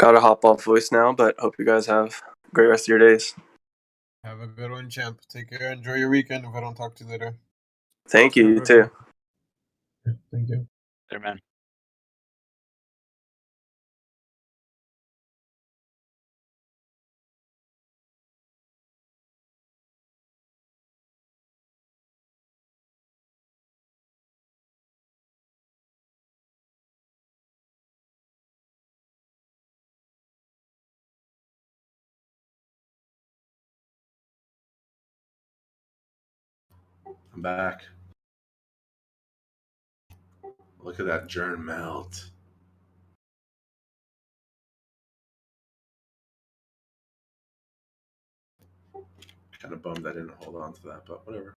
gotta hop off voice now, but hope you guys have a great rest of your days. Have a good one, champ. Take care. Enjoy your weekend if I don't talk to you later. Thank you, you too. Thank you. There, man. I'm back. Look at that Jern melt. Kind of bummed I didn't hold on to that, but whatever.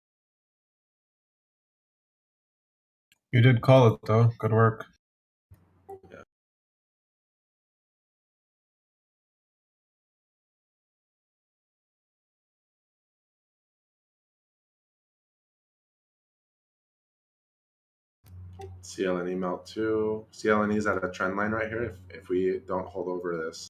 You did call it though. Good work. Yeah. CLNE melt 2. CLNE is at a trend line right here if we don't hold over this.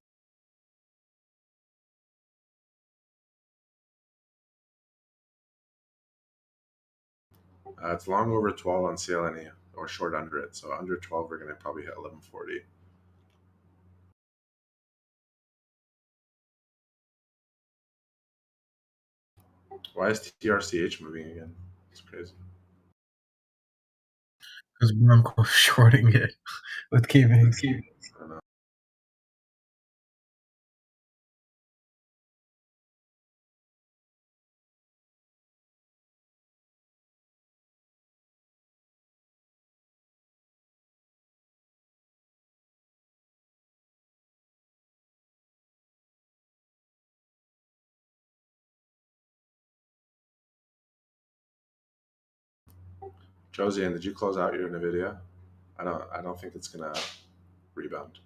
It's long over 12 on CLNE or short under it. So under 12, we're going to probably hit 1140. Why is TRCH moving again? It's crazy. Because Blanco shorting it with K-Banks. I don't know. Josiane, did you close out your NVIDIA? I don't think it's gonna rebound.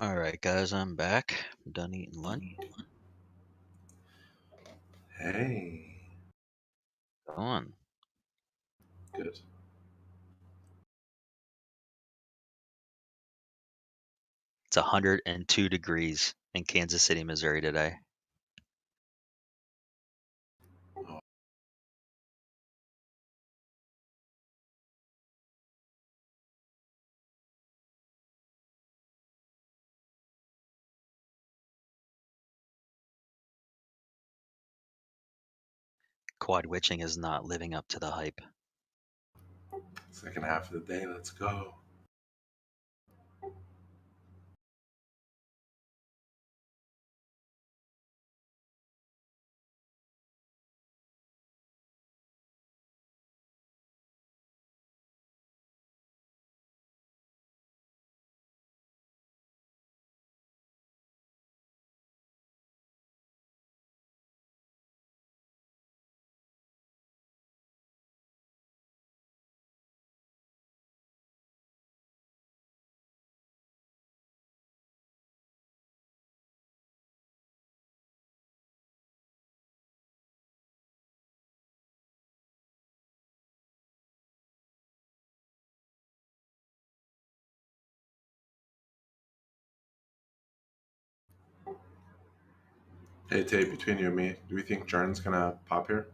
All right, guys, I'm back. I'm done eating lunch. Hey, Go on. good. It's 102 degrees in Kansas City, Missouri today. Quad witching is not living up to the hype. Second half of the day, let's go. Hey, Tate, between you and me, do we think Jordan's gonna pop here?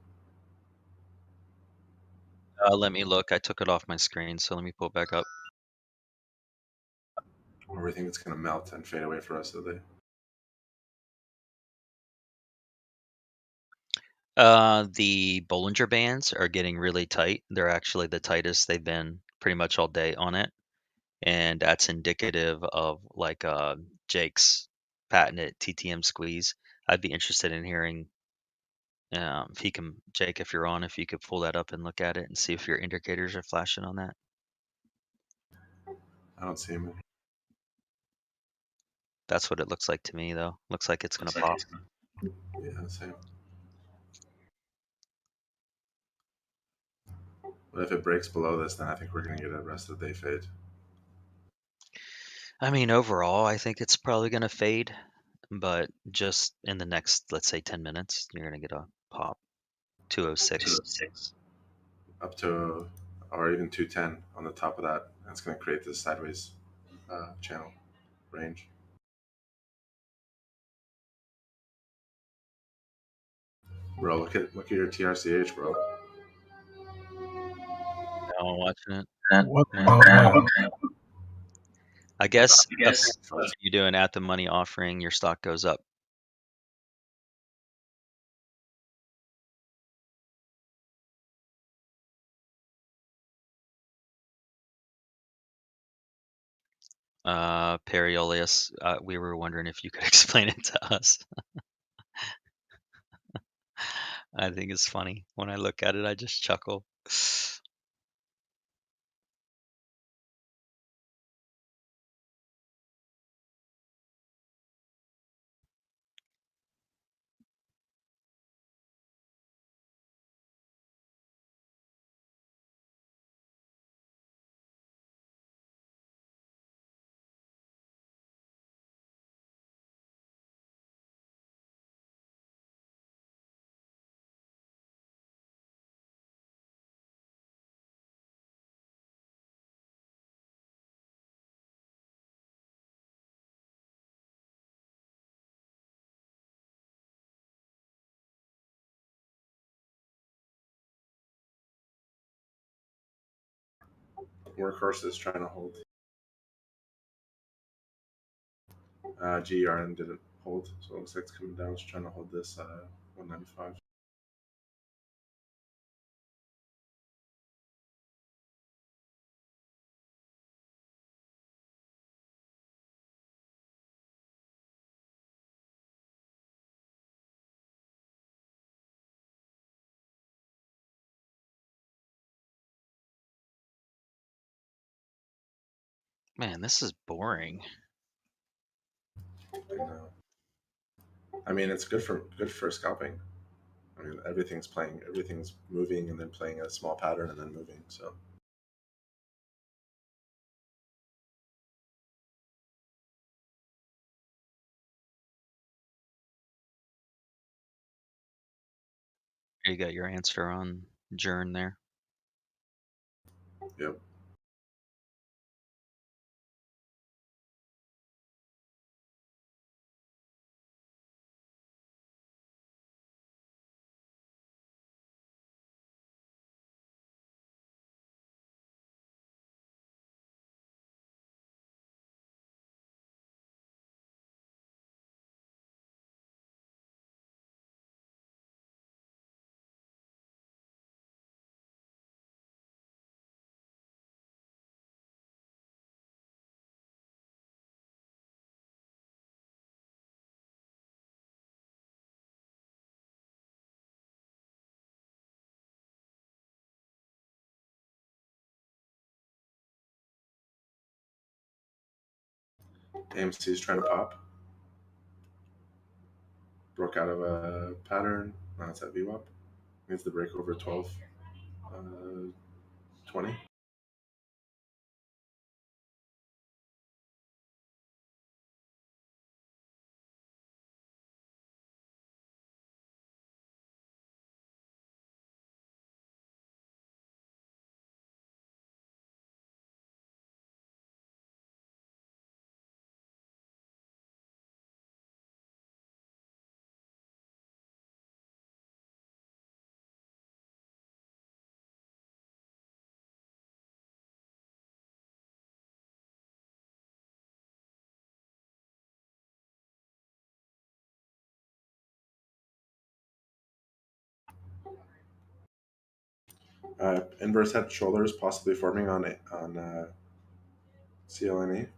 Let me look. I took it off my screen, so let me pull it back up. Or do we think it's gonna melt and fade away for us today? The Bollinger Bands are getting really tight. They're actually the tightest they've been pretty much all day on it. And that's indicative of like Jake's patented TTM squeeze. I'd be interested in hearing if he can, Jake, if you're on, if you could pull that up and look at it and see if your indicators are flashing on that. I don't see him. That's what it looks like to me, though. Looks like it's gonna pop. Yeah, same. But if it breaks below this, then I think we're gonna get a rest of the day fade. I mean, overall, I think it's probably gonna fade, but just in the next, let's say, 10 minutes, you're gonna get a pop. 206. Up to, or even 210 on the top of that. That's gonna create this sideways channel range. Bro, look at your TRCH, bro. Now I'm watching it. What? Yeah. Okay. I guess when you do an at the money offering, your stock goes up. Periolius, we were wondering if you could explain it to us. I think it's funny. When I look at it, I just chuckle. Workhorse is trying to hold. GRN didn't hold, so it looks like it's coming down. It's trying to hold this 195. Man, this is boring. I know. I mean, it's good for scalping. I mean, everything's moving and then playing a small pattern and then moving. So You got your answer on Jern there. Yep. AMC is trying to pop. Broke out of a pattern. Now it's at VWAP. Needs to break over 12, 20. Inverse head shoulders possibly forming on CLNE.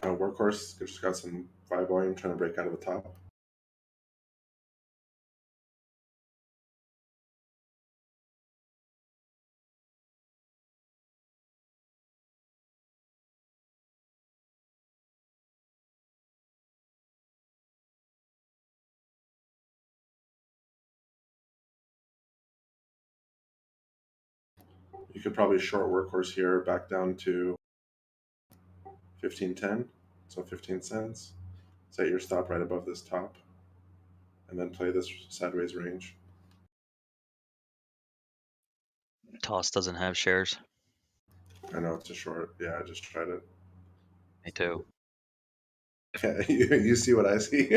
Workhorse just got some 5 volume trying to break out of the top. You could probably short Workhorse here back down to 15.10, so 15 cents. Set your stop right above this top, and then play this sideways range. Toss doesn't have shares. I know it's a short. Yeah, I just tried it. Me too. Yeah, you see what I see.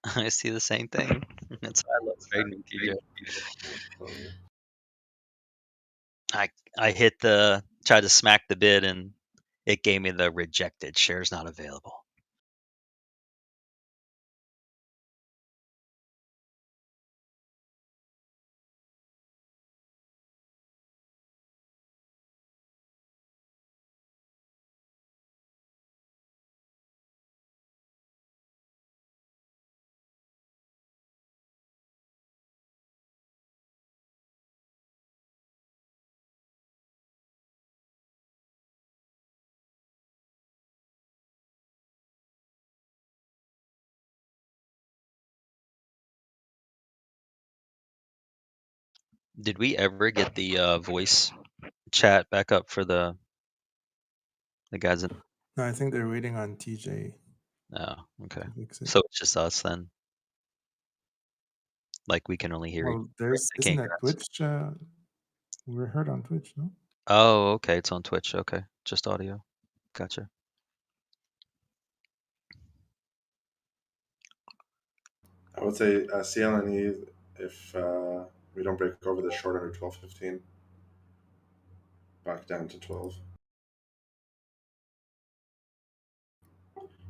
I see the same thing. That's why I love trading TJ. I hit tried to smack the bid and it gave me the rejected shares not available. Did we ever get the voice chat back up for the guys in? No, I think they're waiting on TJ Oh, okay. to fix it. So it's just us then. Like we can only hear. Well, there's they isn't can't that hear us. Twitch? We're heard on Twitch, no? Oh, okay. It's on Twitch. Okay, just audio. Gotcha. I would say CLNE, if we don't break over the short under 12.15, back down to 12.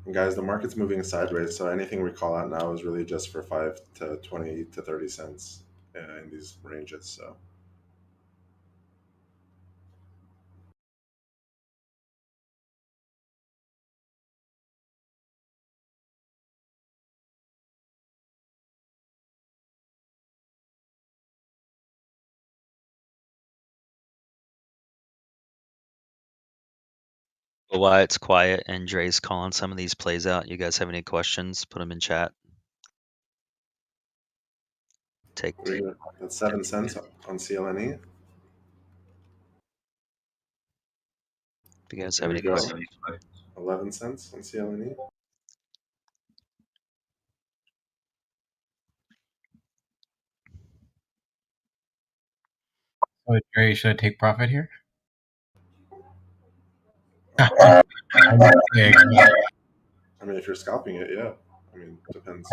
And guys, the market's moving sideways, so anything we call out now is really just for 5 to 20 to 30 cents in these ranges. So While it's quiet and Dre's calling some of these plays out, you guys have any questions? Put them in chat. Take That's 7 cents on CLNE. if you guys There have we any go. questions. 11 cents on CLNE. So, Dre, should I take profit here? I mean, if you're scalping it, yeah. I mean, depends.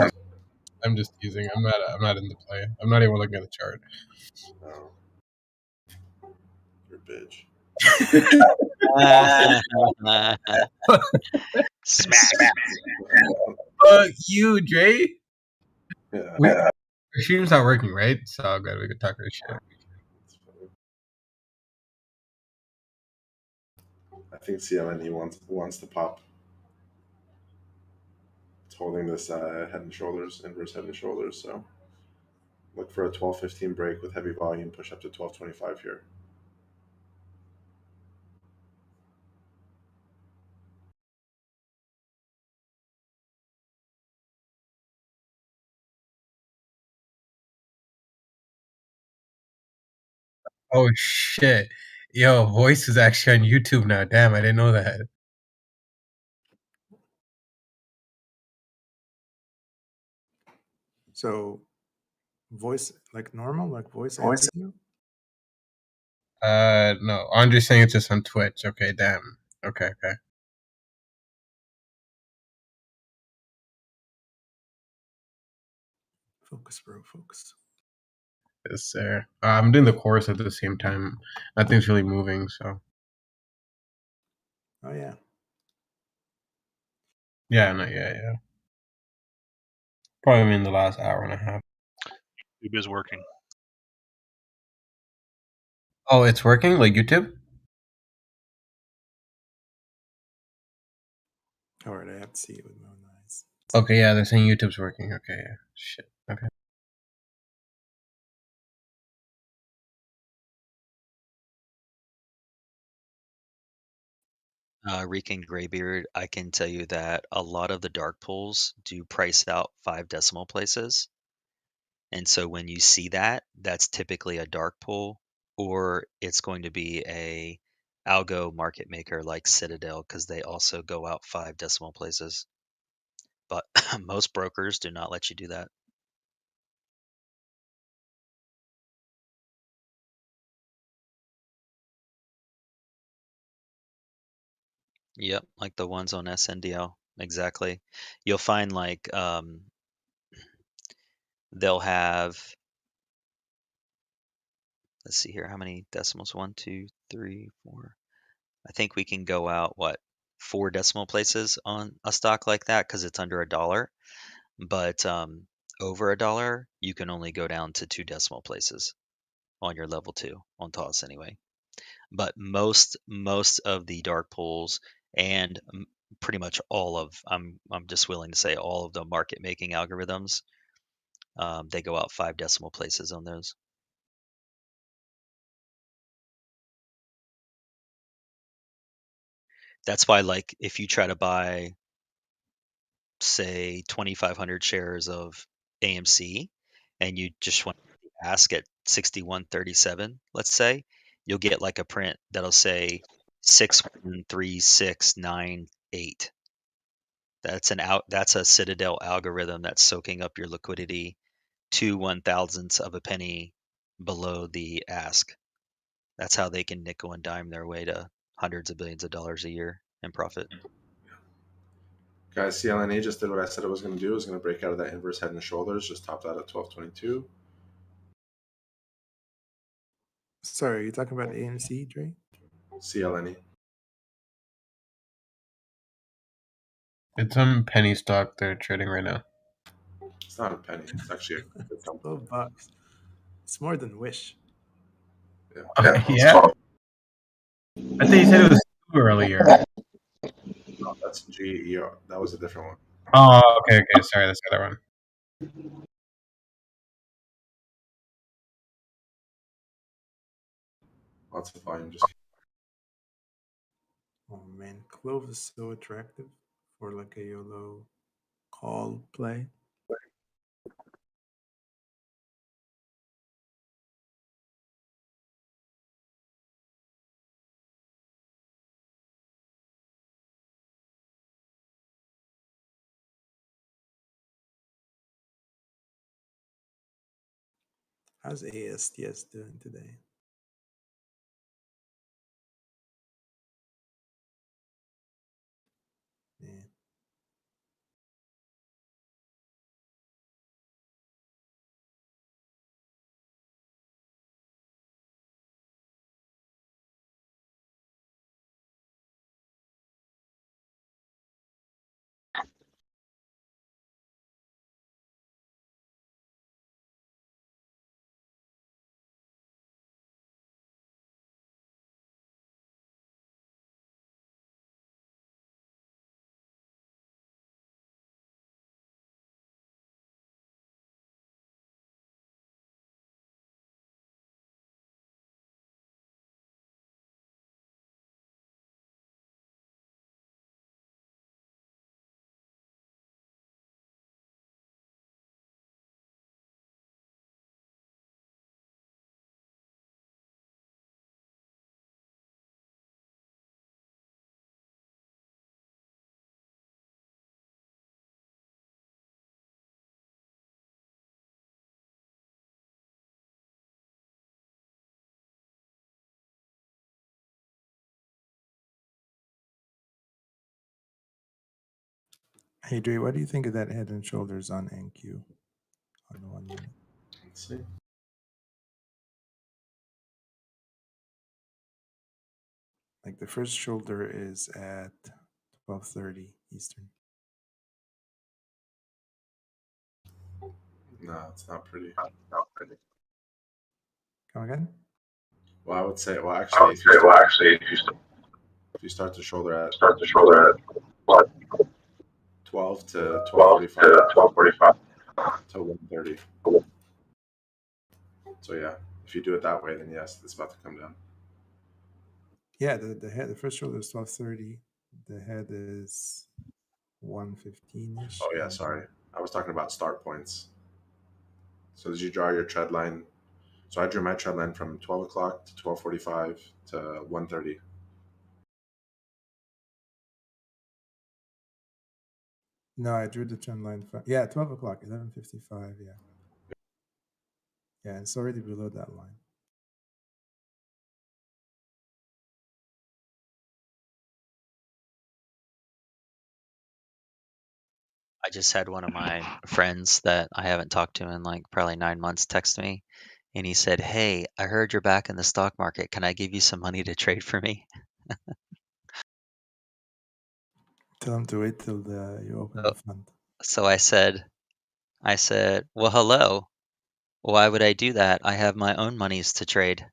I'm just teasing. I'm not in the play. I'm not even looking at the chart. No. You're a bitch. Smack. Fuck you, Dre. Yeah. Our stream's not working, right? So all good. We could talk our shit. I think CLNE wants to pop. It's holding this head and shoulders, inverse head and shoulders. So look for a 12.15 break with heavy volume, push up to 12.25 here. Oh shit. Yo, Voice is actually on YouTube now. Damn, I didn't know that. So, voice like normal, like voice and video? No. Andre's saying it's just on Twitch. Okay, damn. Okay. Focus, bro, focus. Yes, sir. I'm doing the course at the same time. Nothing's really moving, so Oh yeah. yeah. Probably in the last hour and a half. YouTube is working. Oh, it's working? Like YouTube? Alright, I have to see it with my own eyes. Okay, yeah, they're saying YouTube's working. Okay, yeah. Shit. Okay. Reek and Graybeard, I can tell you that a lot of the dark pools do price out 5 decimal places. And so when you see that, that's typically a dark pool, or it's going to be a algo market maker like Citadel, because they also go out 5 decimal places. But most brokers do not let you do that. Yep, like the ones on SNDL. Exactly. You'll find like they'll have, let's see here, how many decimals? 1, 2, 3, 4. I think we can go out, what, 4 decimal places on a stock like that because it's under $1. But over $1, you can only go down to 2 decimal places on your level 2 on toss anyway. But most of the dark pools and pretty much all of, I'm just willing to say all of the market making algorithms, they go out 5 decimal places on those. That's why, like, if you try to buy, say, 2,500 shares of AMC, and you just want to ask at 61.37, let's say, you'll get like a print that'll say 613698. That's a Citadel algorithm that's soaking up your liquidity to 1,000ths of a penny below the ask. That's how they can nickel and dime their way to hundreds of billions of dollars a year in profit. Guys, CLNE just did what I said it was going to do. It was going to break out of that inverse head and shoulders. Just topped out at 12.22. Sorry, are you talking about AMC, Dre? CLNE. It's some penny stock they're trading right now. It's not a penny. It's actually a good company. $12. It's more than Wish. Yeah. I thought you said it was too earlier. No, that's GEO. That was a different one. Oh, okay. Sorry, that's the other one. Lots of volume. Just Oh man, Clove is so attractive for like a YOLO call play. How's ASTS doing today? Yeah. Hey Dre, what do you think of that Head and Shoulders on NQ on the 1 minute? Let's see. Like the first shoulder is at 12:30 Eastern. No, it's not pretty. Come again? Well, I would say, well, I actually, would say, well, actually, if you if you start the shoulder at start the shoulder at what, 12 to 12 12:45 to 12:45. to 1:30. So yeah, if you do it that way, then yes, it's about to come down. Yeah, the first shoulder is 12:30. The head is 1:15 ish. Oh yeah, sorry, I was talking about start points. So did you draw your trend line? So I drew my trend line from 12 o'clock to 12:45 to 1:30. No, I drew the trend line from 12 o'clock, 11:55. Yeah, yeah, it's already below that line. I just had one of my friends that I haven't talked to in like probably 9 months text me, and he said, "Hey, I heard you're back in the stock market. Can I give you some money to trade for me?" Tell them to wait till you open Oh, the fund. so I said, "Well, hello. Why would I do that? I have my own monies to trade."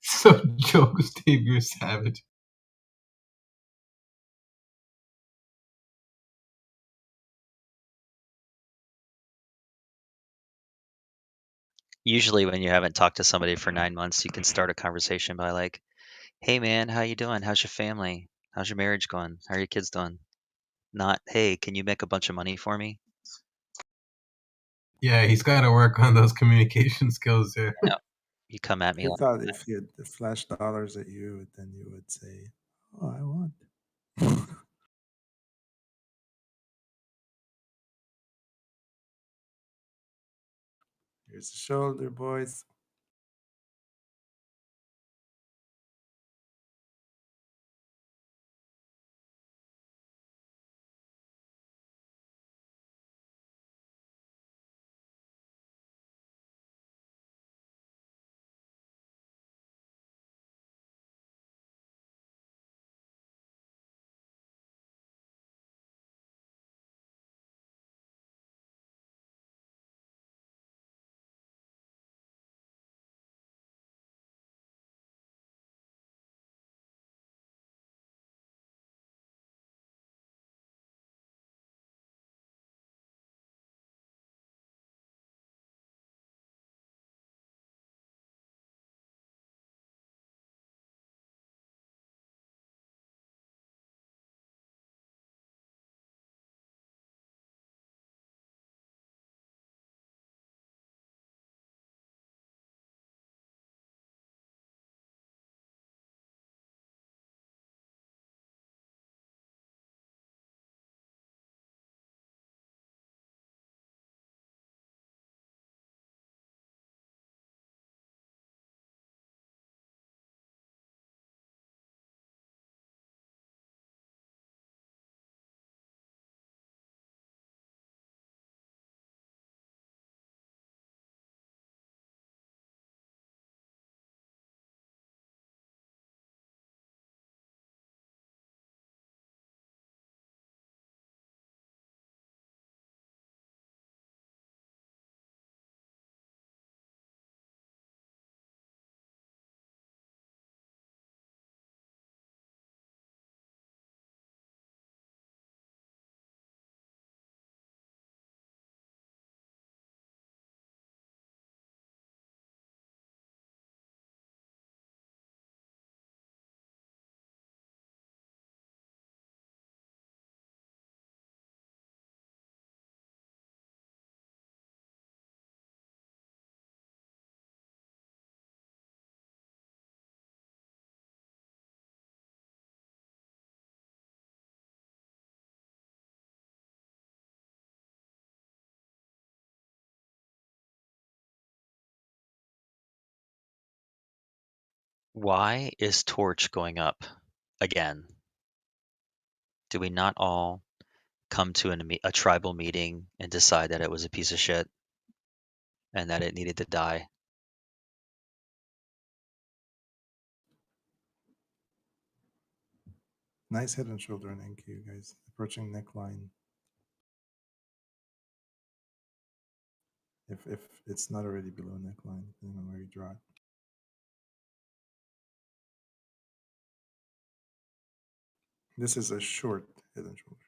So jokes, Dave, you're savage. Usually, when you haven't talked to somebody for 9 months, you can start a conversation by like, "Hey, man, how you doing? How's your family? How's your marriage going? How are your kids doing?" Not, "Hey, can you make a bunch of money for me?" Yeah, he's got to work on those communication skills there. No, you come at me I like, thought if he had flashed dollars at you, then you would say, "Oh, I want." Here's the shoulder, boys. Why is Torch going up again? Do we not all come to a tribal meeting and decide that it was a piece of shit and that it needed to die? Nice head and shoulder and NQ, guys. Approaching neckline. If it's not already below neckline, depending on where you draw it. This is a short head and shoulders.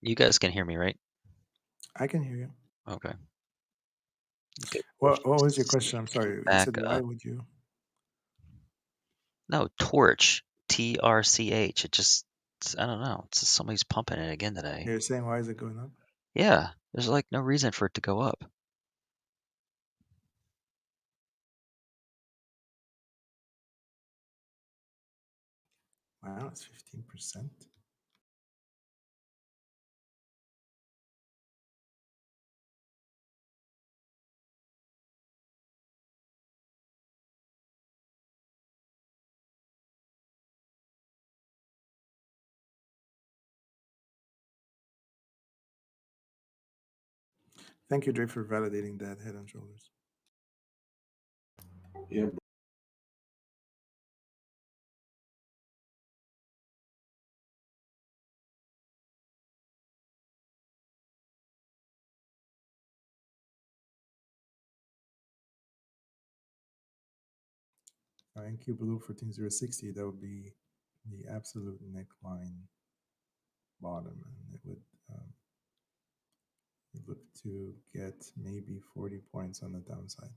You guys can hear me, right? I can hear you. Okay. What was your question? I'm sorry. You Back said why up. would you? No, Torch. TRCH. It just, I don't know. It's just somebody's pumping it again today. You're saying why is it going up? Yeah, there's like no reason for it to go up. Wow, it's 15%. Thank you, Dre, for validating that head and shoulders. Yeah. NQ below 14,060, that would be the absolute neckline bottom, and it would look to get maybe 40 points on the downside.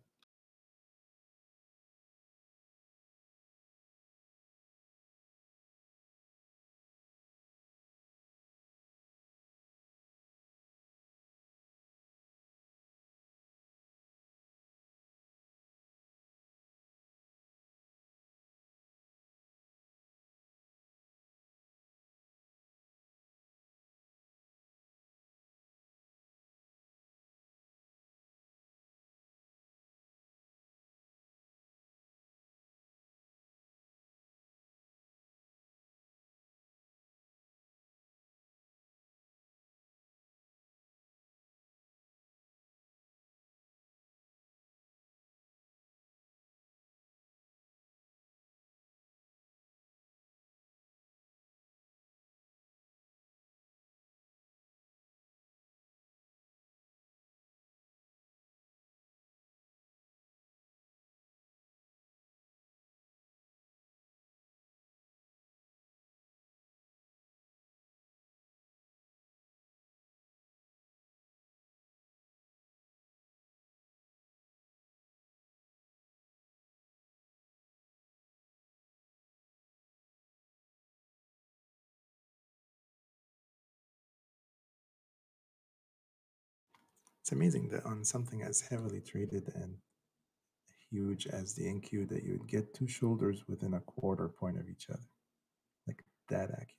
It's amazing that on something as heavily traded and huge as the NQ that you would get two shoulders within a quarter point of each other. Like that accurate.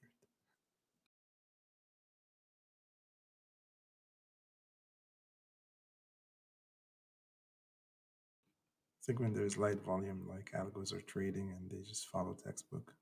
It's like when there's light volume, like algos are trading and they just follow textbook.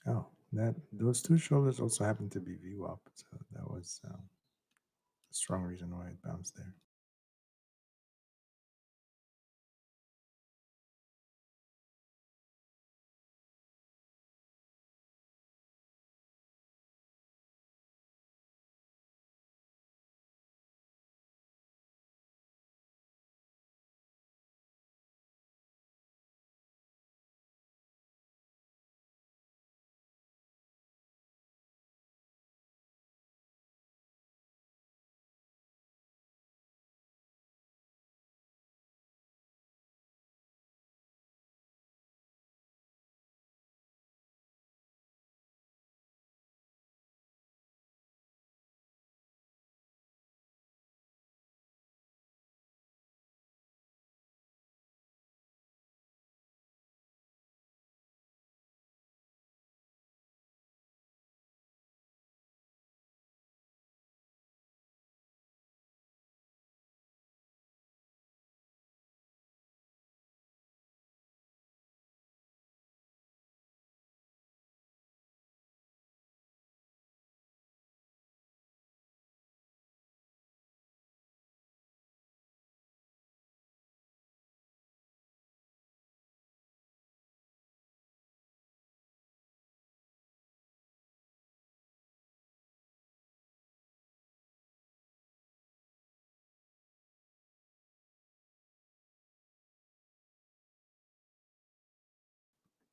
Oh, those two shoulders also happen to be VWAP, so that was a strong reason why it bounced there.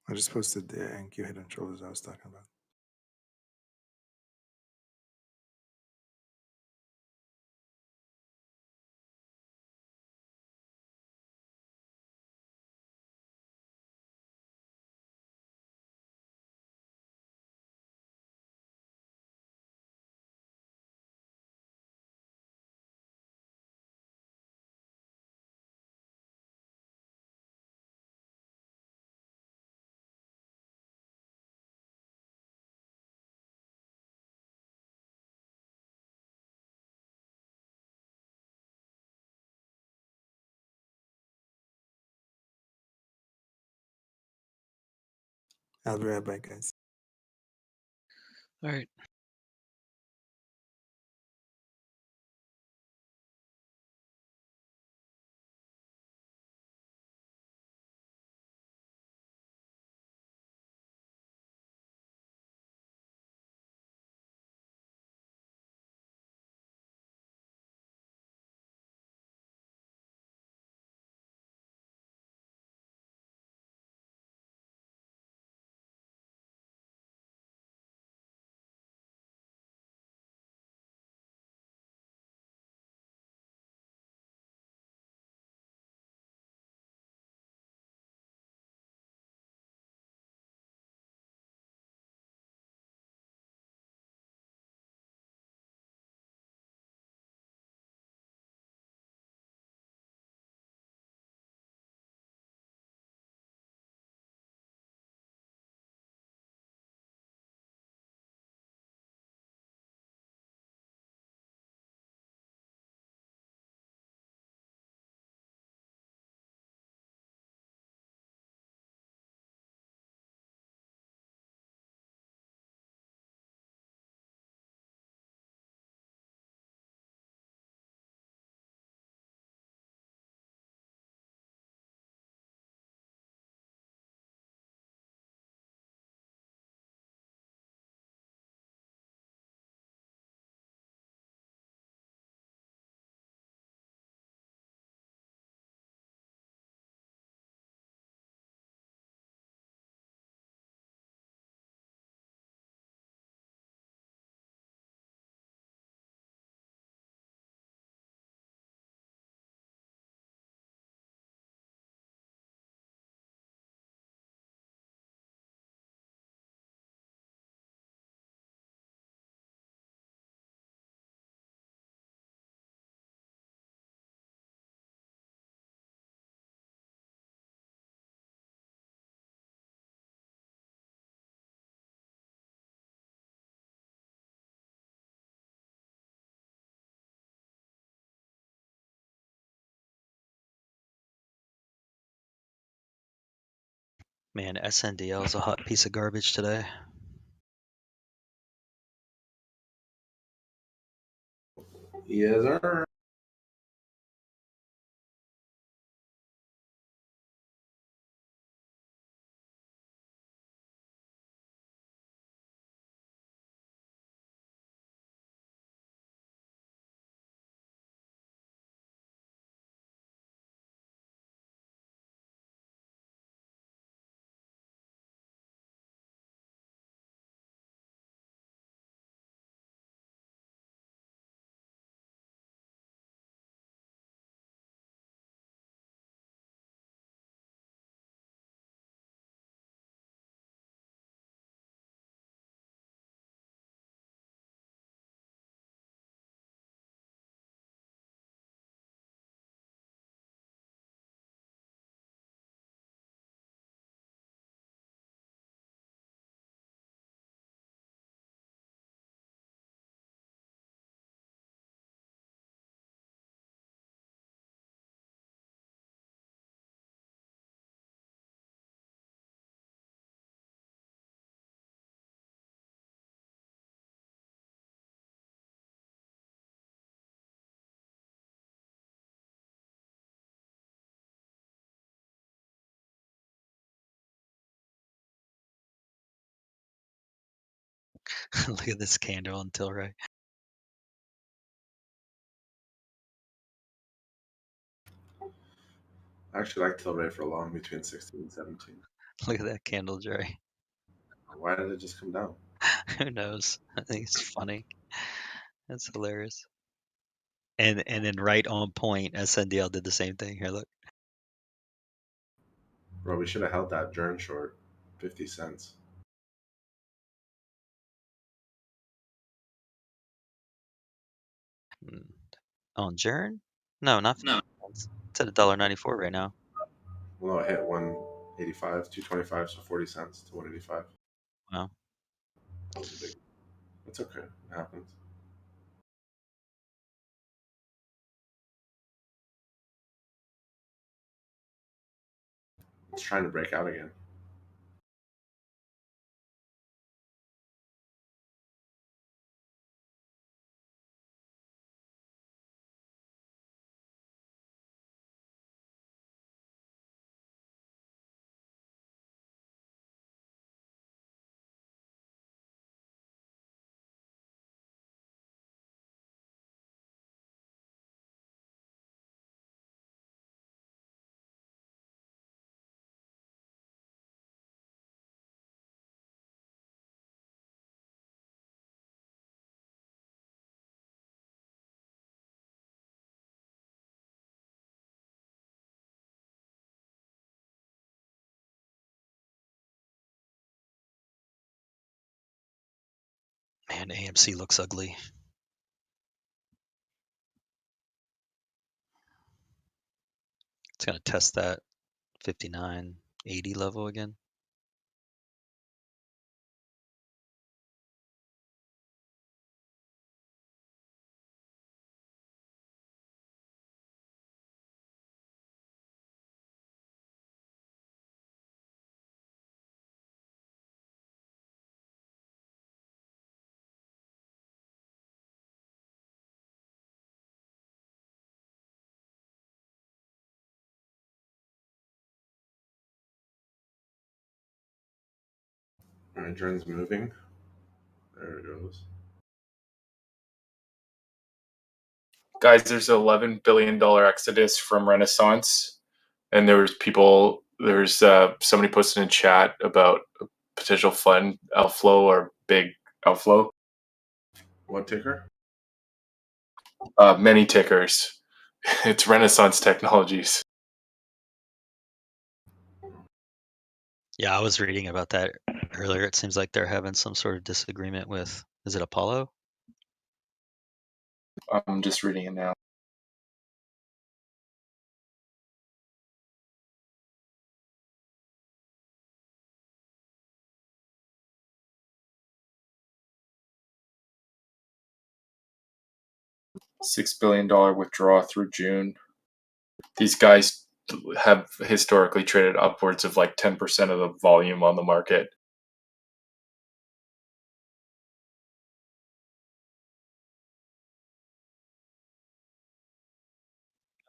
I just posted the NQ head and shoulders I was talking about. I'll be right back, guys. All right. Man, SNDL is a hot piece of garbage today. Yes, sir. Look at this candle on Tilray. I actually like Tilray for long between 16 and 17. Look at that candle, Jerry. Why did it just come down? Who knows? I think it's funny. That's hilarious. And then right on point, SNDL did the same thing. Here, look. Bro, we should have held that Jern short. 50 cents. On Jern? No, not 50 cents. It's at $1.94 right now. Well, no, it hit 185, 225, so 40 cents to 185. Wow. That was a big. It's okay. It happens. It's trying to break out again. Man, AMC looks ugly. It's going to test that 59.80 level again. All right, Jern's moving. There it goes. Guys, there's an $11 billion exodus from Renaissance, and there's somebody posted in chat about a potential fund outflow or big outflow. What ticker? Many tickers. It's Renaissance Technologies. Yeah, I was reading about that earlier. It seems like they're having some sort of disagreement with, is it Apollo? I'm just reading it now. $6 billion withdrawal through June. These guys have historically traded upwards of like 10% of the volume on the market.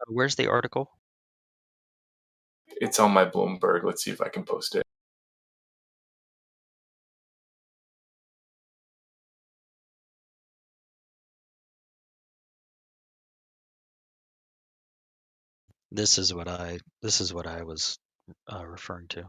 Where's the article? It's on my Bloomberg. Let's see if I can post it. This is what I was referring to.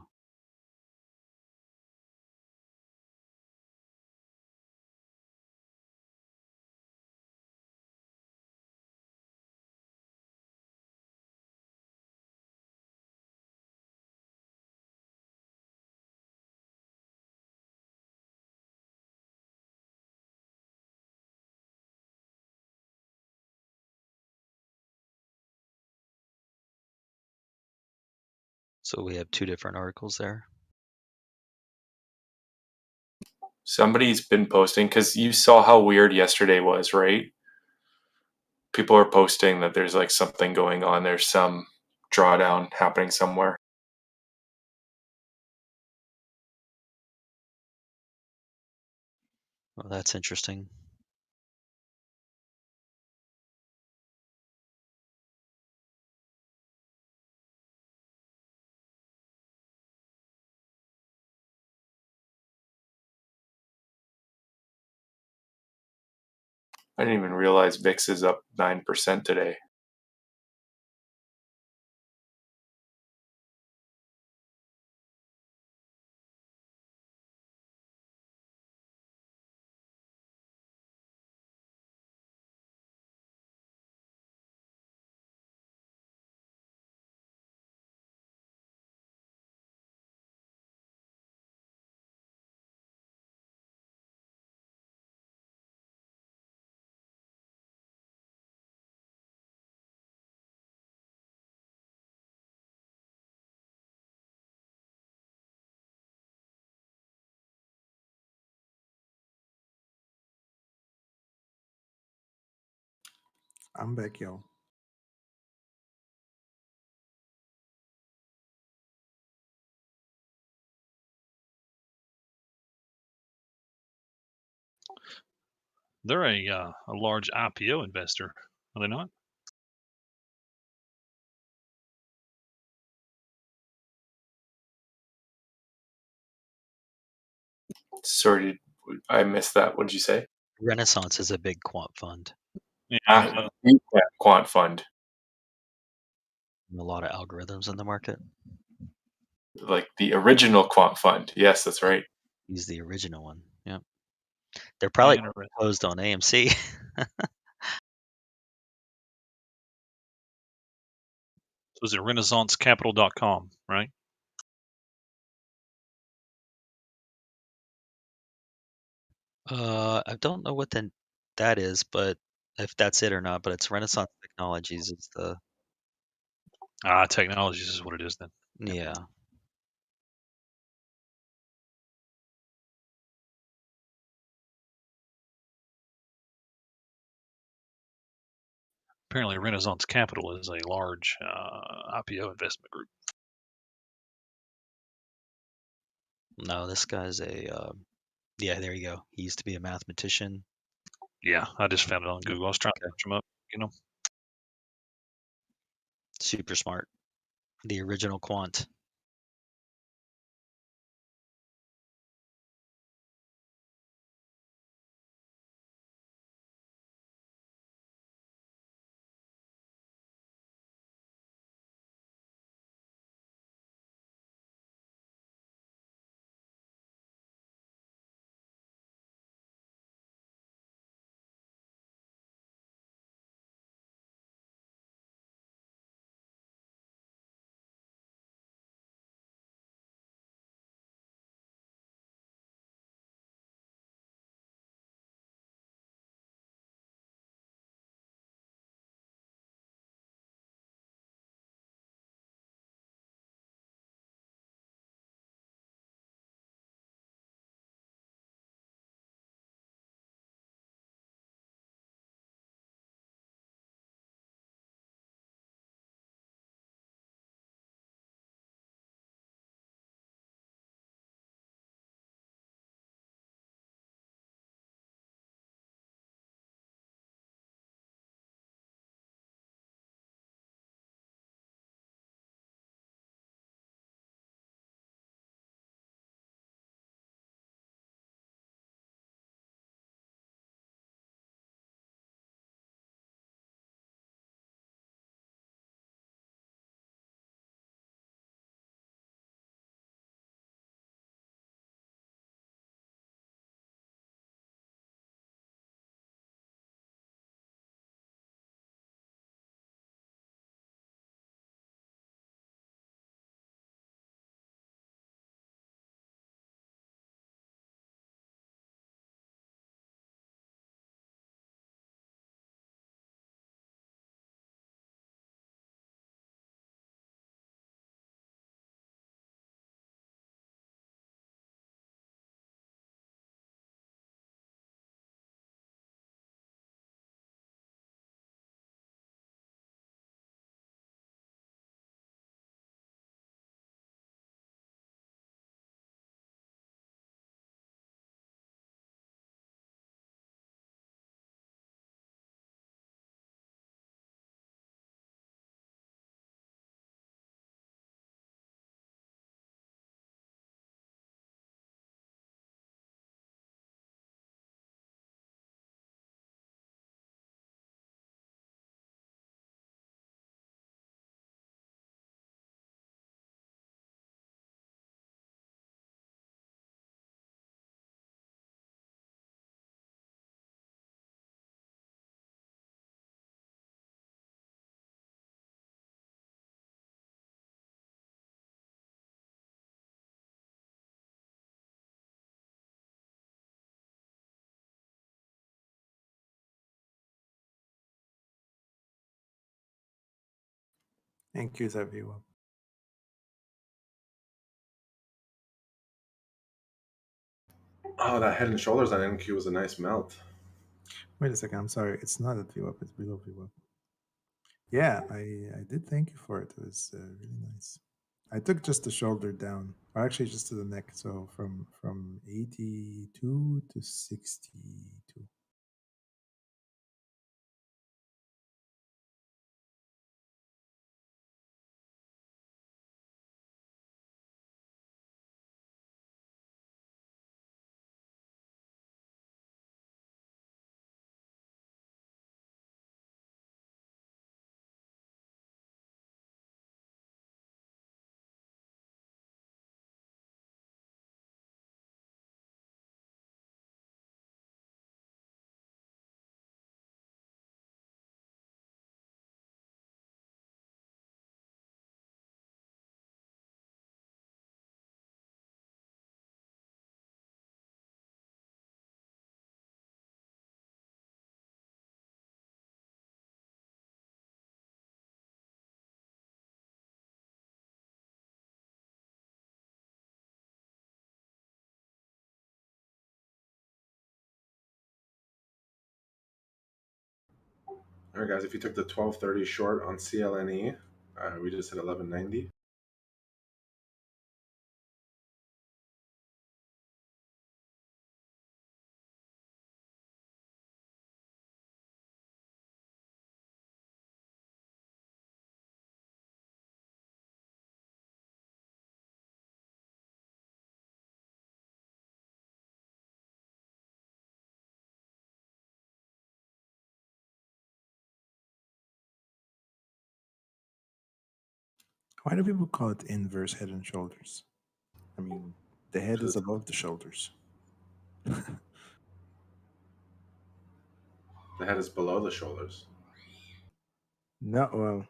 So we have two different articles there. Somebody's been posting because you saw how weird yesterday was, right? People are posting that there's like something going on. There's some drawdown happening somewhere. Well, that's interesting. I didn't even realize VIX is up 9% today. I'm back, yo. They're a large IPO investor, are they not? Sorry, I missed that. What did you say? Renaissance is a big quant fund. Yeah. Quant fund. A lot of algorithms in the market. Like the original quant fund. Yes, that's right. He's the original one. Yep. They're probably Interesting. closed on AMC. So is it renaissancecapital.com, right? I don't know what that is, but if that's it or not, but it's Renaissance Technologies is the Technologies is what it is then. yeah. Apparently Renaissance Capital is a large IPO investment group. No, this guy's yeah, there you go. He used to be a mathematician. Yeah, I just found it on Google. I was trying to search them up, Super smart. The original quant. NQs have VWAP. Oh, that Head and Shoulders on NQ was a nice melt. Wait a second, I'm sorry. It's not at VWAP, it's below VWAP. Yeah, I did thank you for it. It was really nice. I took just the shoulder down, or actually just to the neck. So from 82 to 62. All right, guys, if you took the 1230 short on CLNE, we just hit 1190. Why do people call it inverse Head and Shoulders? I mean, the head is above the shoulders. The head is below the shoulders. No, well,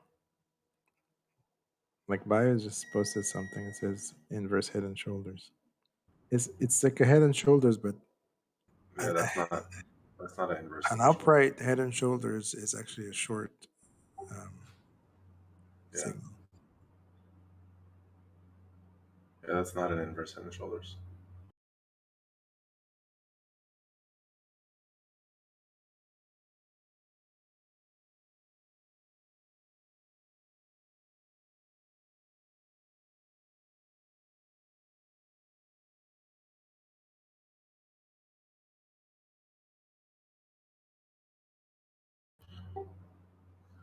like bio just posted something. It says inverse Head and Shoulders. It's like a Head and Shoulders, but Yeah, that's not an inverse. an upright Head and Shoulders is actually a short Yeah. signal. Yeah, that's not an inverse Head and Shoulders.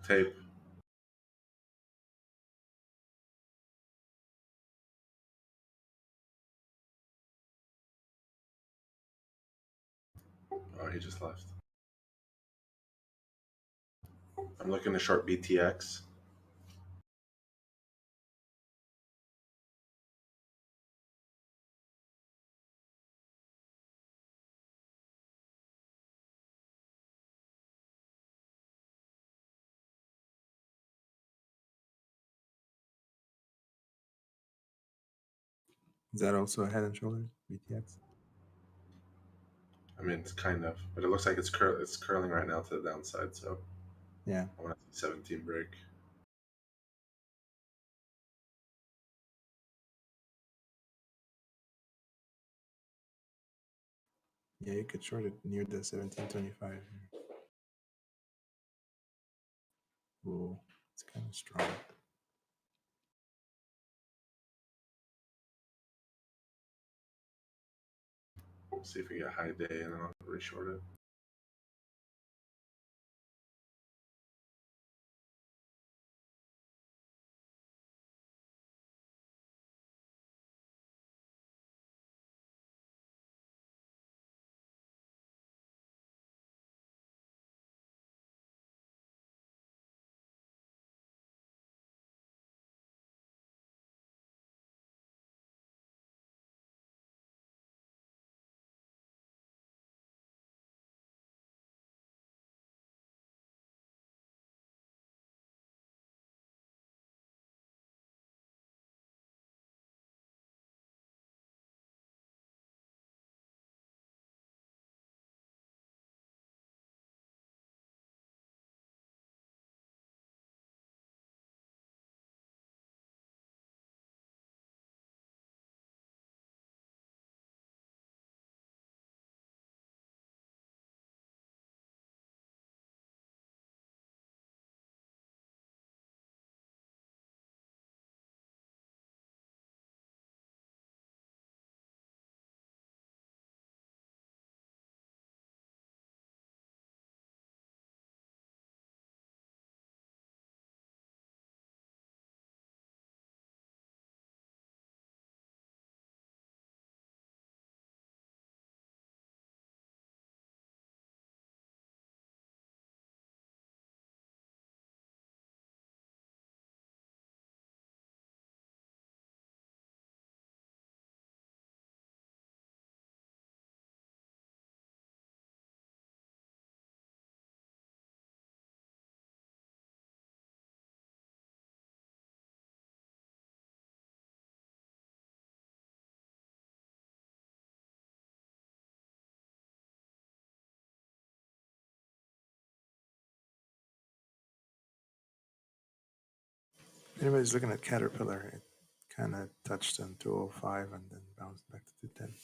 Tape. Oh, he just left. I'm looking to short BTX. Is that also a Head and Shoulders BTX? I mean, it's kind of, but it looks like it's curling right now to the downside. So Yeah. I want to see 17 break. Yeah, you could short it near the 1725. Ooh, it's kind of strong. See if we get high day and then I'll reshort it. anybody's looking at Caterpillar, it kind of touched on 205 and then bounced back to 210.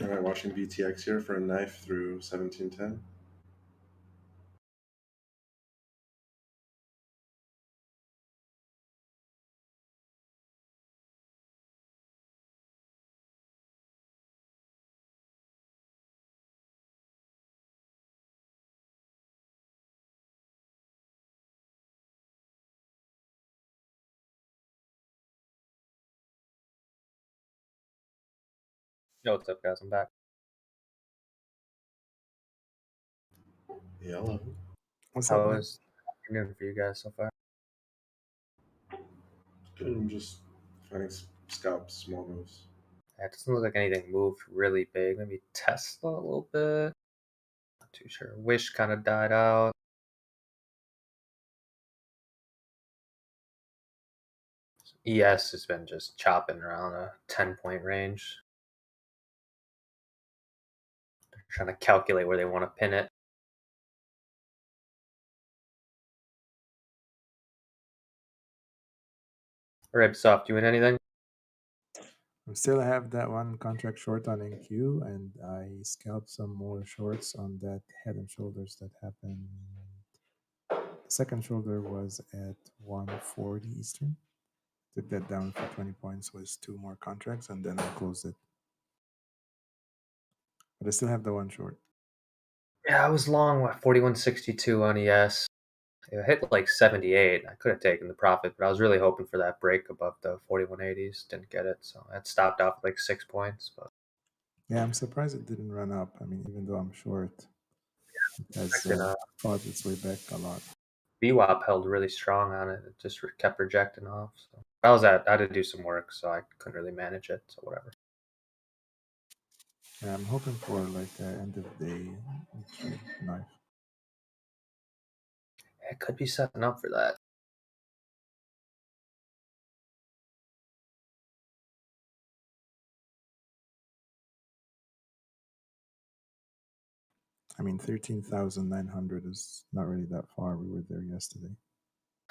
All right, watching VTX here for a knife through 1710. Yo, what's up, guys? I'm back. Yellow. What's How up, man? was afternoon for you guys so far? Good. I'm just finding scalps, small moves. Yeah, it doesn't look like anything moved really big. Maybe Tesla a little bit. Not too sure. Wish kind of died out. ES has been just chopping around a 10-point range. They're trying to calculate where they want to pin it. Ribsoft, you win anything? I still have that one contract short on NQ, and I scalped some more shorts on that head and shoulders that happened. The second shoulder was at 140 Eastern. Took that down for 20 points, was 2 more contracts, and then I closed it. But I still have the one short. Yeah, I was long, 41.62 on ES. It hit like 78. I could have taken the profit, but I was really hoping for that break above the 4180s. Didn't get it, so it stopped off like 6 points. But Yeah, I'm surprised it didn't run up. I mean, even though I'm short, it has expected, fought its way back a lot. VWAP held really strong on it. It just kept rejecting off. So I had to do some work, so I couldn't really manage it. So whatever. Yeah, I'm hoping for like an end of day knife. It could be setting up for that. I mean, 13,900 is not really that far. We were there yesterday.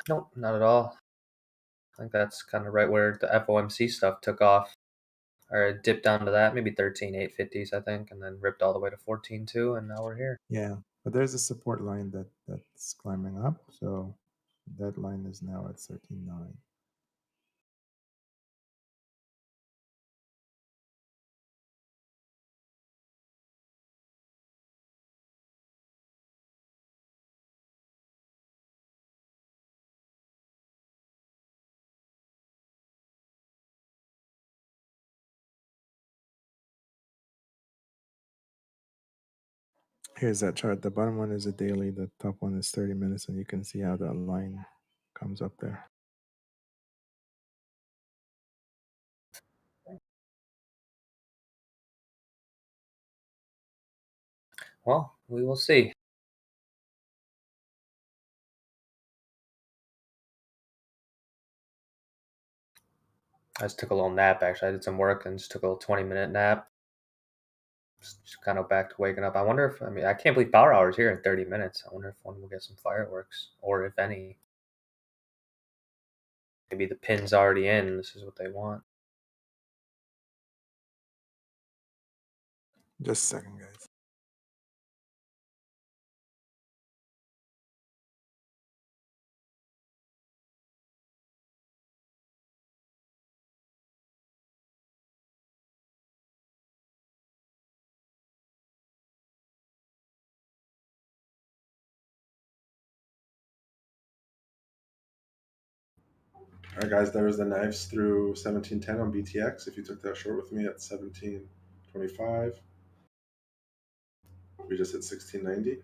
Nope, not at all. I think that's kind of right where the FOMC stuff took off. Or it dipped down to that, maybe 13,850s, I think, and then ripped all the way to 14.2, and now we're here. Yeah, but there's a support line that's climbing up. So that line is now at 13.9. Here's that chart. The bottom one is a daily. The top one is 30 minutes, and you can see how that line comes up there. Well, we will see. I just took a little nap, actually. I did some work and just took a little 20-minute nap. Just kind of back to waking up. I wonder if, I can't believe Power Hour's here in 30 minutes. I wonder if one will get some fireworks, or if any. Maybe the pin's already in and this is what they want. Just a second, guys. All right, guys, there was the knives through 1710 on BTX. If you took that short with me at 1725, we just hit 1690.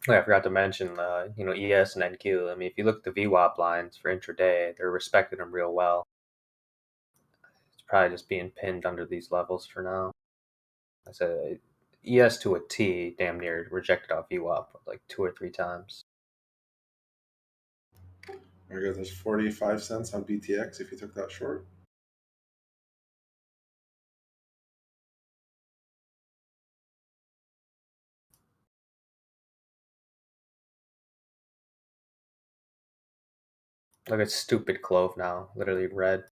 I forgot to mention, ES and NQ. If you look at the VWAP lines for intraday, they're respecting them real well. It's probably just being pinned under these levels for now. I said ES to a T damn near rejected off VWAP like 2 or 3 times. All right, guys, there's 45 cents on BTX if you took that short. Look at stupid Clove now, literally red.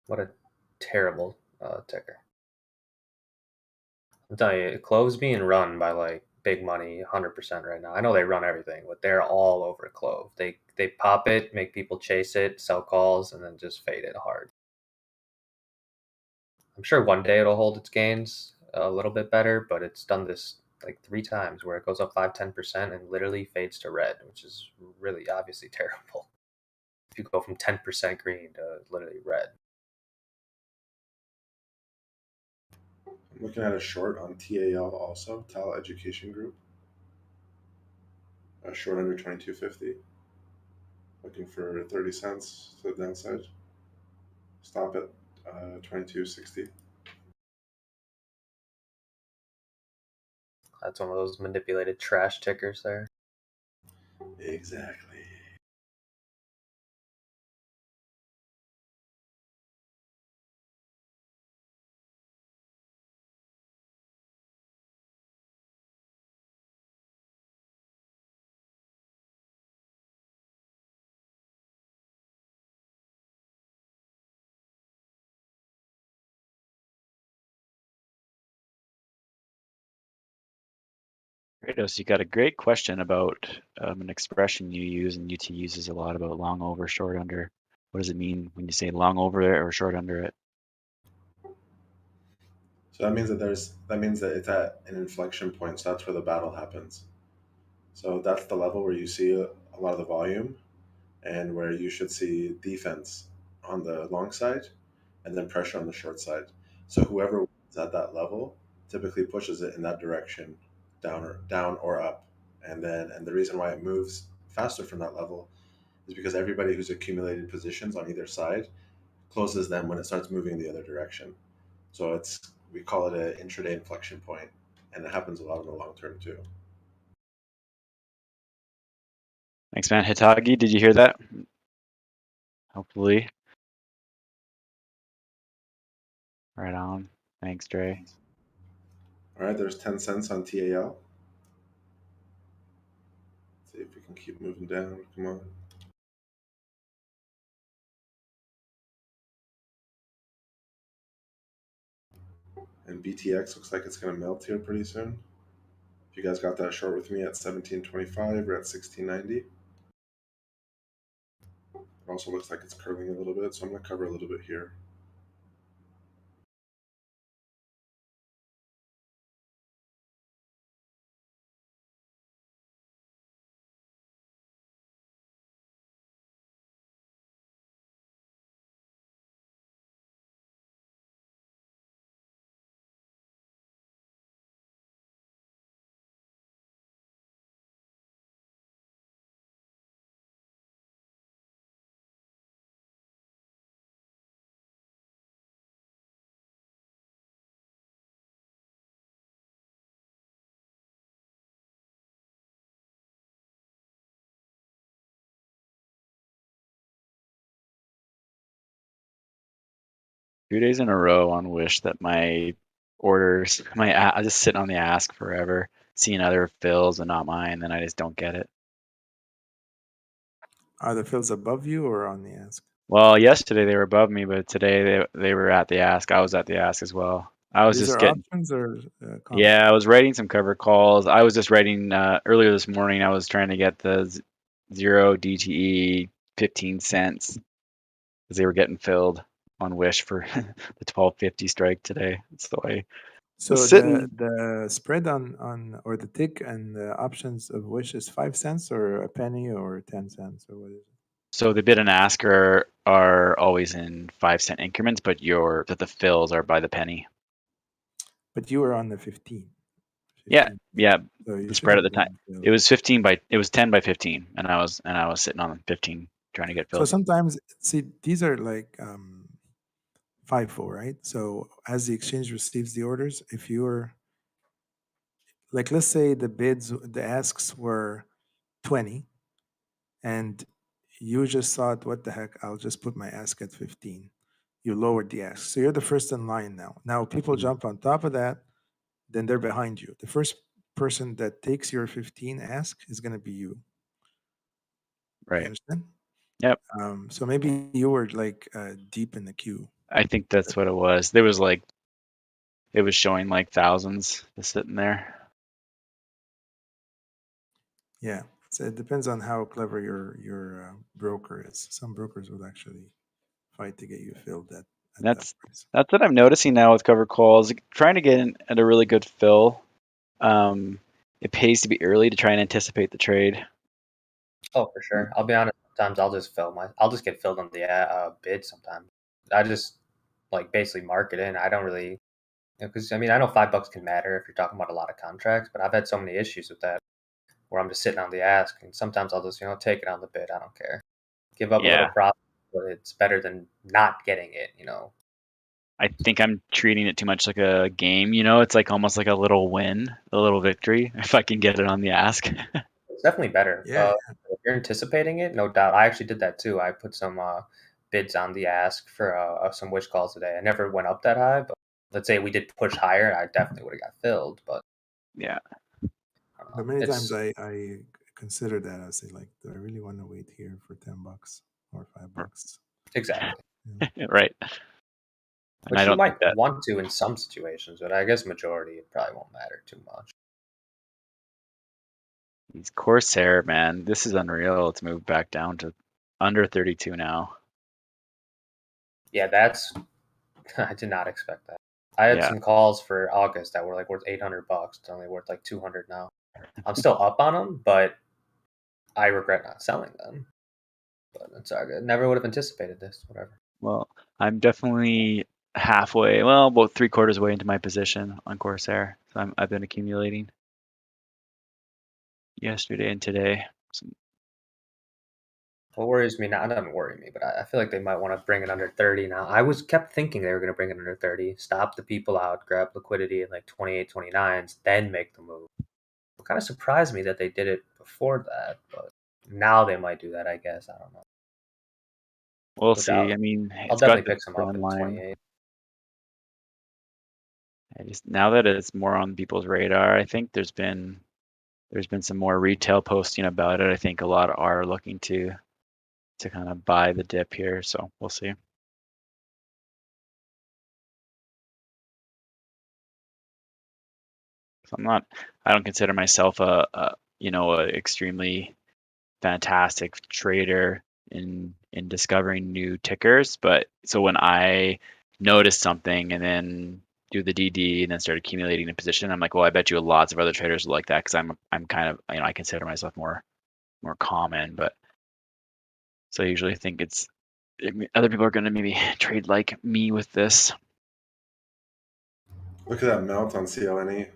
What a terrible ticker. I'm telling you, Clove's being run by like big money 100% right now. I know they run everything, but they're all over Clove. They pop it, make people chase it, sell calls, and then just fade it hard. I'm sure one day it'll hold its gains a little bit better, but it's done this like 3 times where it goes up 5-10% and literally fades to red, which is really obviously terrible. If you go from 10% green to literally red. I'm looking at a short on TAL also, TAL Education Group. A short under 2250. Looking for 30 cents to the downside. Stop at 2260. That's one of those manipulated trash tickers there. Exactly. Kratos, you got a great question about an expression you use, and UT uses a lot about long over, short under. What does it mean when you say long over it or short under it? So that means that it's at an inflection point. So that's where the battle happens. So that's the level where you see a lot of the volume, and where you should see defense on the long side, and then pressure on the short side. So whoever is at that level typically pushes it in that direction, down or up, and the reason why it moves faster from that level is because everybody who's accumulated positions on either side closes them when it starts moving the other direction. So we call it an intraday inflection point, and it happens a lot in the long term too. Thanks, man. Hitagi, did you hear that? Hopefully. Right on. Thanks, Dre. All right, there's 10 cents on TAL. See if we can keep moving down. Come on. And BTX looks like it's going to melt here pretty soon. If you guys got that short with me at 17.25, we're at 16.90. It also looks like it's curling a little bit, so I'm going to cover a little bit here. Two days in a row on Wish that my orders, I just sit on the ask forever, seeing other fills and not mine, then I just don't get it. Are the fills above you or on the ask? Well, yesterday they were above me, but today they were at the ask. I was at the ask as well. I was These just are getting. options or Yeah, I was writing some cover calls. I was just writing earlier this morning. I was trying to get the 0 DTE 15 cents because they were getting filled on Wish for the 1250 strike today. So I So was sitting. the spread on or the tick and the options of Wish is 5 cents or a penny or 10 cents or what is it? So the bid and ask are always in 5-cent increments, but the fills are by the penny. But you were on the 15. Yeah. So you The should spread at have the time. been filled. It was 10 by 15, and I was sitting on 15 trying to get So filled. sometimes, see, these are like FIFO, right? So as the exchange receives the orders, if you're like, let's say the asks were 20, and you just thought, what the heck, I'll just put my ask at 15. You lowered the ask. So you're the first in line now. Now people jump on top of that, then they're behind you. The first person that takes your 15 ask is going to be you. Right. You understand? Yep. So maybe you were like deep in the queue. I think that's what it was. There was like, it was showing like thousands just sitting there. Yeah. So it depends on how clever your broker is. Some brokers would actually fight to get you filled at That's that price. that's what I'm noticing now with cover calls. Trying to get in at a really good fill. It pays to be early to try and anticipate the trade. Oh, for sure. I'll be honest. Sometimes I'll just get filled on the bid. Sometimes I just like basically mark it in. I don't really, because I mean I know $5 can matter if you're talking about a lot of contracts, but I've had so many issues with that where I'm just sitting on the ask, and sometimes I'll just take it on the bid. I don't care. Give up a little Yeah. profit, but it's better than not getting it. I think I'm treating it too much like a game. It's like almost like a little win, a little victory if I can get it on the ask. It's definitely better. Yeah. If you're anticipating it, no doubt. I actually did that too. I put some bids on the ask for some wish calls today. I never went up that high, but let's say we did push higher, I definitely would have got filled. But Yeah. But many times I consider that. I say, like, do I really want to wait here for $10 or $5? Exactly. Right. And Which I you don't might think that. want to in some situations, but I guess majority it probably won't matter too much. These Corsair, man, this is unreal. It's moved back down to under 32 now. Yeah, that's I did not expect that. I had some calls for August that were like worth $800. It's only worth like 200 now. I'm still up on them, but I regret not selling them. But it's all good. Never would have anticipated this. Whatever. Well, I'm definitely halfway, well, about 3/4 way into my position on Corsair. So I've been accumulating yesterday and today. What worries me now, it doesn't worry me, but I feel like they might want to bring it under 30 now. I kept thinking they were going to bring it under 30, stop the people out, grab liquidity at like 28, 29s, then make the move. It kind of surprised me that they did it before that, but now they might do that, I guess. I don't know. We'll Which see. I mean, I'll it's got definitely the pick some up phone in line. 28. Now that it's more on people's radar, I think there's been some more retail posting about it. I think a lot are looking to kind of buy the dip here, so we'll see. So I don't consider myself a extremely fantastic trader in discovering new tickers, but so when I notice something and then do the DD and then start accumulating a position, I'm like, well, I bet you lots of other traders will like that because I'm kind of, I consider myself more common, but so I usually think other people are going to maybe trade like me with this. Look at that melt on CLNE.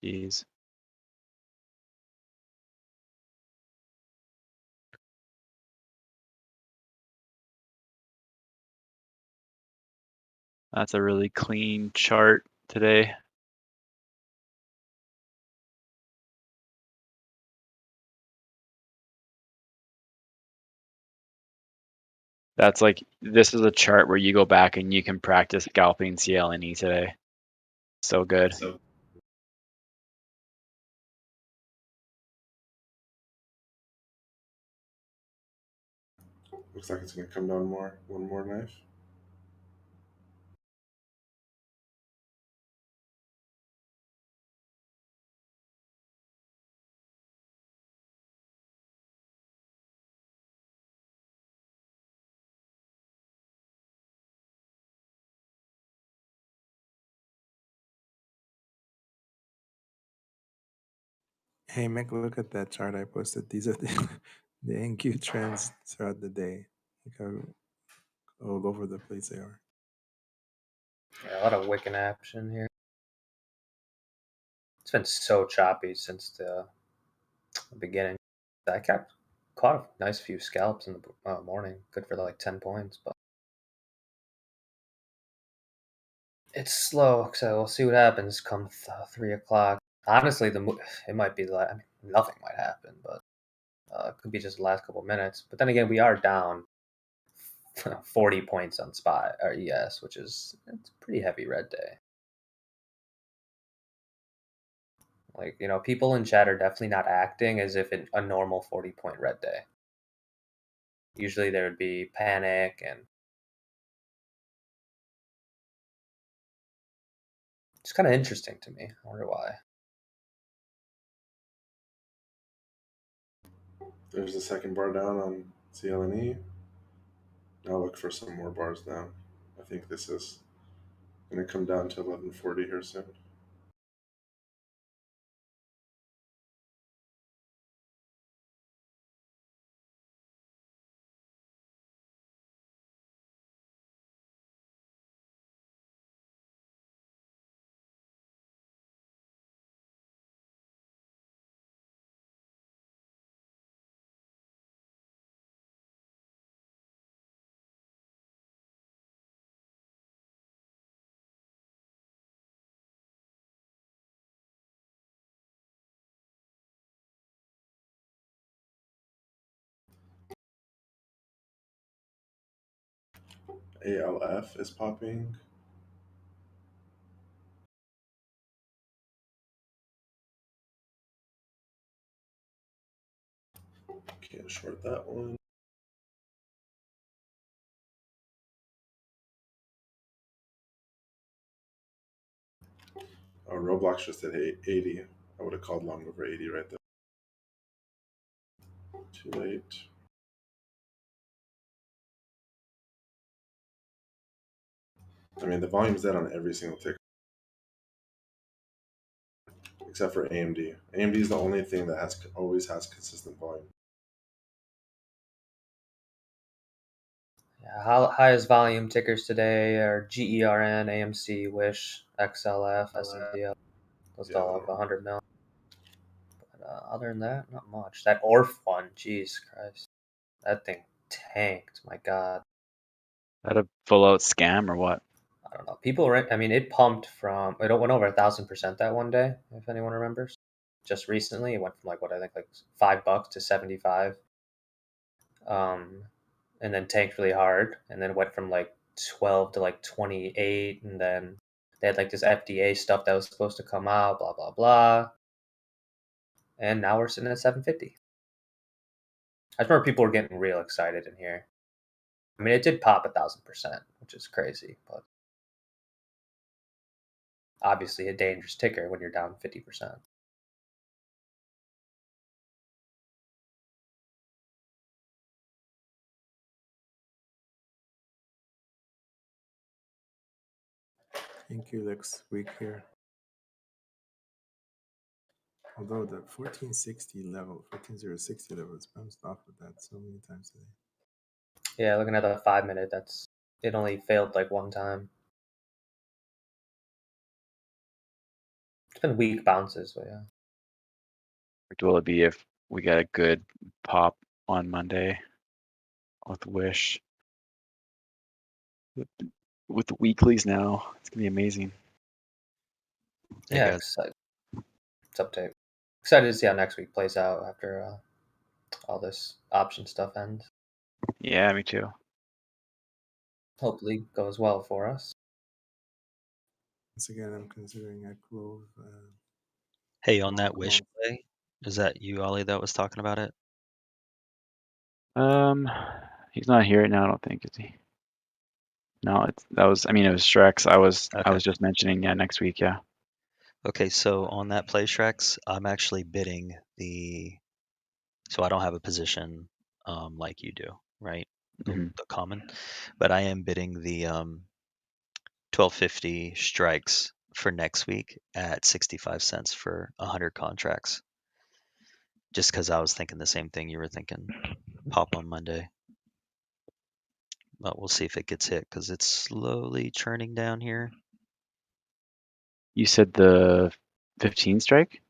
Jeez. That's a really clean chart today. That's like, this is a chart where you go back and you can practice scalping CLNE today. So good. Looks like it's going to come down more. One more knife. Hey, Mick, look at that chart I posted. These are the NQ trends throughout the day. Look how all over the place they are. Yeah, a lot of Wiccan action here. It's been so choppy since the beginning. I caught a nice few scalps in the morning. Good for like 10 points, but it's slow. So we'll see what happens come 3 o'clock. Honestly, it might be like, I mean, nothing might happen, but it could be just the last couple minutes. But then again, we are down 40 points on spot or ES, which is it's a pretty heavy red day. Like, people in chat are definitely not acting as if a normal 40-point red day. Usually there would be panic, and it's kind of interesting to me. I wonder why. There's the second bar down on CLNE. Now look for some more bars down. I think this is going to come down to 1140 here soon. ALF is popping. Can't short that one. Oh, Roblox just hit 80. I would have called long over 80 right there. Too late. I mean, the volume's dead on every single ticker. Except for AMD. AMD is the only thing that always has consistent volume. Yeah, highest volume tickers today are GERN, AMC, Wish, XLF, SNDL. Close Yeah, to the like normal. 100 mil. But other than that, not much. That Orf one, jeez Christ, that thing tanked. My God, That a full out scam or what? I don't know. People were. I mean, it pumped from. It went over 1,000% that one day. If anyone remembers, just recently it went from like what I think like $5 to 75. And then tanked really hard, and then went from like 12 to like 28, and then they had like this FDA stuff that was supposed to come out, blah blah blah, and now we're sitting at 750. I just remember people were getting real excited in here. I mean, it did pop 1,000%, which is crazy, but obviously a dangerous ticker when you're down 50%. Thank you, looks weak here. Although the 1460 level, 14060 level is bounced off of that so many times today. Yeah, looking at the 5-minute, it only failed like one time. It's been weak bounces, but yeah. What will it be if we got a good pop on Monday with Wish? With the weeklies now, it's gonna be amazing. Hey, Yeah, guys. excited. It's update. Excited to see how next week plays out after all this option stuff ends. Yeah, me too. Hopefully goes well for us. Once again, I'm considering a Clove. Hey, on that long Wish long. play, is that you, Ollie, that was talking about it? He's not here right now, I don't think, is he? No, it was Strex. I was Okay. just mentioning, yeah, next week, yeah. Okay, so on that play, Shreks, I'm actually bidding so I don't have a position like you do, right? Mhm. The common, but I am bidding the 1250 strikes for next week at 65 cents for 100 contracts. Just because I was thinking the same thing you were thinking, pop on Monday. But we'll see if it gets hit because it's slowly churning down here. You said the 15 strike?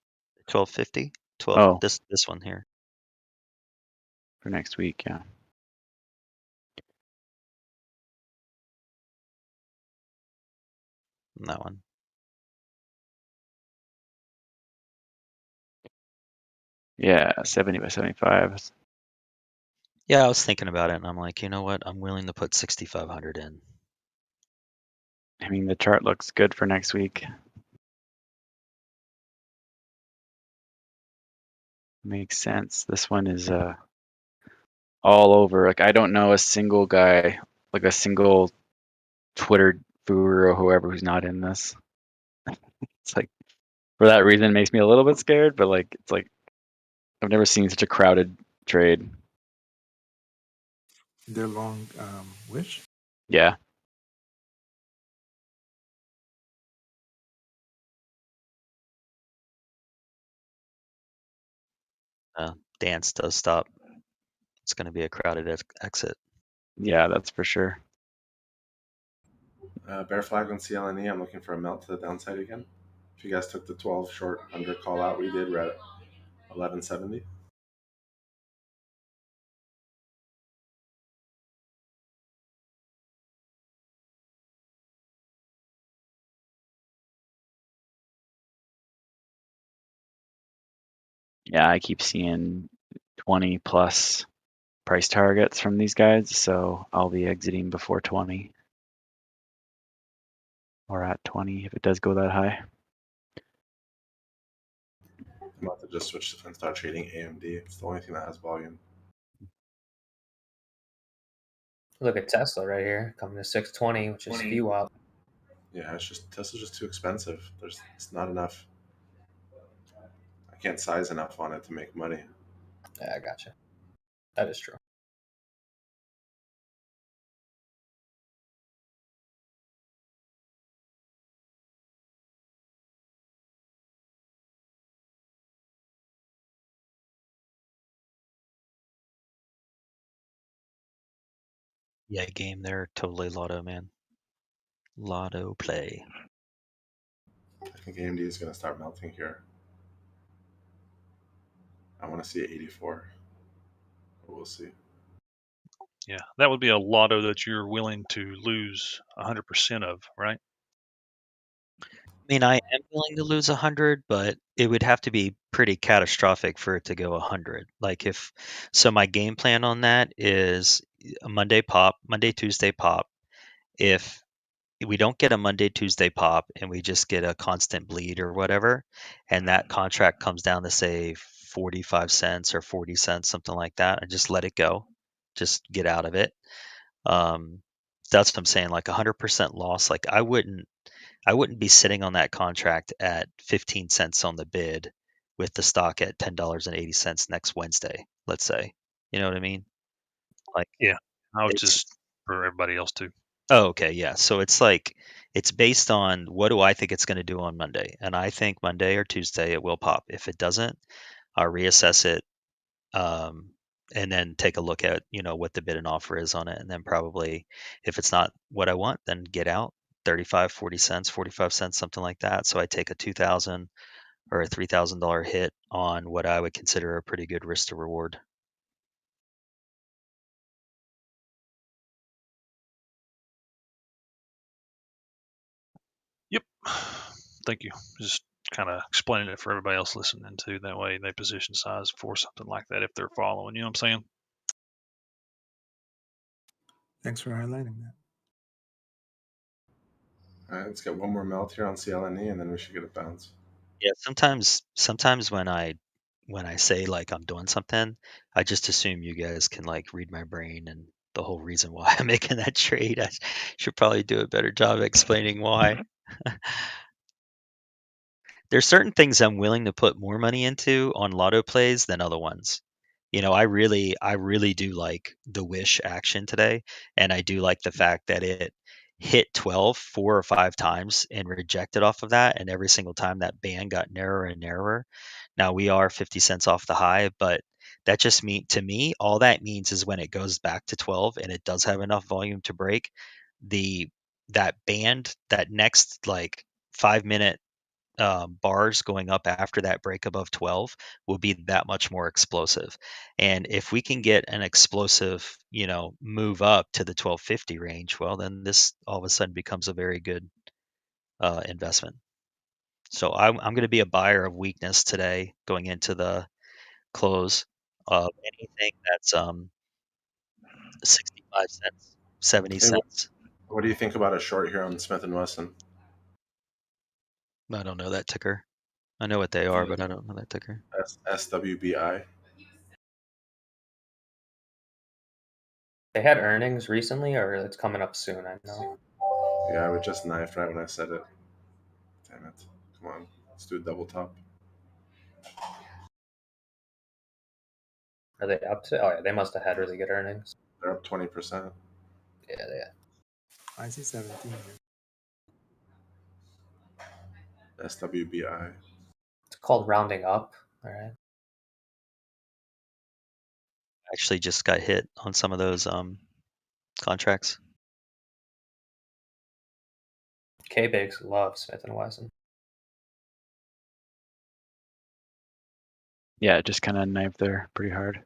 1250, 12. Oh, This one here. for next week, yeah. And that one. Yeah, 70 by 75. Yeah, I was thinking about it, and I'm like, you know what? I'm willing to put 6,500 in. I mean, the chart looks good for next week. Makes sense. This one is all over. Like, I don't know a single guy, like a single Twitter guru or whoever who's not in this. It's like, for that reason, it makes me a little bit scared, but like, it's like, I've never seen such a crowded trade. They're long Wish. Yeah. Dance does stop. It's going to be a crowded exit. Yeah, that's for sure. Bear flag on CLNE. I'm looking for a melt to the downside again. If you guys took the 12 short under call out, we did. We're at 1170. Yeah, I keep seeing 20 plus price targets from these guys, so I'll be exiting before 20 or at 20 if it does go that high. I'm about to just switch and start trading AMD. It's the only thing that has volume. Look at Tesla right here, coming to 620, which is VWAP. Yeah, it's just Tesla's just too expensive. It's not enough. I can't size enough on it to make money. Yeah, I gotcha. That is true. Yeah, game there, totally lotto, man. Lotto play. I think AMD is going to start melting here. I want to see 84. But we'll see. Yeah, that would be a lotto that you're willing to lose 100% of, right? I mean, I am willing to lose 100, but it would have to be pretty catastrophic for it to go 100. Like if so, my game plan on that is a Monday pop, Monday, Tuesday pop. If we don't get a Monday, Tuesday pop and we just get a constant bleed or whatever, and that contract comes down to say 45 cents or 40 cents, something like that, and just let it go. Just get out of it. That's what I'm saying. Like 100% loss. Like I wouldn't be sitting on that contract at 15 cents on the bid with the stock at $10.80 next Wednesday, let's say. You know what I mean? Like Yeah, I was it's just for everybody else too. Oh, okay, yeah. So it's like it's based on what do I think it's going to do on Monday, and I think Monday or Tuesday it will pop. If it doesn't, I'll reassess it, and then take a look at what the bid and offer is on it, and then probably if it's not what I want, then get out 35, 40 cents, 45 cents, something like that. So I take a $2,000 or a $3,000 hit on what I would consider a pretty good risk to reward. Yep. Thank you. Just kind of explaining it for everybody else listening too. That way they position size for something like that if they're following. You know what I'm saying? Thanks for highlighting that. All right, let's get one more melt here on CLNE, and then we should get a bounce. Yeah, sometimes when I say like I'm doing something, I just assume you guys can like read my brain and the whole reason why I'm making that trade. I should probably do a better job explaining why. There's certain things I'm willing to put more money into on lotto plays than other ones. I really do like the Wish action today, and I do like the fact that it hit 12 4 or 5 times and rejected off of that, and every single time that band got narrower and narrower. Now we are 50 cents off the high, but that just to me, all that means is when it goes back to 12 and it does have enough volume to break, that band, that next like 5-minute bars going up after that break above 12 will be that much more explosive. And if we can get an explosive, move up to the 1250 range, well, then this all of a sudden becomes a very good investment. So I'm going to be a buyer of weakness today going into the close of anything that's 65 cents, 70 Hey, cents. what do you think about a short here on Smith & Wesson? I don't know that ticker. I know what they are, but I don't know that ticker. SWBI. They had earnings recently, or it's coming up soon. I know. Yeah, I would just knife right when I said it. Damn it. Come on. Let's do a double top. Are they up to? Oh yeah, they must have had really good earnings. They're up 20%. Yeah, they. I see 17 here. SWBI. It's called rounding up. All right. Actually just got hit on some of those contracts. K-Bigs loves Smith & Wesson. Yeah, it just kind of knifed there pretty hard.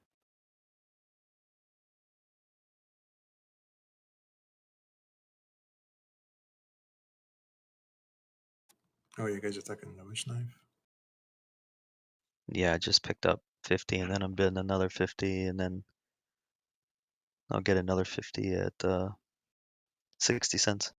Oh, you guys are talking the Wish knife? Yeah, I just picked up 50 and then I'm bidding another 50 and then I'll get another 50 at 60 cents.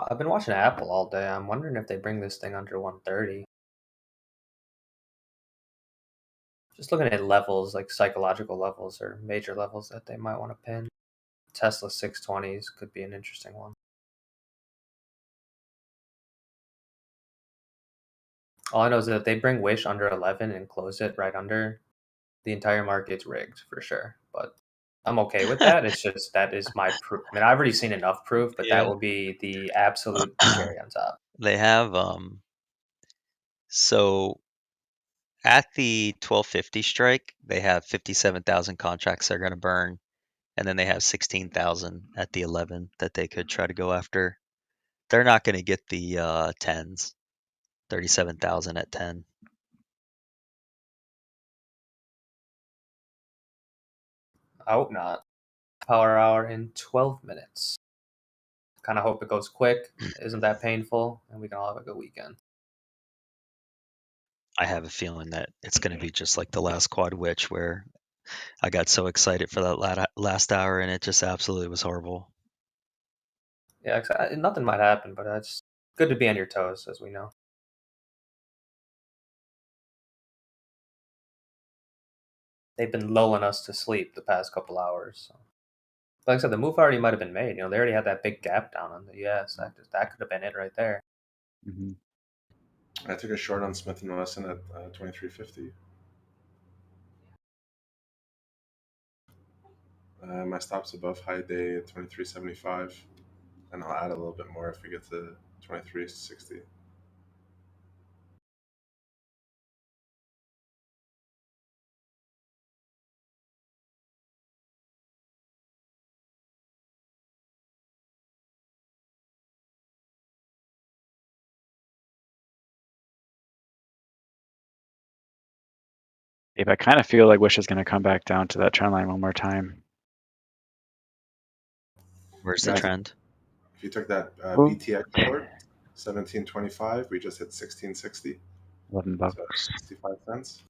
I've been watching Apple all day. I'm wondering if they bring this thing under 130. Just looking at levels, like psychological levels or major levels that they might want to pin. Tesla 620s could be an interesting one. All I know is that if they bring Wish under 11 and close it right under, the entire market's rigged for sure. But I'm okay with that. It's just that is my proof. I mean, I've already seen enough proof, but Yeah. that will be the absolute cherry on top. They have so at the 1250 strike, they have 57,000 contracts they're going to burn, and then they have 16,000 at the 11 that they could try to go after. They're not going to get the 10s. 37,000 at 10. I hope not. Power hour in 12 minutes. Kind of hope it goes quick. Isn't that painful? And we can all have a good weekend. I have a feeling that it's going to be just like the last quad witch, where I got so excited for that last hour and it just absolutely was horrible. Yeah, nothing might happen, but it's good to be on your toes, as we know. They've been lulling us to sleep the past couple hours. So. Like I said, the move already might have been made. You know, they already had that big gap down on the ES. That could have been it right there. Mm-hmm. I took a short on Smith & Wesson at 23.50. My stop's above high day at 23.75, and I'll add a little bit more if we get to 23.60. If I kind of feel like Wish is going to come back down to that trend line one more time. Where's the Guys, trend? If you took that Oh. BTX short, 17.25, we just hit 16.60. $11. So 65 cents.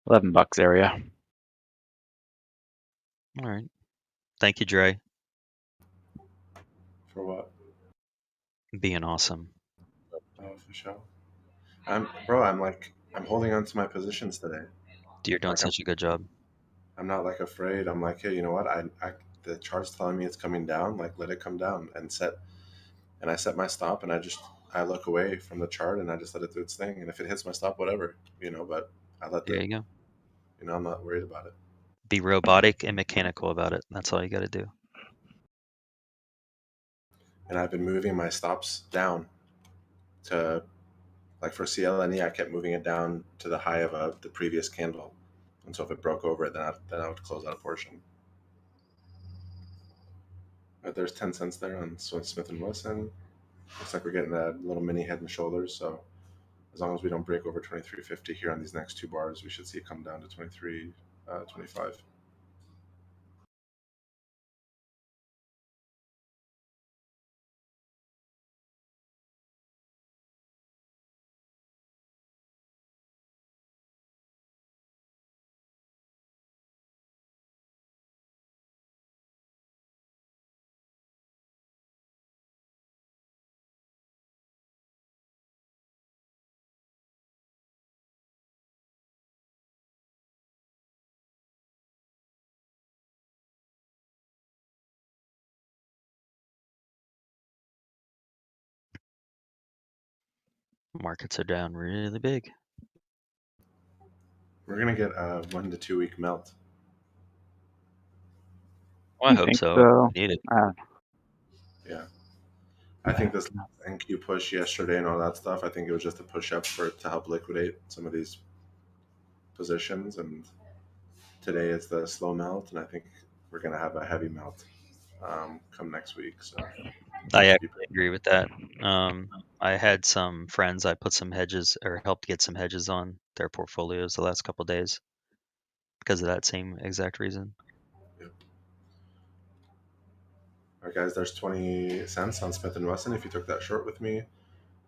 $11 area. All right. Thank you, Dre. For what? Being awesome. Oh, for sure. I'm holding on to my positions today. You're doing such a good job. I'm not like afraid. I'm like, hey, you know what? The chart's telling me it's coming down. Like, let it come down and I set my stop, and I look away from the chart and I just let it do its thing. And if it hits my stop, whatever, but I let There you go. I'm not worried about it. Be robotic and mechanical about it. That's all you got to do. And I've been moving my stops down to, like for CLNE, I kept moving it down to the high of the previous candle. And so if it broke over it, then I would close out a portion. But there's 10 cents there on Smith & Wesson. Looks like we're getting a little mini head and shoulders. So as long as we don't break over 23.50 here on these next two bars, we should see it come down to 23.25. Markets are down really big. We're gonna get a 1 to 2 week melt. Well, I hope think so. so. We need it. Yeah. I think this NQ push yesterday and all that stuff, I think it was just a push up to help liquidate some of these positions. And today it's the slow melt, and I think we're going to have a heavy melt come next week. So I actually agree with that. I had some friends I put some hedges or helped get some hedges on their portfolios the last couple of days because of that same exact reason. Yep. All right, guys, there's 20 cents on Smith & Wesson if you took that short with me.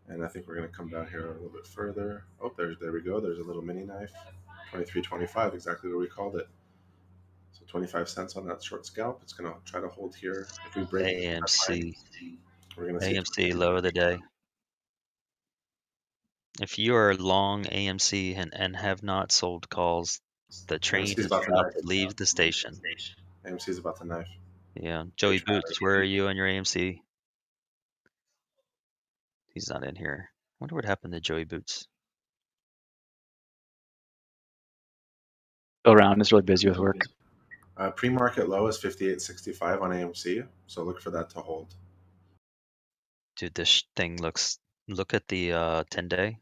And I think we're going to come down here a little bit further. Oh, there we go. There's a little mini knife. 23.25, exactly where we called it. So 25 cents on that short scalp. It's going to try to hold here. If we break AMC. we're going to see AMC low of the day. If you are long AMC and have not sold calls, the train is about to leave the station. AMC is about to knife. Yeah. Joey Boots, where are you on your AMC? He's not in here. I wonder what happened to Joey Boots. around. It's really busy with work. Pre-market low is 58.65 on AMC, so look for that to hold. Dude, this thing looks. Look at the 10-day.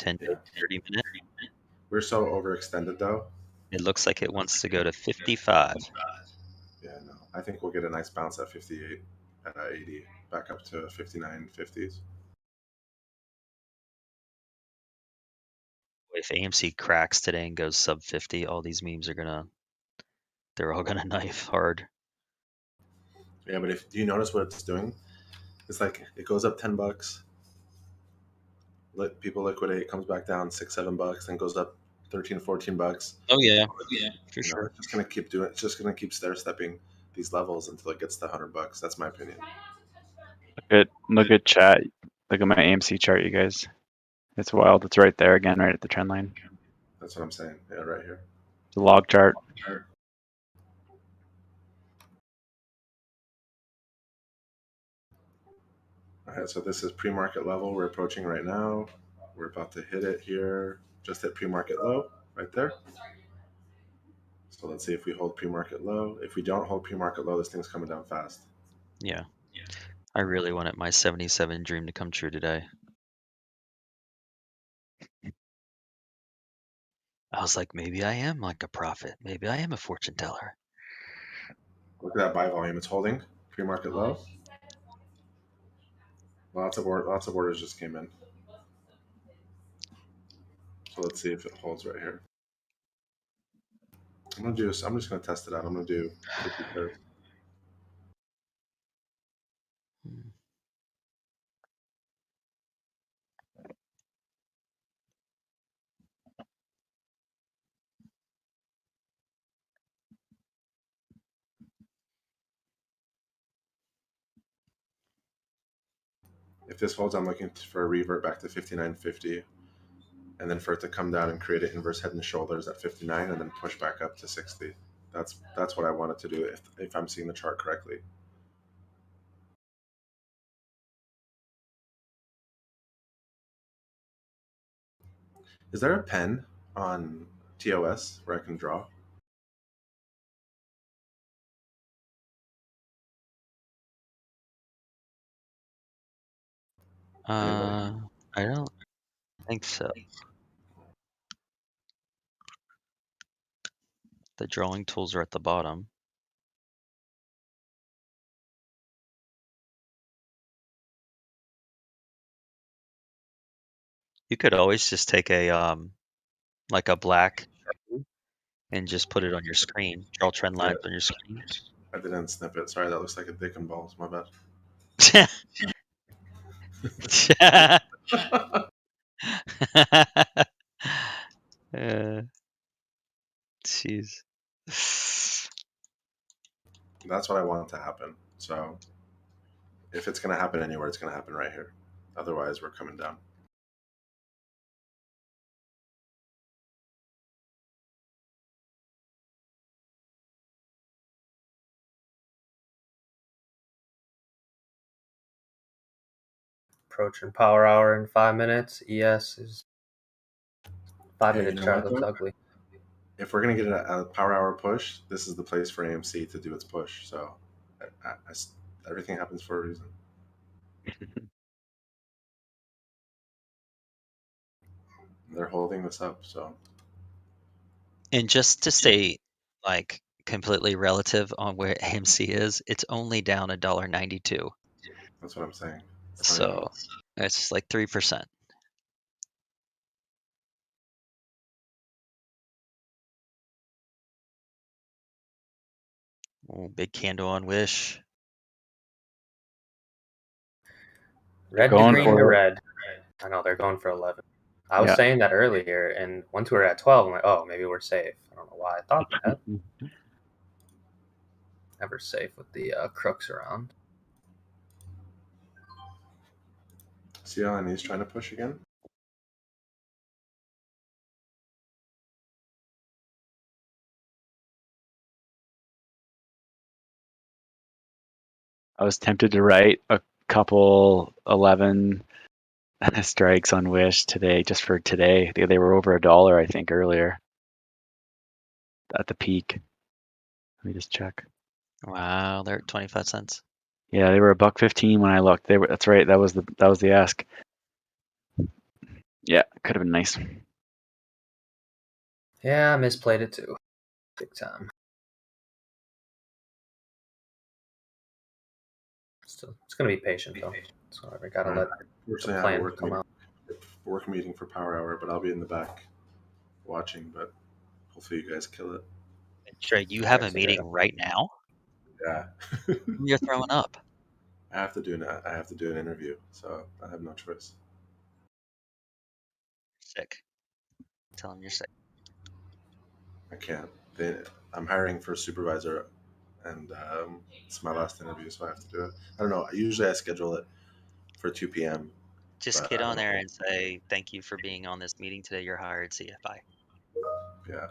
Yeah. 30-minute. We're so overextended though. It looks like it wants to go to 55. Yeah, no. I think we'll get a nice bounce at 58, at 80, back up to 59.50s. If AMC cracks today and goes sub 50, all these memes are they're all gonna knife hard. Yeah, but do you notice what it's doing? It's like it goes up $10, let people liquidate, comes back down $6-7, then goes up $13-14. Oh yeah, for You know, sure. it's just gonna keep doing. It's just gonna keep stair stepping these levels until it gets to $100. That's my opinion. Look at chat. Look at my AMC chart, you guys. It's wild. It's right there again, right at the trend line. That's what I'm saying. Yeah, right here. The log chart. All right, so this is pre-market level we're approaching right now. We're about to hit it here. Just hit pre-market low right there. So let's see if we hold pre-market low. If we don't hold pre-market low, this thing's coming down fast. Yeah. I really wanted my 77 dream to come true today. I was like, maybe I am like a prophet. Maybe I am a fortune teller. Look at that buy volume. It's holding pre-market low. Lots of orders just came in. So let's see if it holds right here. I'm just gonna test it out. I'm gonna do 50 curve. If this holds, I'm looking for a revert back to 59.50, and then for it to come down and create an inverse head and shoulders at 59, and then push back up to 60. That's what I wanted to do if I'm seeing the chart correctly. Is there a pen on TOS where I can draw? I don't think so. The drawing tools are at the bottom. You could always just take a like a black Sharpie and just put it on your screen. Draw trend lines on your screen. I didn't snip it. Sorry, that looks like a dick and balls. My bad. Jeez. That's what I want to happen. So if it's going to happen anywhere, it's going to happen right here. Otherwise, we're coming down. Approaching power hour in 5 minutes. ES is 5-minute you know chart what, looks though? ugly. If we're going to get a power hour push, this is the place for AMC to do its push. So everything happens for a reason. They're holding this up, so. And just to stay like completely relative on where AMC is, it's only down $1.92. That's what I'm saying. So it's like 3%. Oh, big candle on Wish. Red to Going green to for it. red. I know they're going for 11. I was Yeah. saying that earlier, and once we were at 12, I'm like, oh, maybe we're safe. I don't know why I thought that. Never safe with the crooks around. CLNE's trying to push again. I was tempted to write a couple 11 strikes on Wish today, just for today. They were over $1, I think, earlier at the peak. Let me just check. Wow, they're at 25 cents. Yeah, they were $1.15 when I looked. They were. That's right. That was the ask. Yeah, could have been nice. Yeah, I misplayed it too. Big time. Still, it's gonna be patient though. So I gotta let the Unfortunately, I have a plan work come meeting, out. work meeting for Power Hour, but I'll be in the back watching. But hopefully, you guys kill it. Trey, you have a Alright, so meeting yeah. right now? Yeah, You're throwing up. I have to do an interview, so I have no choice. Sick. Tell him you're sick. I can't. I'm hiring for a supervisor, and it's my last interview, so I have to do it. I don't know. Usually, I schedule it for 2 p.m. Just But get I on don't there know. and say, thank you for being on this meeting today. You're hired. See ya. Bye. Yeah.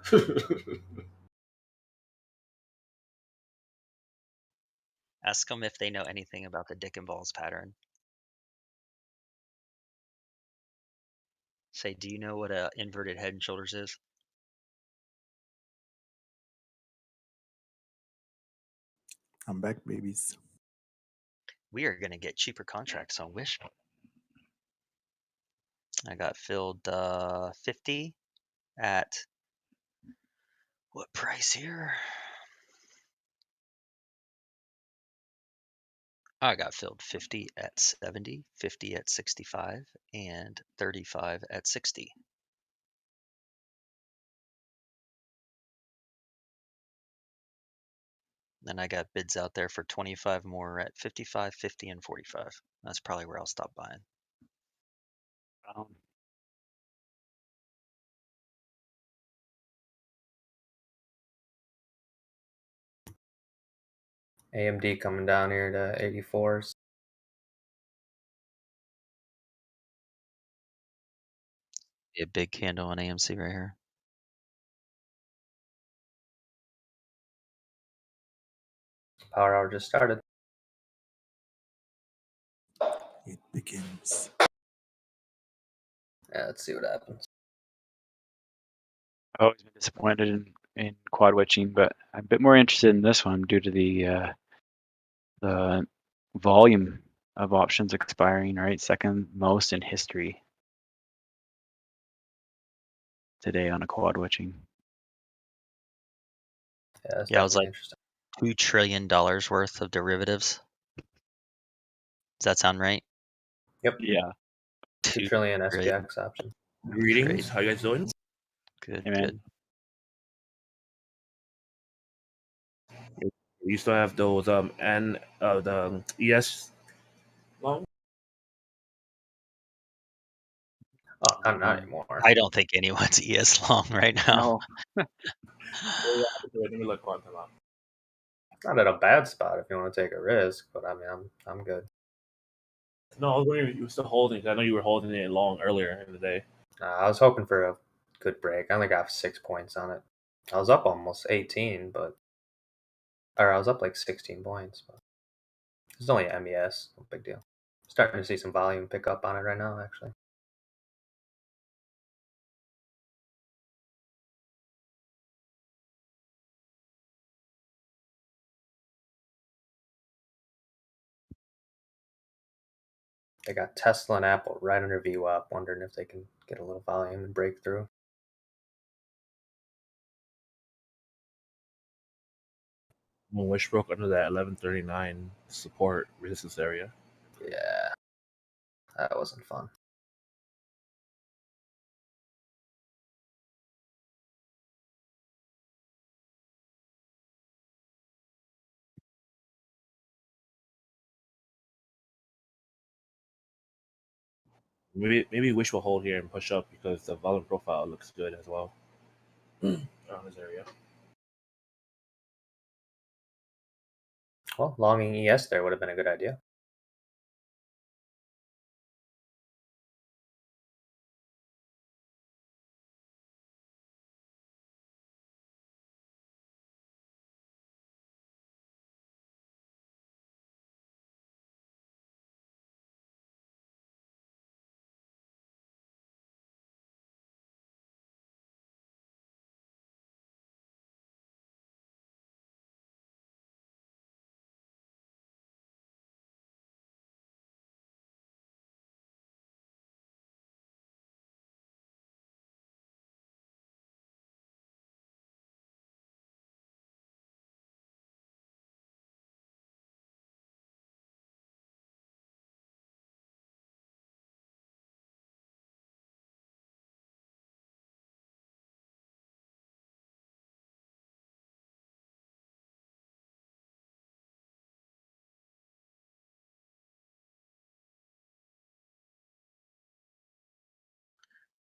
Ask them if they know anything about the dick and balls pattern. Say, do you know what a inverted head and shoulders is? I'm back, babies. We are going to get cheaper contracts on Wish. I got filled 50 at what price here? I got filled 50 at 70, 50 at 65, and 35 at 60. Then I got bids out there for 25 more at 55, 50, and 45. That's probably where I'll stop buying. AMD coming down here to 84s. A big candle on AMC right here. Power hour just started. It begins. Yeah, let's see what happens. I've always been disappointed in quad witching, but I'm a bit more interested in this one due to the volume of options expiring, right? Second most in history today on a quad witching. Yeah, that's Yeah, it was definitely like interesting. $2 trillion worth of derivatives. Does that sound right? Yep. Yeah. 2 2 trillion trillion. SPX option. Greetings. Great. How you guys doing? Good, Hey, man. good. You still have those and the ES long? Oh, not anymore. I don't think anyone's ES long right now. No. Let me look on them up. Not at a bad spot if you want to take a risk, but I mean, I'm good. No, I was wondering if you were still holding. 'Cause I know you were holding it long earlier in the day. I was hoping for a good break. I only got 6 points on it. I was up almost 18, or I was up like 16 points. But it's only MES, no big deal. Starting to see some volume pick up on it right now, actually. They got Tesla and Apple right under VWAP, wondering if they can get a little volume and break through. Wish broke under that 1139 support resistance area. Yeah, that wasn't fun. Maybe Wish will hold here and push up because the volume profile looks good as well around this area. Well, longing ES there would have been a good idea.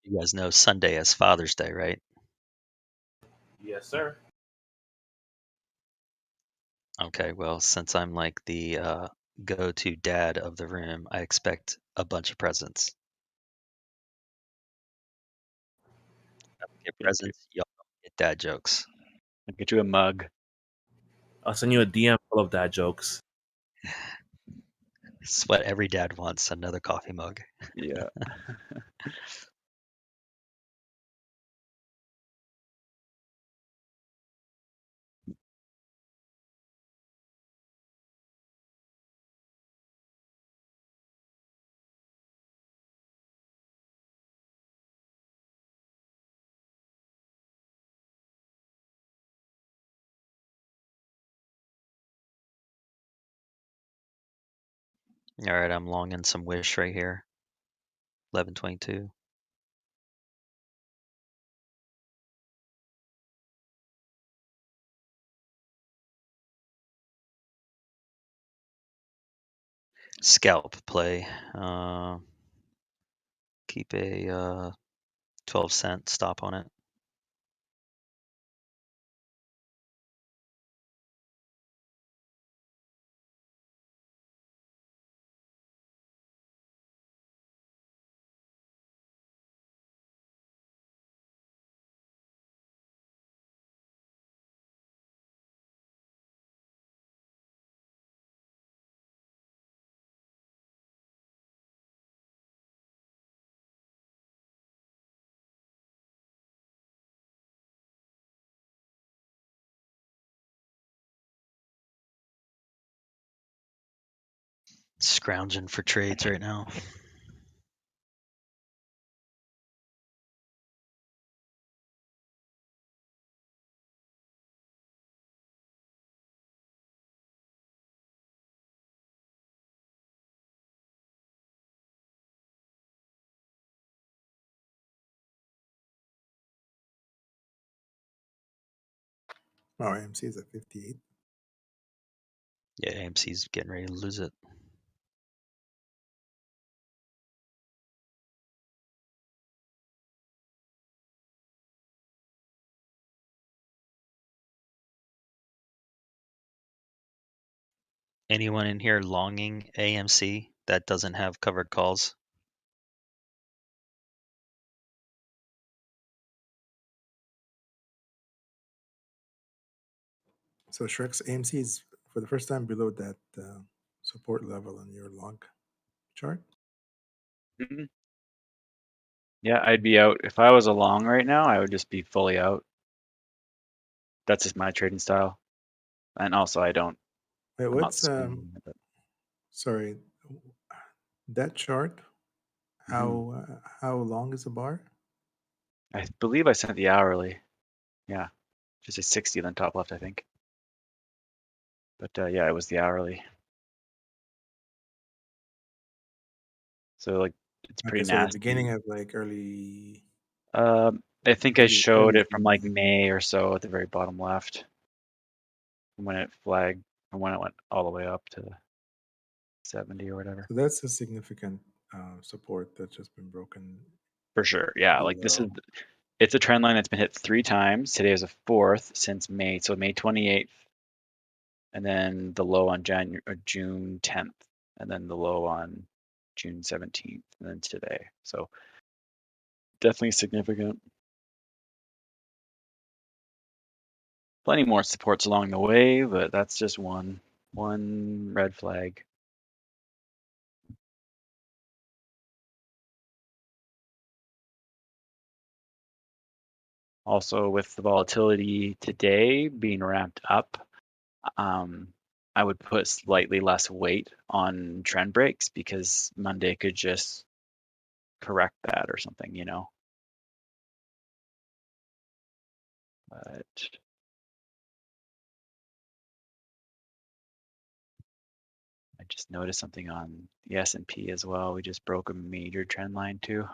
You guys know Sunday is Father's Day, right? Yes, sir. Okay, well, since I'm like the go-to dad of the room, I expect a bunch of presents. Get presents, y'all don't get dad jokes. I'll get you a mug. I'll send you a DM full of dad jokes. It's what every dad wants, another coffee mug. Yeah. All right, I'm longing some Wish right here. 1122. Scalp play. Keep a 12-cent stop on it. Scrounging for trades right now. Oh, AMC is at 58. Yeah, AMC's getting ready to lose it. Anyone in here longing AMC that doesn't have covered calls? So Shrek's AMC is for the first time below that support level on your long chart. Mhm. Yeah, I'd be out. If I was along right now, I would just be fully out. That's just my trading style. And also, I don't. Wait, I'm not what's swinging. sorry, that chart? Mhm. How long is the bar? I believe I sent the hourly. Yeah, just a 60 then top left, I think. But yeah, it was the hourly. So like, it's Okay, pretty so the nasty. beginning of like early. I think I showed early it from like May or so at the very bottom left. When it flagged, and when it went all the way up to 70 or whatever. So that's a significant support that's just been broken. For sure, yeah. Like this is, below. it's a trend line that's been hit 3 times. Today is the 4th since May, so May 28th, and then the low on June 10th, and then the low on June 17th, and then today. So definitely significant. Plenty more supports along the way, but that's just one red flag. Also, with the volatility today being ramped up, I would put slightly less weight on trend breaks because Monday could just correct that or something, you know. But I just noticed something on the S&P as well. We just broke a major trend line too.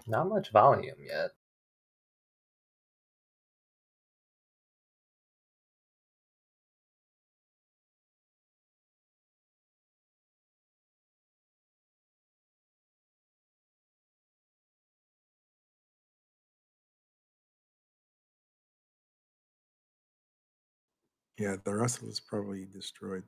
Not much volume yet. Yeah, the Russell is probably destroyed.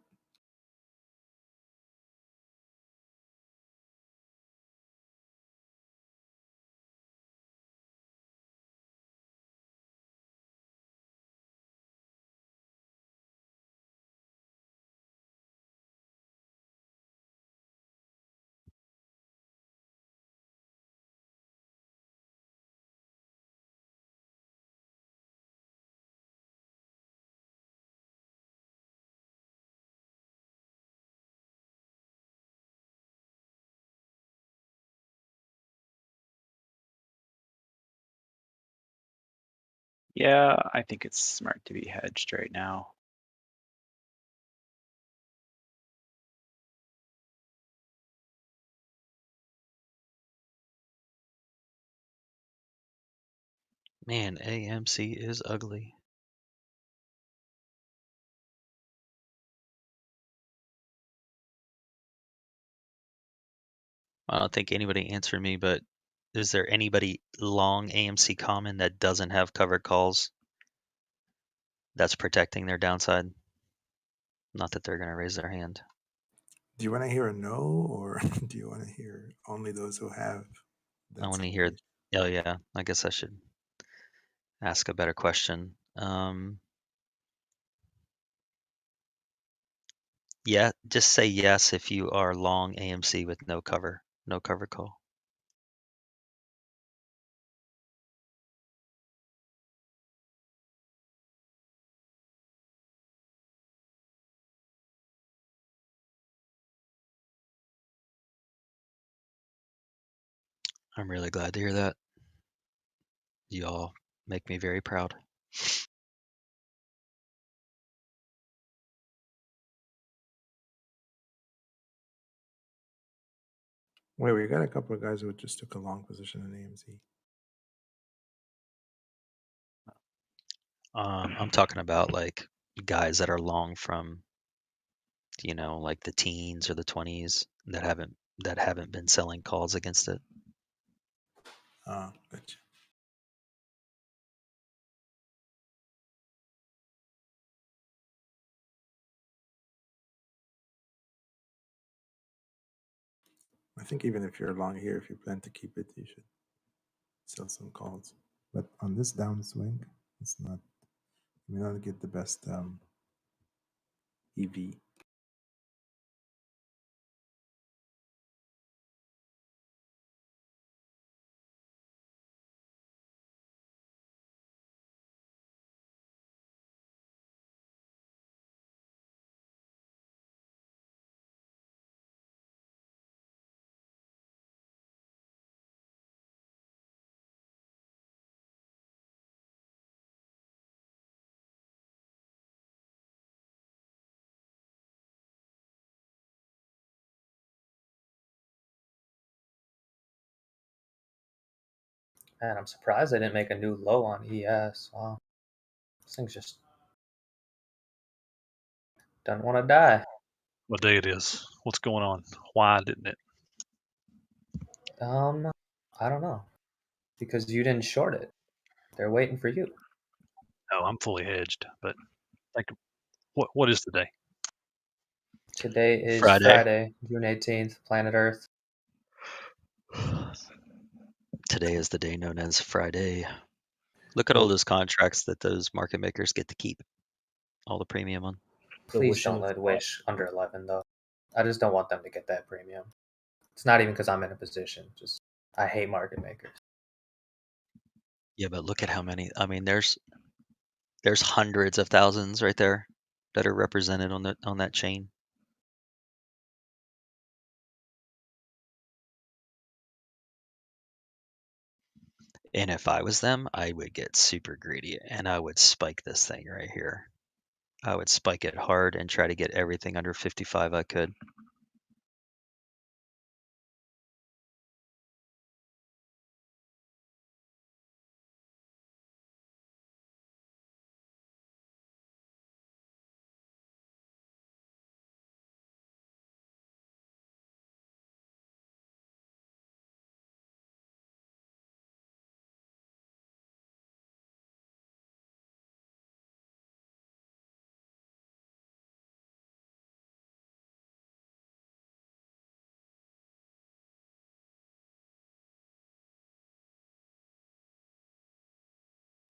Yeah, I think it's smart to be hedged right now. Man, AMC is ugly. I don't think anybody answered me, but is there anybody long AMC common that doesn't have covered calls that's protecting their downside? Not that they're going to raise their hand. Do you want to hear a no, or do you want to hear only those who have? I want to hear. Oh yeah, I guess I should ask a better question. Yeah, just say yes if you are long AMC with no cover call. I'm really glad to hear that. You all make me very proud. Wait, we got a couple of guys who just took a long position in AMC. I'm talking about like guys that are long from, like the teens or the 20s that haven't been selling calls against it. Oh, gotcha. I think even if you're long here, if you plan to keep it, you should sell some calls. But on this downswing, it's not. You may not get the best EV. Man, I'm surprised I didn't make a new low on ES. Wow. This thing's just doesn't want to die. What day it is? What's going on? Why didn't it? I don't know. Because you didn't short it. They're waiting for you. No, I'm fully hedged. But what is the day? Today is Friday. Friday, June 18th, planet Earth. Today is the day known as Friday. Look at all those contracts that those market makers get to keep all the premium on. Please don't let Wish under 11 though. I just don't want them to get that premium. It's not even because I'm in a position. Just I hate market makers. Yeah, but look at how many. I mean, there's hundreds of thousands right there that are represented on that chain. And if I was them, I would get super greedy and I would spike this thing right here. I would spike it hard and try to get everything under 55 I could.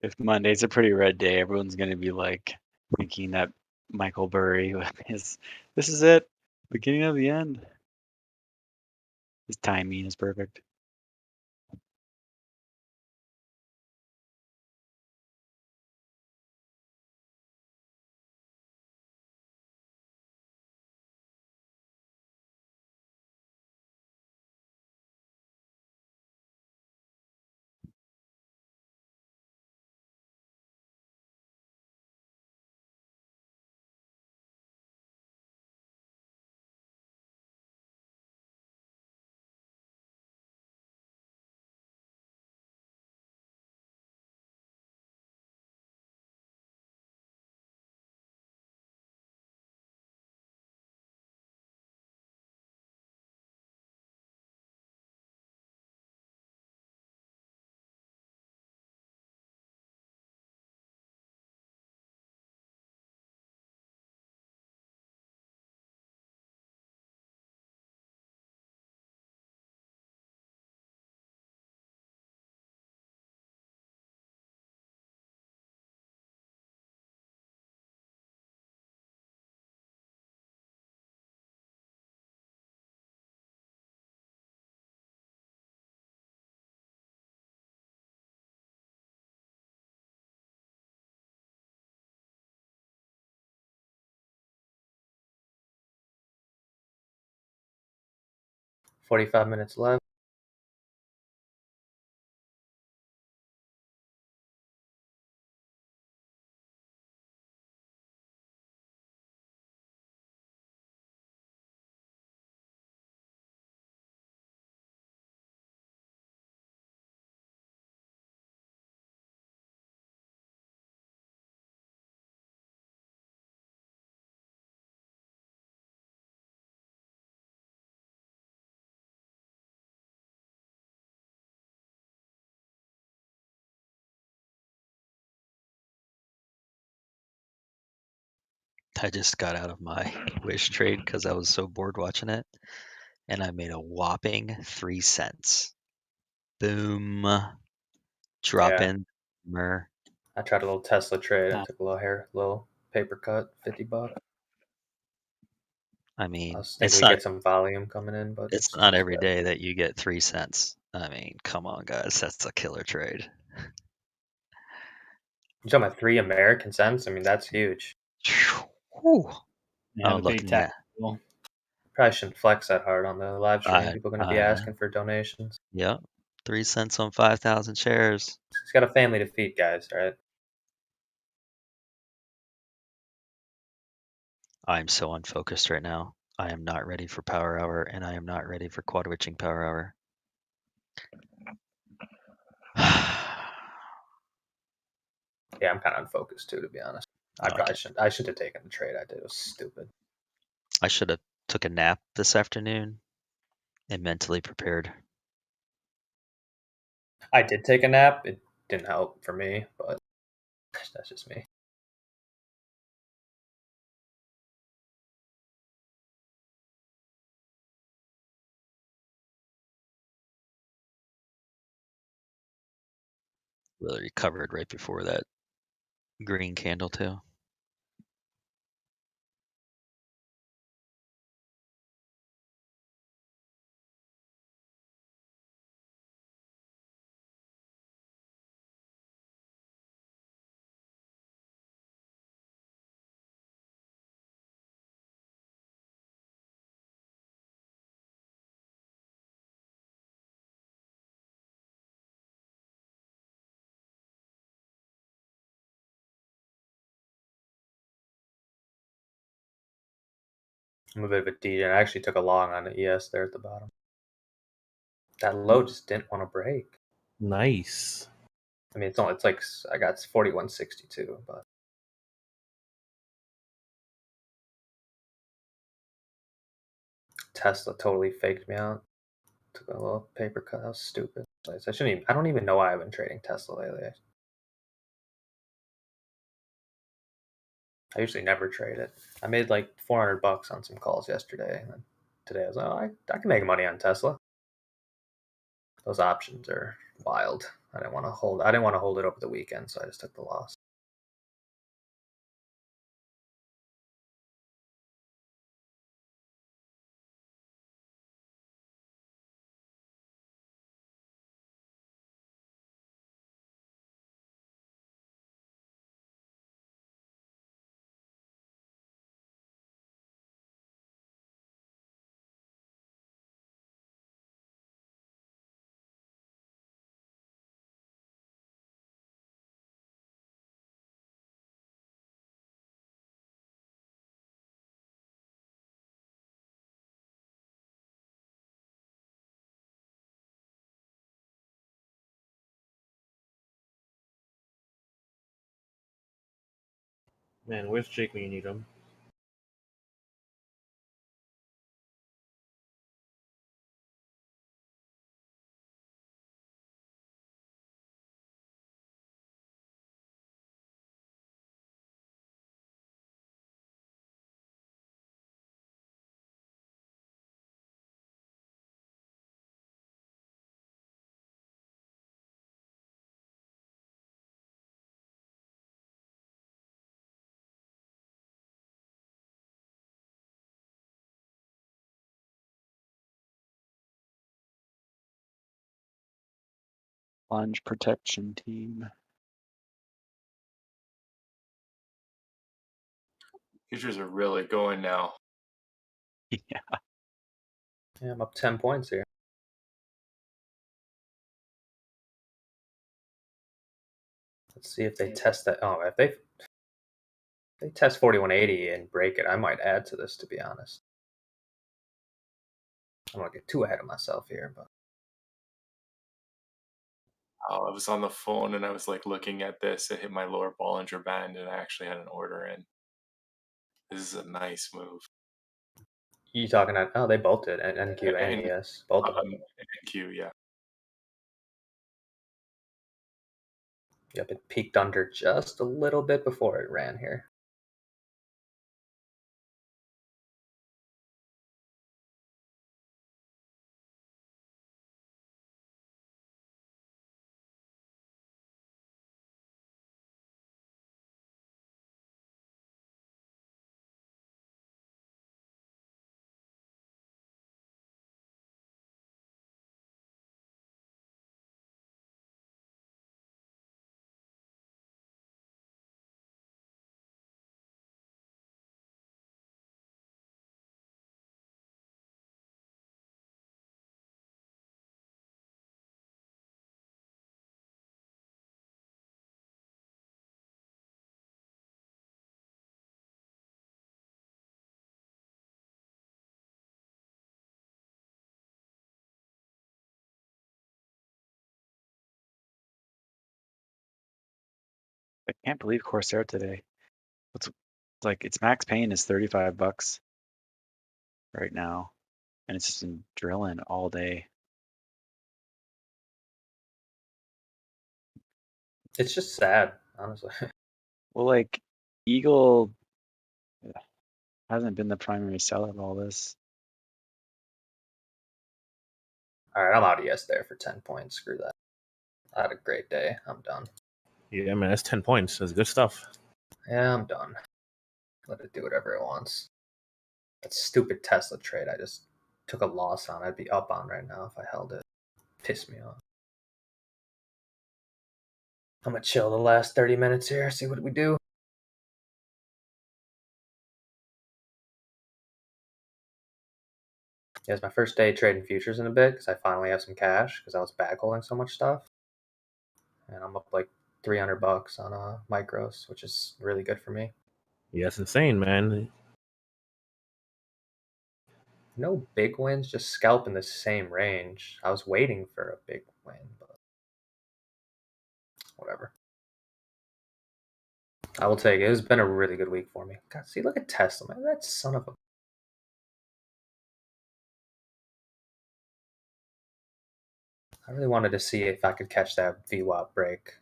If Monday's a pretty red day, everyone's gonna be like thinking that Michael Burry is this is it, beginning of the end. His timing is perfect. $45 minutes left. I just got out of my Wish trade because I was so bored watching it, and I made a whopping 3 cents. Boom. Drop Yeah. in. Mer. I tried a little Tesla trade. I Ah. took a little paper cut, $50. I I mean, was thinking it's we not get some volume coming in, but it's not every day that you get 3 cents. I mean, come on, guys, that's a killer trade. You're talking about 3 American cents? I mean, that's huge. Whew. Yeah, Oh, we paid looking tax. at Probably shouldn't flex that hard on the live stream. People are going to be I asking for donations. Yep, 3 cents on 5,000 shares. He's got a family to feed, guys, right? I'm so unfocused right now. I am not ready for Power Hour, and I am not ready for Quad Witching Power Hour. Yeah, I'm kind of unfocused too, to be honest. I should have taken the trade I did. It was stupid. I should have took a nap this afternoon and mentally prepared. I did take a nap. It didn't help for me, but that's just me. Really recovered right before that green candle too. I'm a bit of a DJ. I actually took a long on the ES there at the bottom. That low just didn't want to break. Nice. I mean, it's like I got 41.62, but Tesla totally faked me out. Took a little paper cut. That was stupid. I don't even know why I've been trading Tesla lately. I usually never trade it. I made like $400 on some calls yesterday, and then today I was like, I can make money on Tesla. Those options are wild. I didn't want to hold. I didn't want to hold it over the weekend, so I just took the loss. Man, where's Jake when you need him? Plunge protection team. Futures are really going now. Yeah. Yeah, I'm up 10 points here. Let's see if they test that. Oh, if they test 4180 and break it, I might add to this, to be honest. I don't want to get too ahead of myself here, but Oh, I was on the phone and I was like looking at this. It hit my lower Bollinger Band, and I actually had an order in. This is a nice move. you talking at? Oh, they both did. NQ and ES, both of them. NQ, yeah. Yep, it peaked under just a little bit before it ran here. I can't believe Corsair today. It's like its max pain is $35 right now, and it's just been drilling all day. It's just sad, honestly. Well, like Eagle hasn't been the primary seller of all this. All right, I'm out ES there for 10 points. Screw that. I had a great day. I'm done. Yeah, man, that's 10 points. That's good stuff. Yeah, I'm done. Let it do whatever it wants. That stupid Tesla trade I just took a loss on. I'd be up on right now if I held it. Pissed me off. I'm gonna chill the last 30 minutes here, see what we do. Yeah, it's my first day trading futures in a bit because I finally have some cash because I was bag holding so much stuff. And I'm up like $300 on micros, which is really good for me. Yeah, it's insane, man. No big wins, just scalp in the same range. I was waiting for a big win, but whatever. I will take it. It's been a really good week for me. God, see, look at Tesla, man. That son of a... I really wanted to see if I could catch that VWAP break.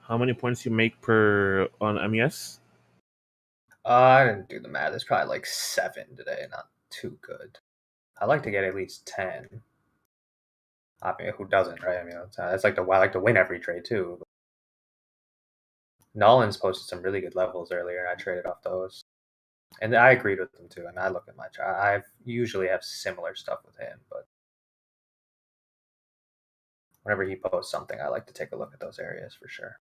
How many points you make per on MES? I didn't do the math. It's probably like 7 today. Not too good. I like to get at least 10. I mean, who doesn't, right? I mean, it's like I like to win every trade too. Nolan's posted some really good levels earlier, and I traded off those. And I agreed with them too. And I look at my chart. I usually have similar stuff with him, but whenever he posts something, I like to take a look at those areas for sure.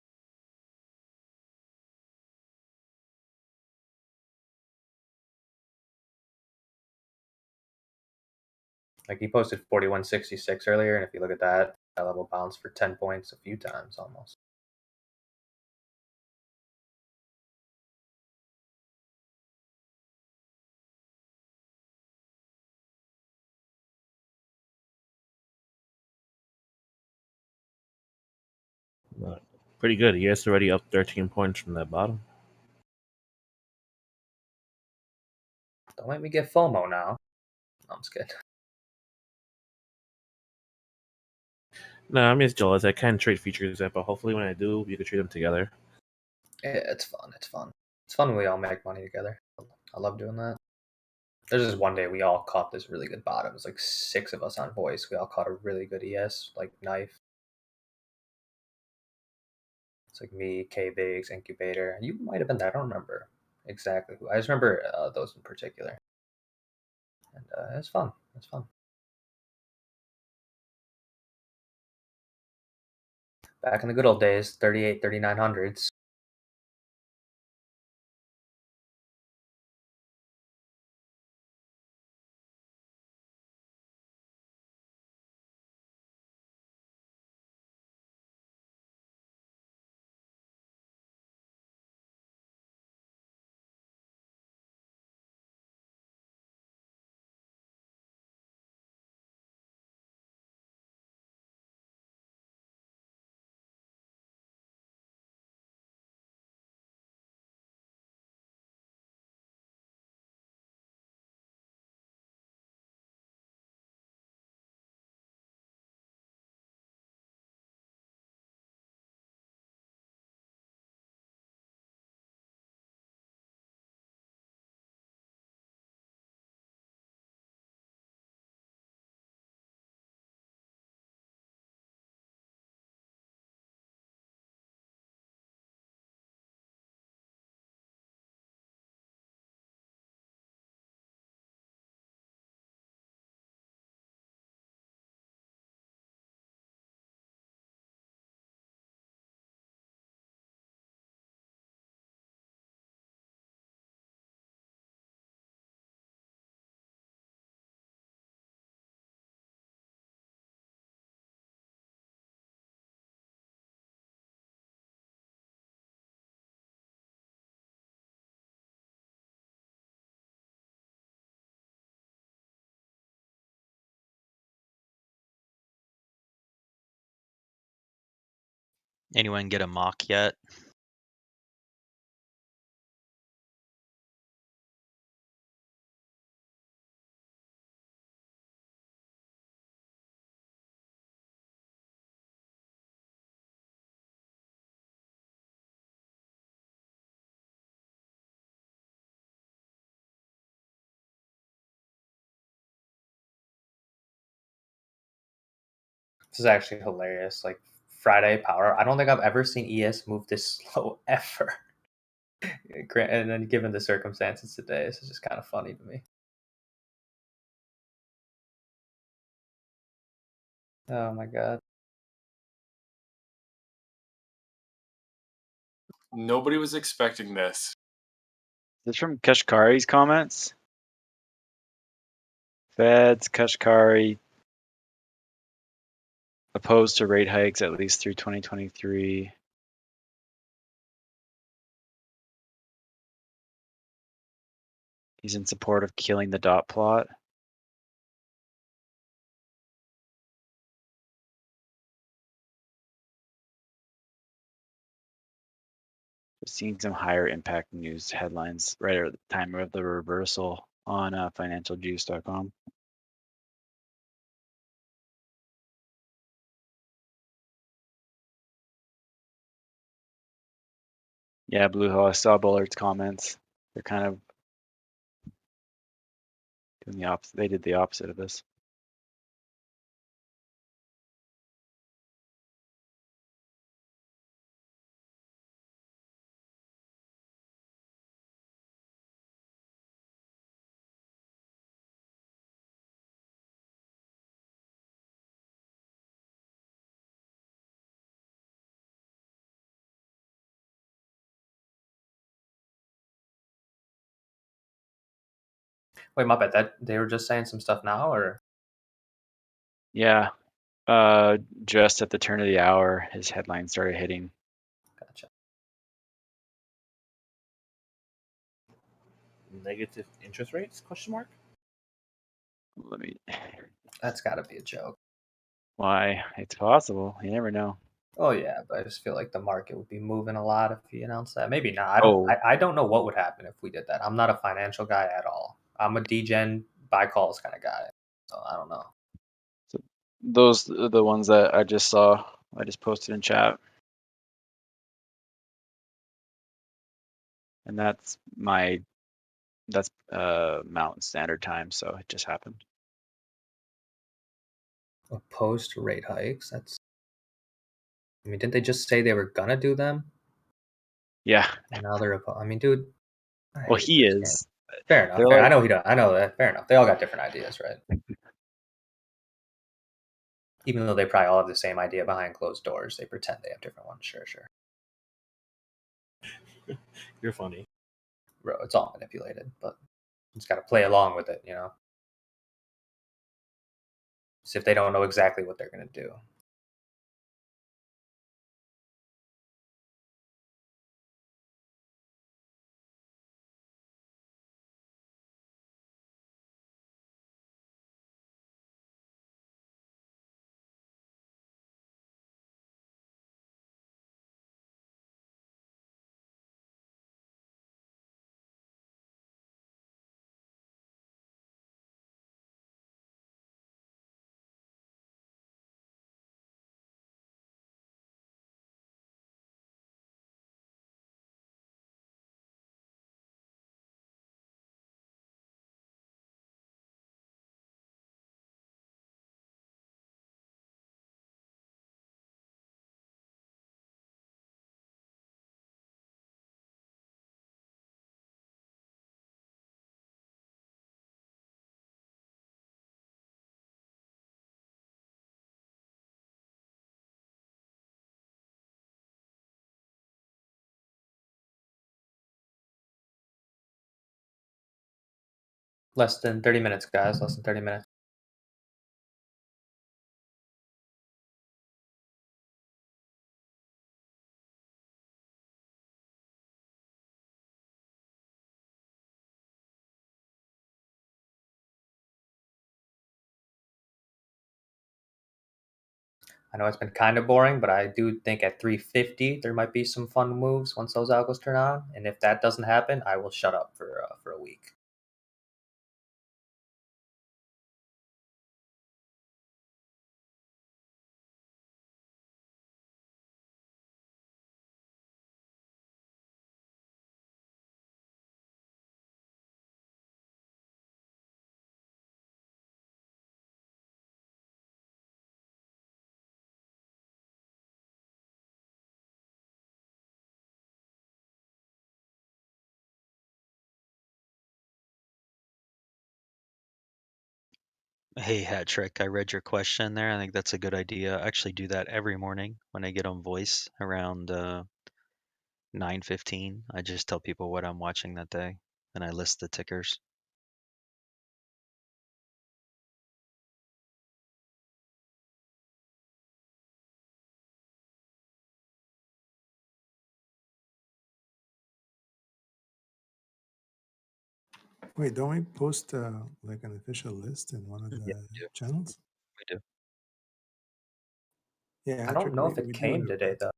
Like he posted 4166 earlier, and if you look at that level bounced for 10 points a few times almost. But pretty good. ES already up 13 points from that bottom. Don't let me get FOMO now. No, I'm just kidding. No, I'm just jealous. I can't trade features yet, but hopefully when I do, we can trade them together. Yeah, it's fun. It's fun. It's fun when we all make money together. I love doing that. There's just one day we all caught this really good bottom. It was like 6 of us on voice. We all caught a really good ES, like knife. It's like me, K Biggs, Incubator. And you might have been there. I don't remember exactly who. I just remember those in particular. And it's fun. It's fun. Back in the good old days, 38, 3900s. Anyone get a mock yet? This is actually hilarious. Like Friday power. I don't think I've ever seen ES move this slow ever. And then given the circumstances today, this is just kind of funny to me. Oh my god. Nobody was expecting this. This is from Kashkari's comments. Feds, Kashkari opposed to rate hikes at least through 2023. He's in support of killing the dot plot. We're seeing some higher impact news headlines right at the time of the reversal on financialjuice.com. Yeah, Blue Hole, I saw Bullard's comments. They're kind of doing the opposite. They did the opposite of this. Wait, my bad. That they were just saying some stuff now, or Yeah. Just at the turn of the hour, his headline started hitting. gotcha. Negative interest rates? Question mark. Let me. That's got to be a joke. Why? It's possible. You never know. Oh yeah, but I just feel like the market would be moving a lot if he announced that. Maybe not. I don't. Oh, I don't know what would happen if we did that. I'm not a financial guy at all. I'm a DGen buy calls kind of guy. So I don't know. so those are the ones that I just saw. I just posted in chat, and that's Mountain Standard Time, so it just happened. Opposed to rate hikes. That's. I mean, didn't they just say they were gonna do them? Yeah. And now they're. I mean, dude. I Well, hate he this game. is. Fair enough. They're Fair. I like, know he don't. I know that. Fair enough. They all got different ideas, right? Even though they probably all have the same idea behind closed doors, they pretend they have different ones. Sure, sure. You're funny. Bro, it's all manipulated, but you just got to play along with it, you know? As if they don't know exactly what they're going to do. Less than 30 minutes, guys. Less than 30 minutes. I know it's been kind of boring, but I do think at 350 there might be some fun moves once those algos turn on. And if that doesn't happen, I will shut up for a week. Hey, Hat Trick, I read your question there. I think that's a good idea. I actually do that every morning when I get on voice around 9:15. I just tell people what I'm watching that day, and I list the tickers. Wait, don't we post like an official list in one of the Yeah, we do. channels? We do. Yeah, I don't know if it we came do. today, though.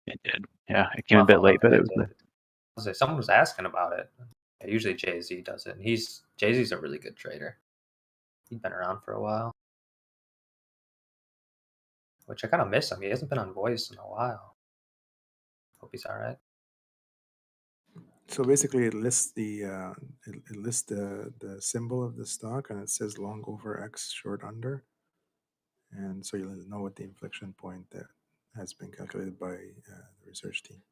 it did. Yeah, it came My a bit fault late, if but it it was did. there. I was like, someone was asking about it. Yeah, usually Jay-Z does it. And Jay-Z's a really good trader. He's been around for a while. Which I kind of miss him. He hasn't been on voice in a while. Hope he's all right. So basically, it lists it lists the symbol of the stock, and it says long over X, short under, and so you'll know what the inflection point that has been calculated by the research team.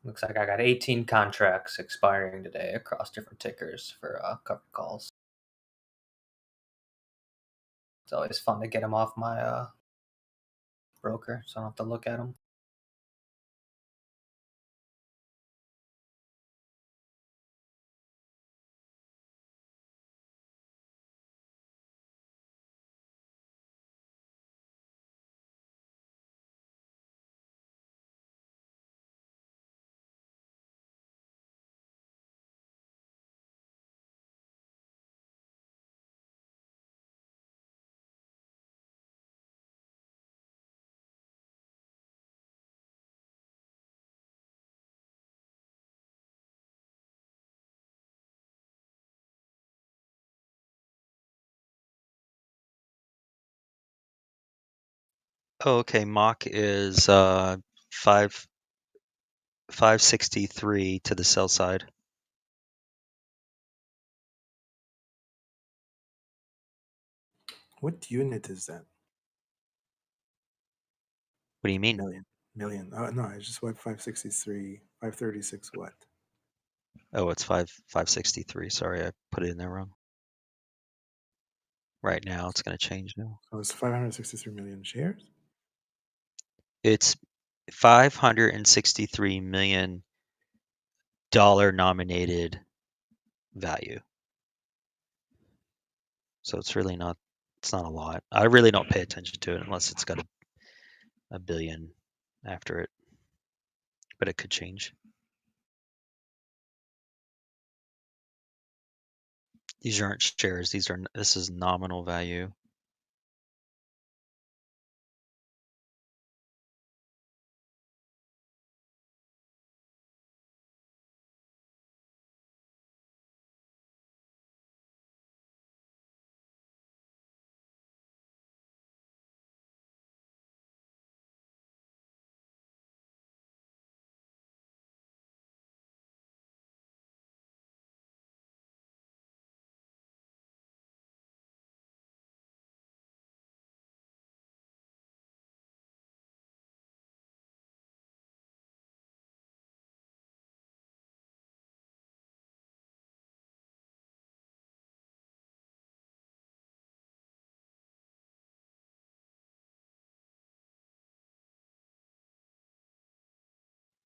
Looks like I got 18 contracts expiring today across different tickers for covered calls. It's always fun to get them off my broker, so I don't have to look at them. Oh, okay. Mock is 563 to the sell side. What unit is that? What do you mean? Million. Oh no, I just went 563, 536. What? Oh, it's 563. Sorry, I put it in there wrong. Right now, it's going to change now. So it's 563 million shares. It's $563 million nominated value. So it's really not. It's not a lot. I really don't pay attention to it unless it's got a billion after it. But it could change. These aren't shares. This is nominal value.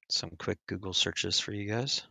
Some quick Google searches for you guys.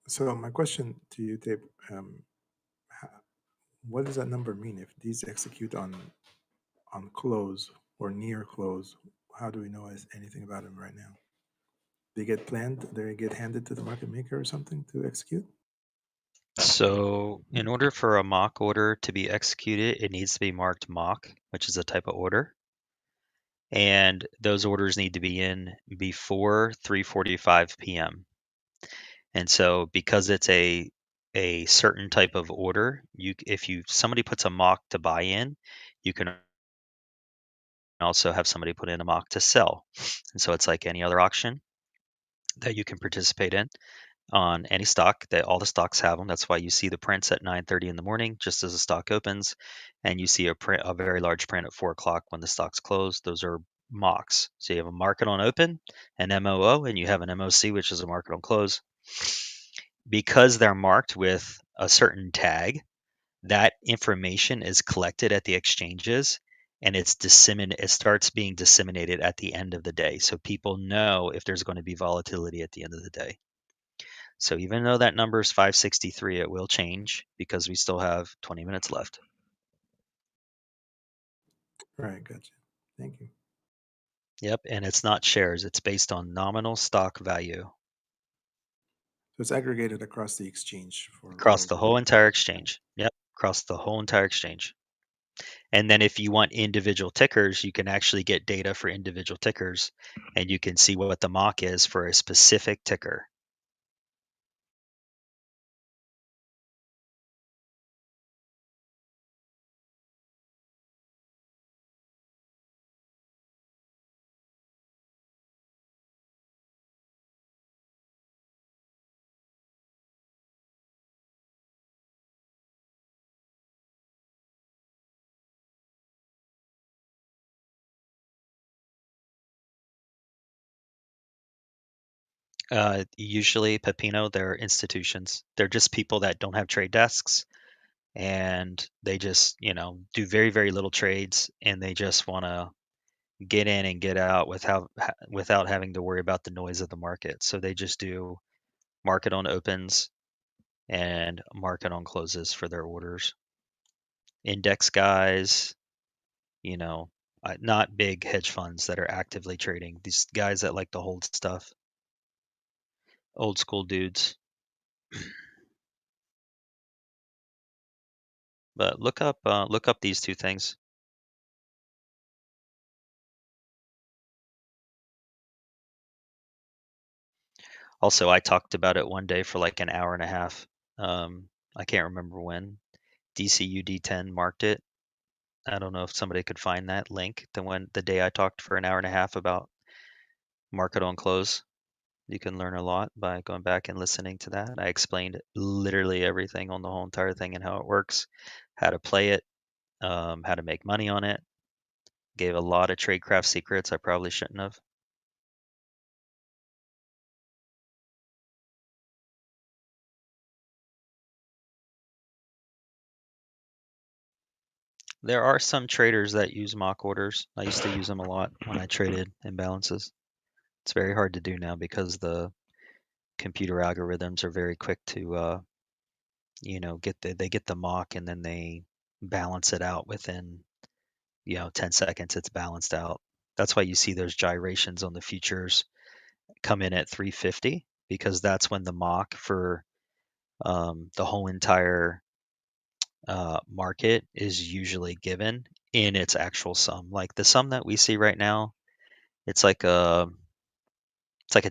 So my question to you, Tape, what does that number mean? If these execute on close or near close, how do we know anything about them right now? They get planned, they get handed to the market maker or something to execute? So in order for a mock order to be executed, it needs to be marked mock, which is a type of order. And those orders need to be in before 3:45 p.m. And so because it's a certain type of order, if somebody puts a mock to buy in, you can also have somebody put in a mock to sell. And so it's like any other auction that you can participate in on any stock. That all the stocks have them. That's why you see the prints at 9:30 in the morning, just as the stock opens, and you see a very large print at 4 o'clock when the stocks close. Those are mocks. So you have a market on open, an MOO, and you have an MOC, which is a market on close. Because they're marked with a certain tag, that information is collected at the exchanges and it starts being disseminated at the end of the day. So people know if there's going to be volatility at the end of the day. So even though that number is 563, it will change because we still have 20 minutes left. Right, gotcha. Thank you. Yep, and it's not shares. It's based on nominal stock value. So it's aggregated across the exchange Across the whole entire exchange. Yep, across the whole entire exchange. And then if you want individual tickers, you can actually get data for individual tickers, and you can see what the mock is for a specific ticker. Usually, Pepino, they're institutions. They're just people that don't have trade desks, and they just, do very, very little trades, and they just want to get in and get out without having to worry about the noise of the market. So they just do market on opens and market on closes for their orders. Index guys, not big hedge funds that are actively trading. These guys that like to hold stuff. Old school dudes. But look up these two things. Also, I talked about it one day for like an hour and a half. I can't remember when. DCUD10 marked it. I don't know if somebody could find that link the day I talked for an hour and a half about market on close. You can learn a lot by going back and listening to that. I explained literally everything on the whole entire thing and how it works, how to play it, how to make money on it. Gave a lot of tradecraft secrets I probably shouldn't have. There are some traders that use mock orders. I used to use them a lot when I traded imbalances. It's very hard to do now because the computer algorithms are very quick to they get the mock and then they balance it out within 10 seconds. It's balanced out. That's why you see those gyrations on the futures come in at 350, because that's when the mock for the whole entire market is usually given in its actual sum. Like the sum that we see right now, it's like a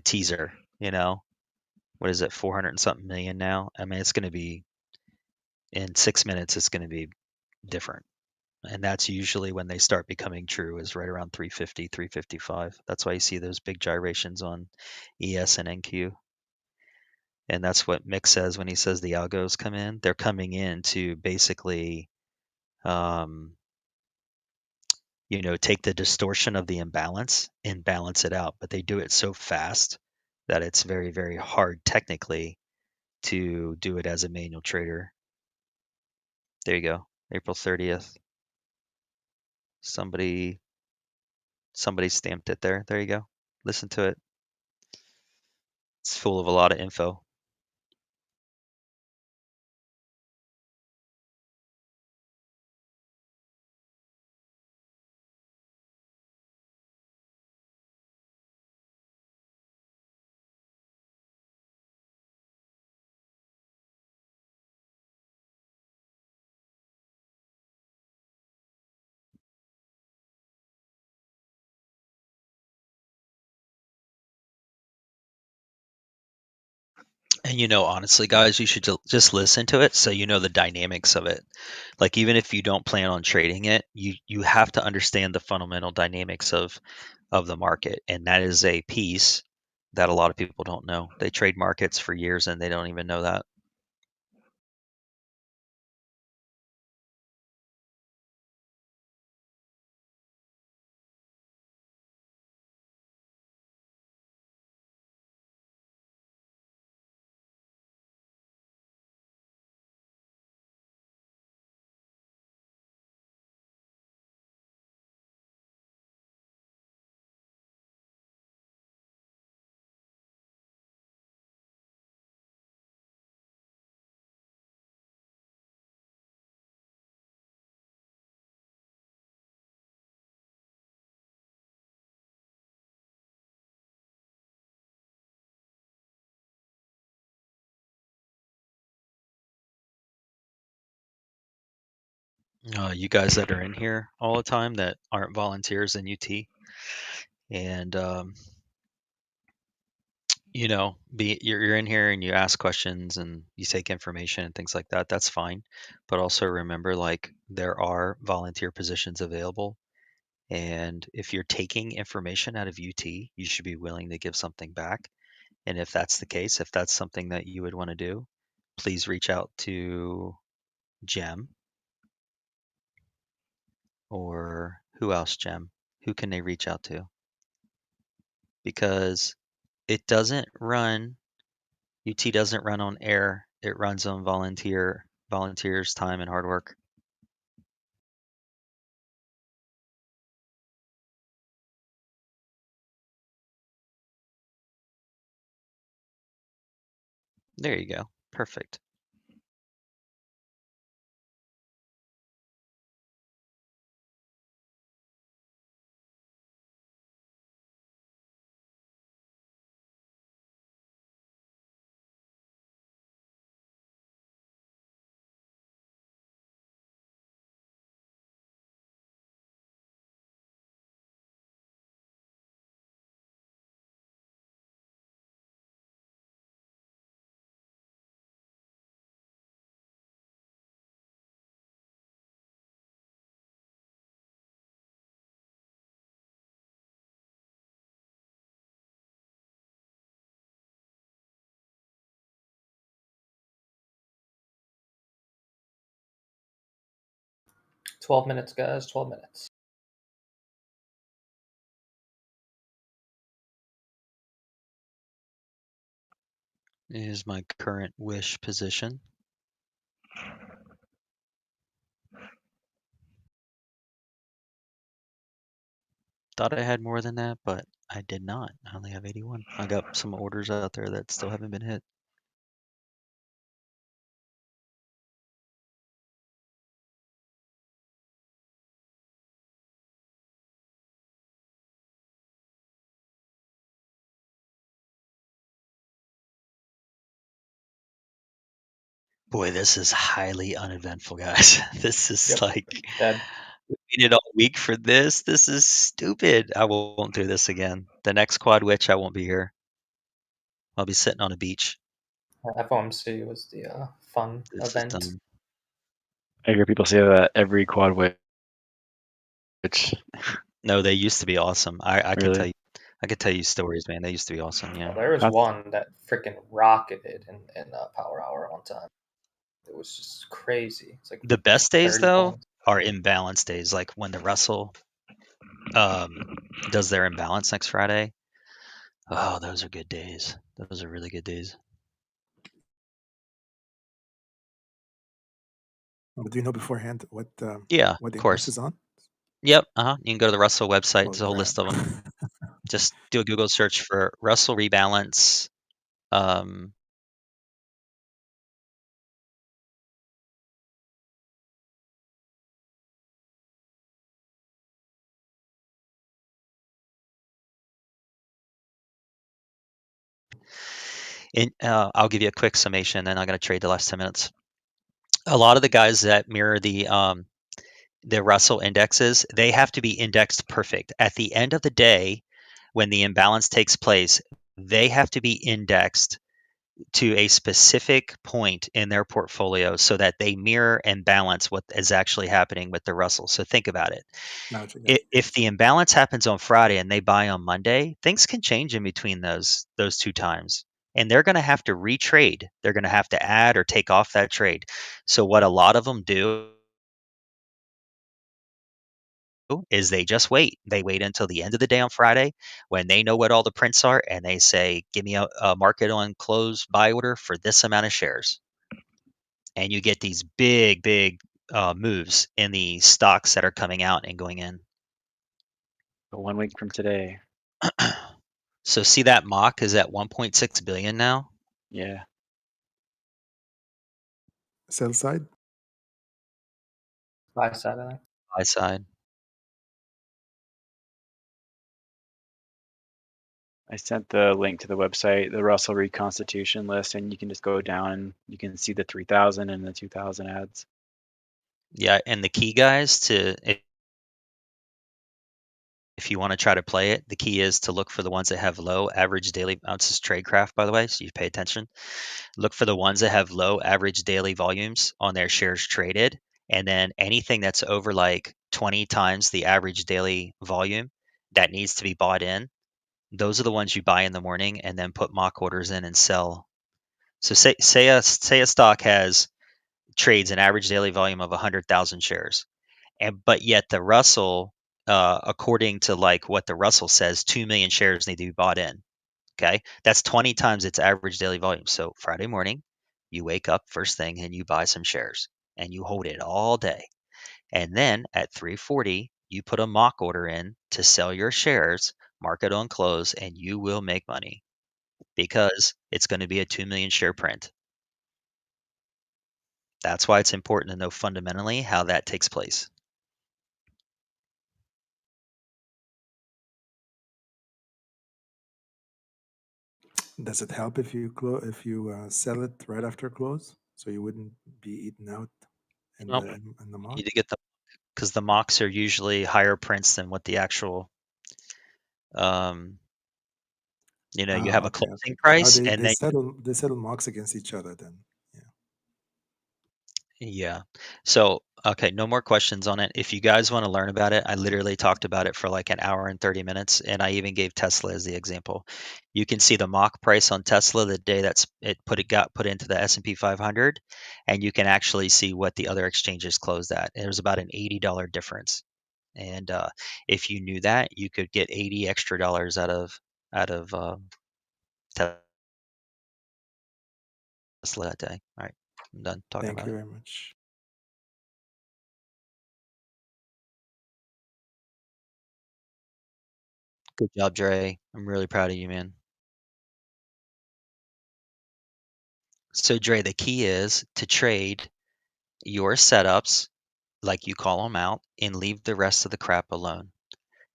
teaser. What is it, 400 and something million now? I mean, it's going to be in 6 minutes. It's going to be different, and that's usually when they start becoming true, is right around 350, 355. That's why you see those big gyrations on ES and NQ. And that's what Mick says when he says the algos come in. They're coming in to basically take the distortion of the imbalance and balance it out. But they do it so fast that it's very, very hard technically to do it as a manual trader. There you go. April 30th. Somebody stamped it there. There you go. Listen to it. It's full of a lot of info. And honestly, guys, you should just listen to it so you know the dynamics of it. Like even if you don't plan on trading it, you have to understand the fundamental dynamics of the market, and that is a piece that a lot of people don't know. They trade markets for years and they don't even know that. You guys that are in here all the time that aren't volunteers in UT, and you know, you're in here and you ask questions and you take information and things like that. That's fine, but also remember, like, there are volunteer positions available, and if you're taking information out of UT, you should be willing to give something back. And if that's the case, if that's something that you would want to do, please reach out to Jem, or who else, Jem? Who can they reach out to? Because it doesn't run, UT doesn't run on air. It runs on volunteers' time and hard work. There you go. Perfect. $12 minutes, guys. 12 minutes. Is my current wish position. Thought I had more than that, but I did not. I only have 81. I got some orders out there that still haven't been hit. Boy, this is highly uneventful, guys. This is Yep. like, Dead. we waited all week for this. This is stupid. I won't do this again. The next quad witch, I won't be here. I'll be sitting on a beach. FOMC was the fun This is event. dumb. I hear people say that every quad witch. No, they used to be awesome. I can Really? tell you. I could tell you stories, man. They used to be awesome. Yeah. There was That's- one that freaking rocketed in Power Hour one time. It was just crazy. It's like The best days 30 though points. are imbalance days, like when the Russell does their imbalance next Friday. Oh, those are good days. Those are really good days. But do you know beforehand what Yeah, what of the course. index is on? Yep. You can go to the Russell website. Oh, There's a whole list of crap. them. Just do a Google search for Russell rebalance. I'll give you a quick summation, then I'm going to trade the last 10 minutes. A lot of the guys that mirror the Russell indexes, they have to be indexed perfect. At the end of the day, when the imbalance takes place, they have to be indexed to a specific point in their portfolio so that they mirror and balance what is actually happening with the Russell. So think about it. If the imbalance happens on Friday and they buy on Monday, things can change in between those two times. And they're going to have to retrade. They're going to have to add or take off that trade. So what a lot of them do is they just wait. They wait until the end of the day on Friday when they know what all the prints are, and they say, give me a market on close buy order for this amount of shares. And you get these big moves in the stocks that are coming out and going in. But 1 week from today. So see that mock is at 1.6 billion now? Yeah. Sell side? Buy side, I think. Buy side. I sent the link to the website, the Russell reconstitution list, and you can just go down and you can see the 3,000 and the 2,000 ads. Yeah, and the key, guys, to if you want to try to play it, the key is to look for the ones that have low average daily. This is Tradecraft, by the way, so you pay attention. Look for the ones that have low average daily volumes on their shares traded, and then anything that's over like 20 times the average daily volume that needs to be bought in. Those are the ones you buy in the morning and then put mock orders in and sell. So say a stock has trades an average daily volume of 100,000 shares, but yet the Russell, according to like what the Russell says, 2 million shares need to be bought in. Okay, that's 20 times its average daily volume. So Friday morning, you wake up first thing and you buy some shares and you hold it all day, and then at 3:40 you put a mock order in to sell your shares, market on close, and you will make money because it's going to be a 2 million share print. That's why it's important to know fundamentally how that takes place. Does it help if you sell it right after close, so you wouldn't be eaten out in Nope. the mock? You need to get because the mocks are usually higher prints than what the actual, you know, you have a Okay, closing okay. Oh, price, they and then settle mocks against each other then. yeah. So, okay, no more questions on it. If you guys want to learn about it, I literally talked about it for like an hour and 30 minutes, and I even gave Tesla as the example. You can see the mock price on Tesla the day it got put into the S&P 500, and you can actually see what the other exchanges closed at. It was about an $80 difference. And if you knew that, you could get 80 extra dollars out of Tesla that day. All right, I'm done talking Thank about you it. very much. Good job, Dre. I'm really proud of you, man. So, Dre, the key is to trade your setups like you call them out and leave the rest of the crap alone.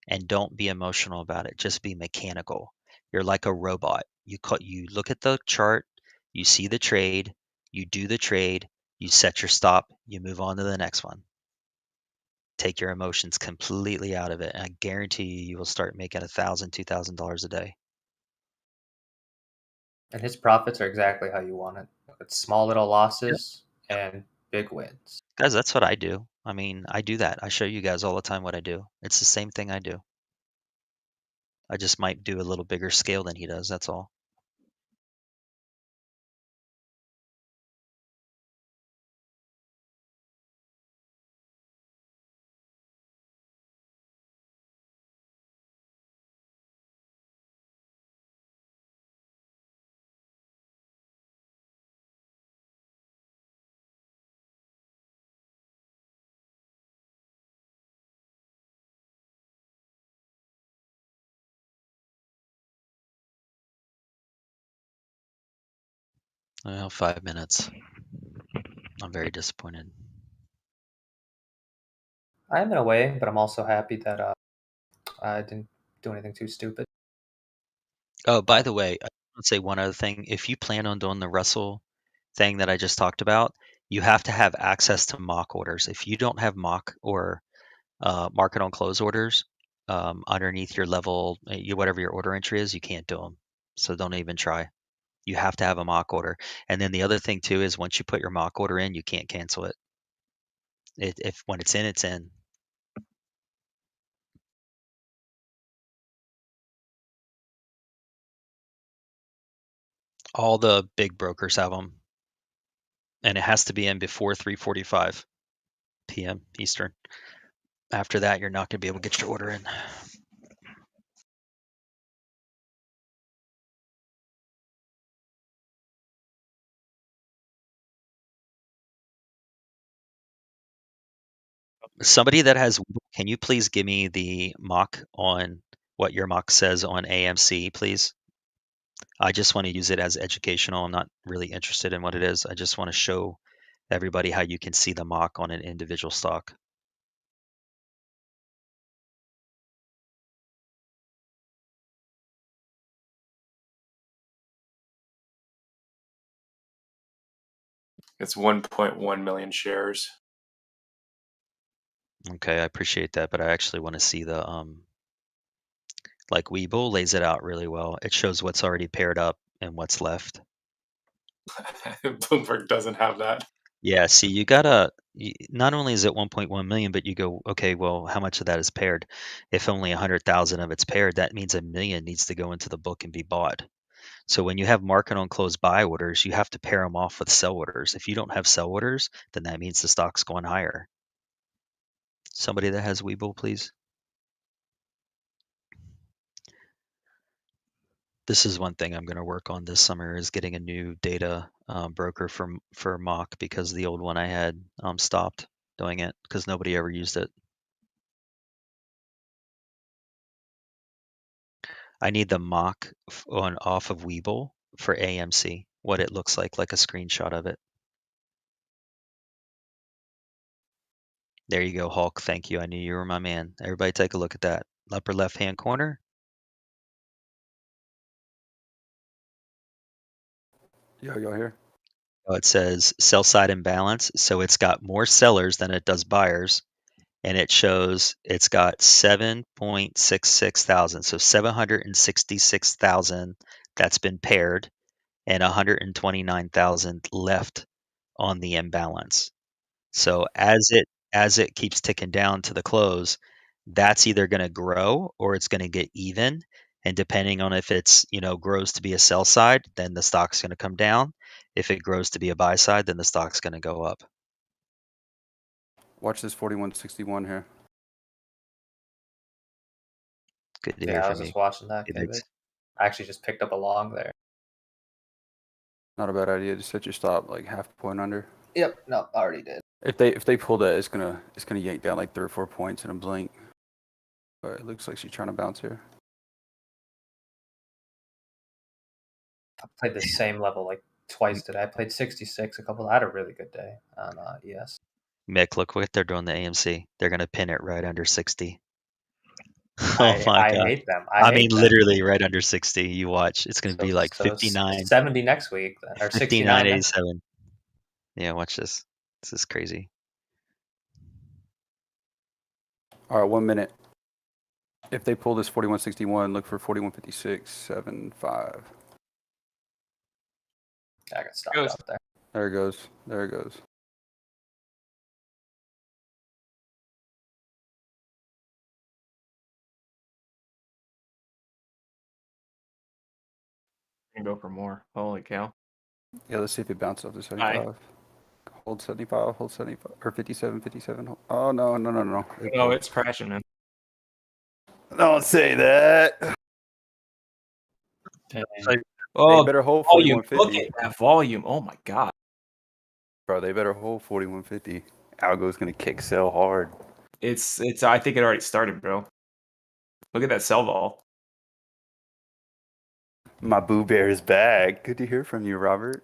And don't be emotional about it. Just be mechanical. You're like a robot. You look at the chart, you see the trade, you do the trade, you set your stop, you move on to the next one. Take your emotions completely out of it, and I guarantee you will start making $1,000, $2,000 a day. And his profits are exactly how you want it. It's small little losses and big wins. Guys, that's what I do. I mean, I do that. I show you guys all the time what I do. It's the same thing I do. I just might do a little bigger scale than he does. That's all. Well, 5 minutes. I'm very disappointed. I am in a way, but I'm also happy that I didn't do anything too stupid. Oh, by the way, I want to say one other thing. If you plan on doing the Russell thing that I just talked about, you have to have access to mock orders. If you don't have mock or market on close orders underneath your level, whatever your order entry is, you can't do them. So don't even try. You have to have a mock order. And then the other thing too is once you put your mock order in, you can't cancel it. If when it's in, it's in. All the big brokers have them, and it has to be in before 3:45 p.m. Eastern. After that, you're not going to be able to get your order in. Somebody that has, can you please give me the mock on what your mock says on AMC, please? I just want to use it as educational. I'm not really interested in what it is. I just want to show everybody how you can see the mock on an individual stock. It's 1.1 million shares. Okay, I appreciate that, but I actually want to see the like Webull lays it out really well. It shows what's already paired up and what's left. Bloomberg doesn't have that. Yeah, see, you gotta not only is it 1.1 million, but you go, okay, well, how much of that is paired? If only 100,000 of it's paired, that means 1 million needs to go into the book and be bought. So when you have market on close buy orders, you have to pair them off with sell orders. If you don't have sell orders, then that means the stock's going higher. Somebody that has Webull, please. This is one thing I'm going to work on this summer is getting a new data broker for mock because the old one I had stopped doing it because nobody ever used it. I need the mock on off of Webull for AMC, what it looks like a screenshot of it. There you go, Hulk. Thank you. I knew you were my man. Everybody take a look at that. Upper left-hand corner. Yo, y'all here? Oh, it says sell side imbalance. So it's got more sellers than it does buyers. And it shows it's got 7.66 thousand. So 766,000 that's been paired and 129,000 left on the imbalance. So as it keeps ticking down to the close, that's either going to grow or it's going to get even. And depending on if it's, grows to be a sell side, then the stock's going to come down. If it grows to be a buy side, then the stock's going to go up. Watch this 4161 here. Good to Yeah, hear I from was you. just watching that. Hey, David. Biggs. I actually just picked up a long there. Not a bad idea. Just set your stop like half a point under. Yep. No, already did. If they pull that, it's gonna yank down like 3 or 4 points in a blink. But it looks like she's trying to bounce here. I played the same level like twice today. I played 66 a couple. I had a really good day on ES. Mick, look what they're doing to AMC. They're going to pin it right under 60. I hate them. I mean, literally right under 60. You watch. It's going to be like so 59. 70 next week. Or 69. 59.87. Yeah, watch this. This is crazy. All right, 1 minute. If they pull this 4161, look for 4156.75. I got stopped out there. There it goes. There it goes. Can go for more. Holy cow. Yeah, let's see if it bounces off the 75. Hold 75, hold 75, or 57, 57. Oh, no. No, it's crashing, man. Don't say that. Oh, they better hold volume. 4150. Look at that volume. Oh, my God. Bro, they better hold 4150. Algo's going to kick sell hard. It's. I think it already started, bro. Look at that sell vol. My Boo Bear is back. Good to hear from you, Robert.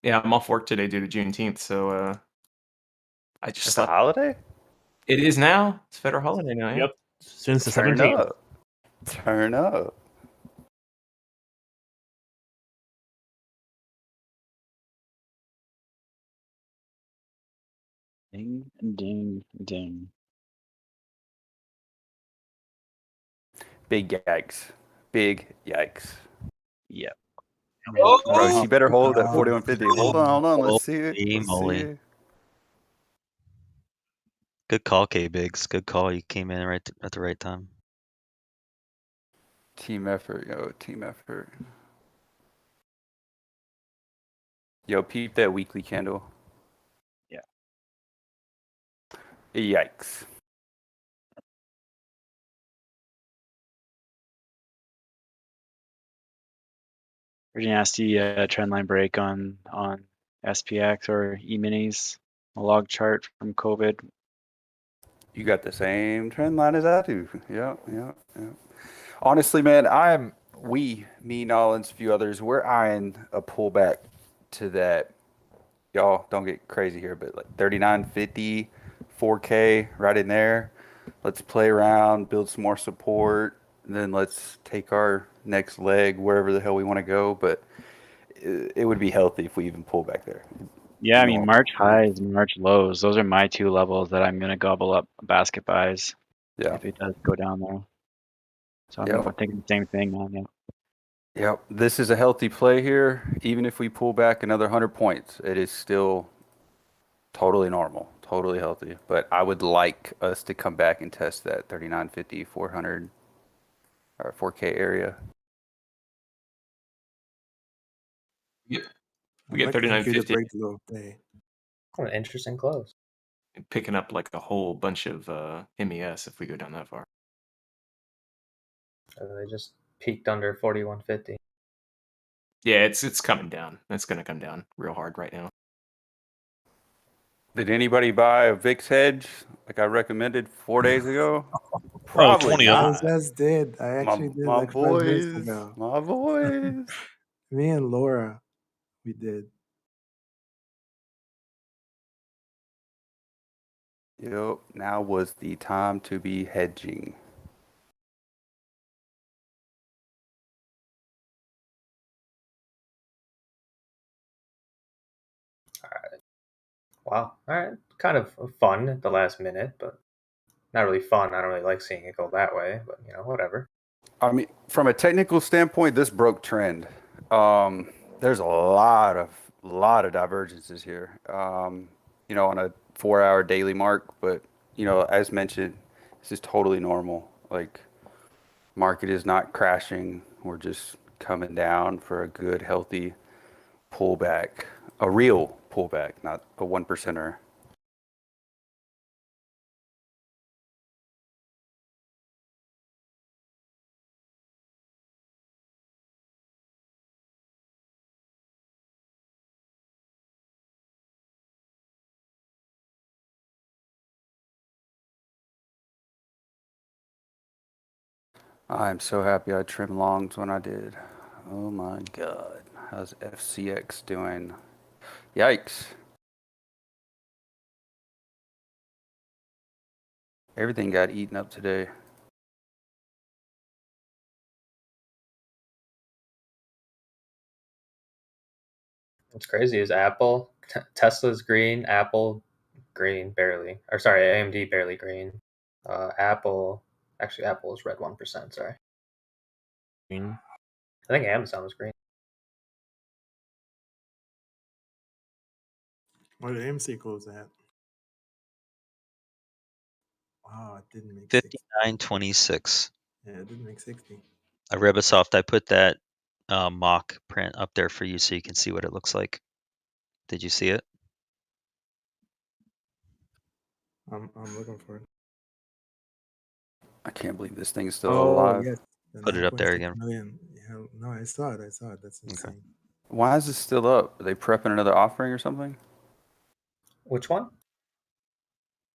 Yeah, I'm off work today due to Juneteenth, so I just It's a holiday? It is now. It's a federal holiday now. Yeah? Yep. Since the Turn 17th. up. Turn up. Ding, ding, ding. Big yikes. Big yikes. Yep. Bro, she better hold at 4150. Hold on. Let's see it. Holy Let's moly. see it. Good call, K-Biggs. Good call. You came in right at the right time. Team effort, yo. Team effort. Yo, peep that weekly candle. Yeah. Yikes. Pretty nasty trend line break on SPX or E-minis. A log chart from COVID. You got the same trend line as I do. Yeah. Honestly, man, me, Nolans, a few others, we're eyeing a pullback to that. Y'all don't get crazy here, but like 39.50, 4K, right in there. Let's play around, build some more support, and then let's take our next leg wherever the hell we want to go. But it would be healthy if we even pull back there. Yeah, I mean normal. March highs, March lows. Those are my two levels that I'm gonna gobble up basket buys Yeah. if it does go down there. So I'm Yep. thinking the same thing, man. Yeah. Yep. This is a healthy play here. Even if we pull back another 100 points, it is still totally normal, totally healthy. But I would like us to come back and test that 3950, 400, or 4K area. We I'd get like to thank you to 3950 break the low day. What an interesting close. and picking up like a whole bunch of MES if we go down that far. They just peaked under 4150. Yeah, it's coming down. It's gonna come down real hard right now. Did anybody buy a VIX hedge like I recommended 4 days ago? Oh, Probably 20 of them. I not. just did. I actually did My like 5 days boys, ago. my boys. Me and Laura, we did. Yep. Now was the time to be hedging. Wow. All right. Kind of fun at the last minute, but not really fun. I don't really like seeing it go that way, but whatever. I mean, from a technical standpoint, this broke trend. There's a lot of divergences here. On a 4-hour daily mark, but as mentioned, this is totally normal. Like, market is not crashing. We're just coming down for a good, healthy pullback, a real pullback, not a 1%er. I'm so happy I trimmed longs when I did. Oh my God. How's FCX doing? Yikes. Everything got eaten up today. What's crazy is Tesla's green, Apple green barely, or sorry, AMD barely green. Apple is red 1%. Sorry, Green. I think Amazon was green. What did AMC close at? Wow, it didn't make 59.26. Yeah, it didn't make 60. Ribisoft, I put that mock print up there for you so you can see what it looks like. Did you see it? I'm looking for it. I can't believe this thing's still Oh, alive. yes. Put it up there 9.6 again. million. Yeah, no, I saw it. That's insane. Why is this still up? Are they prepping another offering or something? Which one?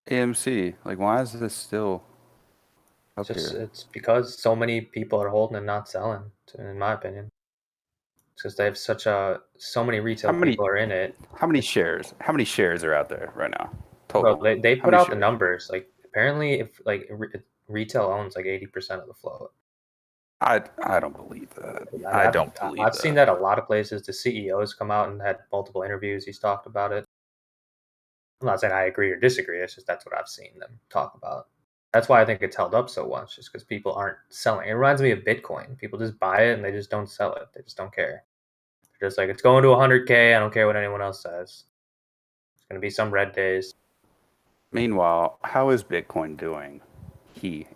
AMC. Like, why is this still up Just here? it's because so many people are holding and not selling. In my opinion, it's because they have so many retail people are in it. How many shares? How many shares are out there right now? Well, Total. they How put many out the shares? numbers. Like, apparently, if retail owns like 80% of the float. I don't believe that. I don't believe I've that. seen that a lot of places. The CEOs come out and had multiple interviews. He's talked about it. I'm not saying I agree or disagree. It's just that's what I've seen them talk about. That's why I think it's held up so much, just because people aren't selling. It reminds me of Bitcoin. People just buy it and they just don't sell it. They just don't care. They're just like, it's going to 100K. I don't care what anyone else says. It's going to be some red days. Meanwhile, how is Bitcoin doing? He.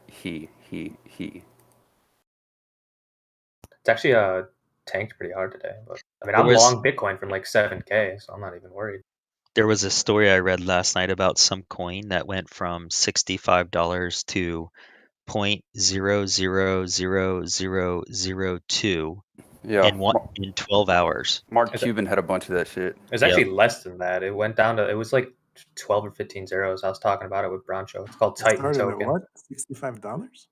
It's actually tanked pretty hard today. But I mean, There I'm was- long Bitcoin from like 7K, so I'm not even worried. There was a story I read last night about some coin that went from $65 to 0.00002 Yeah. in 12 hours. Mark Cuban had a bunch of that shit. It's actually less than that. It went down to, it was like 12 or 15 zeros. I was talking about it with Broncho. It's called Titan Started at Token. what? $65?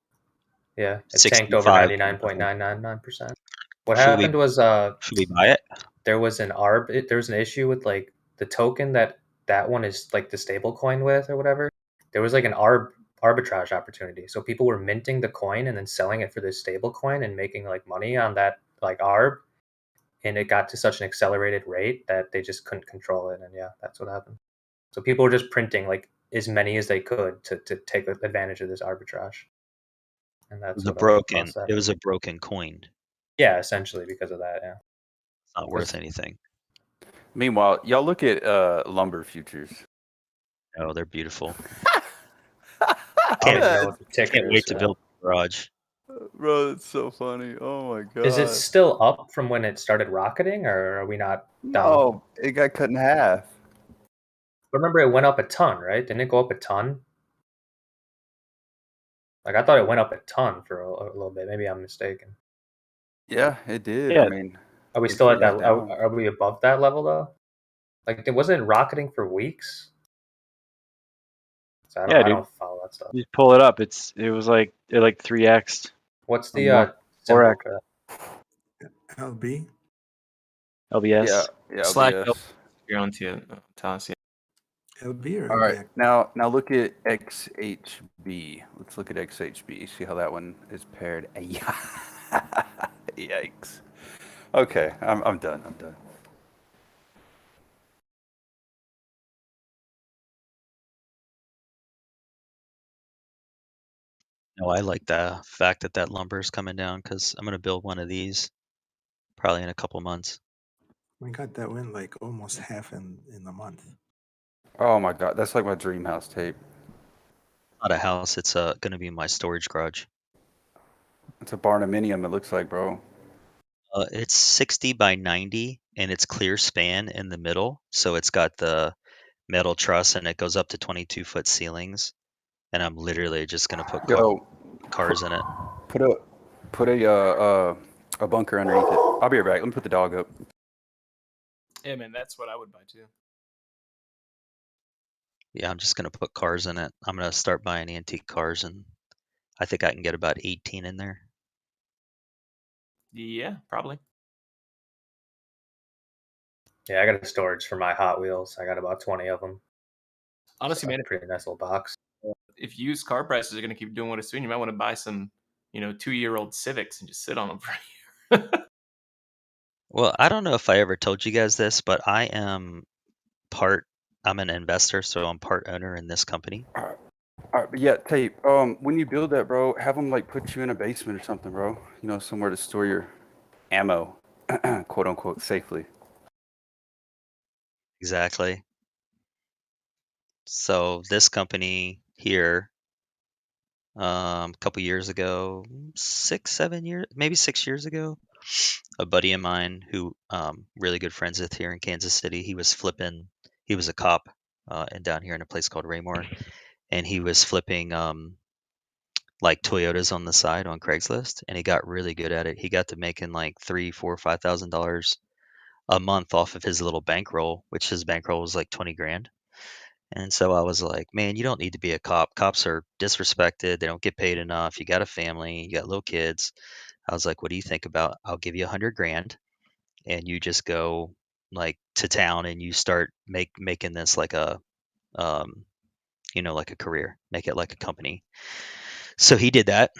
Yeah, it tanked over 99.999%. What Should we- happened was Should we buy it? there was an there was an issue with like the token that one is like the stable coin with or whatever. There was like an arbitrage opportunity. So people were minting the coin and then selling it for this stable coin and making like money on that like arb. and it got to such an accelerated rate that they just couldn't control it, and yeah, that's what happened. So people were just printing like as many as they could to take advantage of this arbitrage, and It that's was a what broken. caused that. It was a broken coin. Yeah, essentially because of that. Yeah, It's not worth anything. Meanwhile, y'all look at lumber futures. Oh, they're beautiful. I don't even know what the ticker Can't wait is to for build a garage. Bro, that's so funny. Oh my god. Is it still up from when it started rocketing, or are we not down? No, it got cut in half. Remember, it went up a ton, right? Didn't it go up a ton? Like I thought it went up a ton for a little bit. Maybe I'm mistaken. Yeah, it did. Yeah. I mean, Are we it's still at not that? down. Are we above that level though? Like it wasn't rocketing for weeks. So I Yeah, dude. don't follow that stuff. You just pull it up. It was like it like 3x'd. What's or the more. symbol 4x. for that? LB. LBS. Yeah, Slack LBS. you're on to Tass, yeah. LB or All right, LBX? now look at XHB. Let's look at XHB. See how that one is paired. Yikes. Okay, I'm done. I'm done. No, I like the fact that that lumber is coming down because I'm gonna build one of these probably in a couple months. We got that win like almost half in a month. Oh my god, that's like my dream house tape. Not a house. It's gonna be my storage garage. It's a barnuminium. It looks like, bro. It's 60 by 90 and it's clear span in the middle, so it's got the metal truss and it goes up to 22-foot ceilings. And I'm literally just gonna put cars in it. Put a bunker underneath it. I'll be right back. Let me put the dog up. Yeah, man, that's what I would buy too. Yeah, I'm just gonna put cars in it. I'm gonna start buying antique cars, and I think I can get about 18 in there. Yeah, probably. Yeah, I got a storage for my Hot Wheels. I got about 20 of them. Honestly, man, pretty nice little box. If used car prices are going to keep doing what it's doing, you might want to buy some, 2-year-old Civics and just sit on them for a year. Well, I don't know if I ever told you guys this, but I'm an investor, so I'm part owner in this company. All right, but yeah, tape. When you build that, bro, have them like put you in a basement or something, bro. Somewhere to store your ammo, quote unquote, safely. Exactly. So this company here, a couple years ago, 6 years ago, a buddy of mine who really good friends with here in Kansas City, he was a cop and down here in a place called Raymore, and he was flipping like Toyotas on the side on Craigslist, and he got really good at it. He got to making like $3,000, $4,000, $5,000 a month off of his little bankroll, which his bankroll was like 20 grand. And so I was like, man, you don't need to be a cop. Cops are disrespected. They don't get paid enough. You got a family, you got little kids. I was like, what do you think about? I'll give you 100 grand and you just go like to town and you start making this like a, like a career, make it like a company. So he did that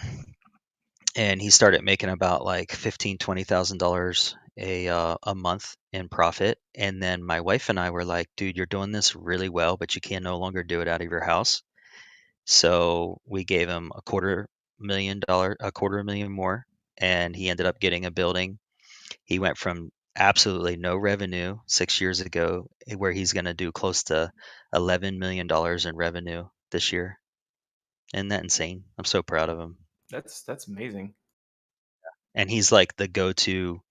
and he started making about like $15,000-$20,000 a month in profit. And then my wife and I were like, dude, you're doing this really well, but you can no longer do it out of your house. So we gave him $250,000 more, and he ended up getting a building. He went from absolutely no revenue 6 years ago, where he's going to do close to $11 million in revenue this year. Isn't that insane? I'm so proud of him. That's amazing. And he's like the go-to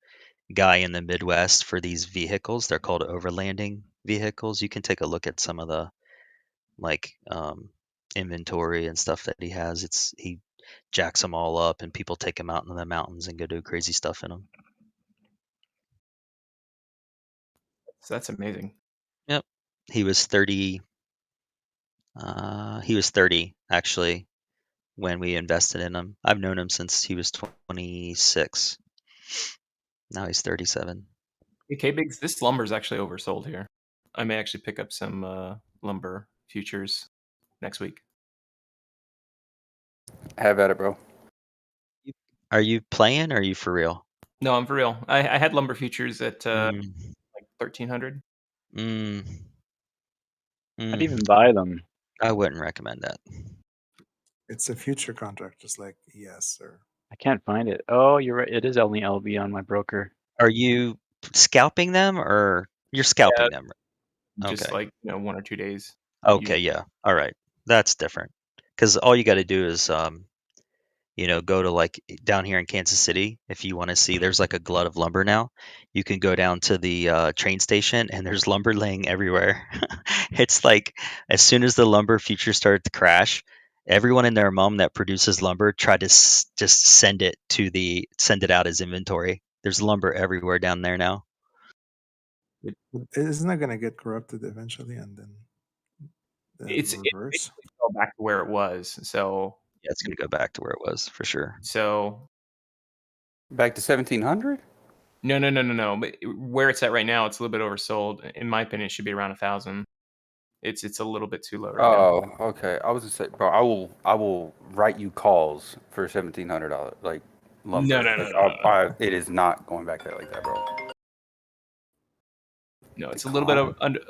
guy in the Midwest for these vehicles. They're called overlanding vehicles. You can take a look at some of the inventory and stuff that he has. He jacks them all up, and people take them out in the mountains and go do crazy stuff in them. So that's amazing. Yep. He was 30. He was 30 actually when we invested in him. I've known him since he was 26. Now he's 37. Hey, K-Bigs, this lumber is actually oversold here. I may actually pick up some lumber futures next week. Have at it, bro. Are you playing or are you for real? No, I'm for real. I had lumber futures at Mm, like 1,300. mm, I'd mm. even buy them. I wouldn't recommend that. It's a future contract, just like ES or. I can't find it. Oh, you're right. It is only LB on my broker. Are you scalping them or you're Yeah, scalping them? just Okay. like 1 or 2 days. Okay, yeah. All right. That's different. Because all you got to do is, go to like down here in Kansas City. If you want to see, there's like a glut of lumber now. You can go down to the train station and there's lumber laying everywhere. It's like as soon as the lumber futures started to crash, everyone and their mom that produces lumber tried to just send it out as inventory. There's lumber everywhere down there now. Isn't that going to get corrupted eventually and then It reverse? fell back to where it was. So Yeah, it's going to go back to where it was for sure. So back to 1,700. No. But where it's at right now, it's a little bit oversold. In my opinion, it should be around 1,000. It's a little bit too low right now. Oh, okay. I was gonna say, bro, I will write you calls for $1,700 like lumber. No. It is not going back there like that, bro. No, it's a little bit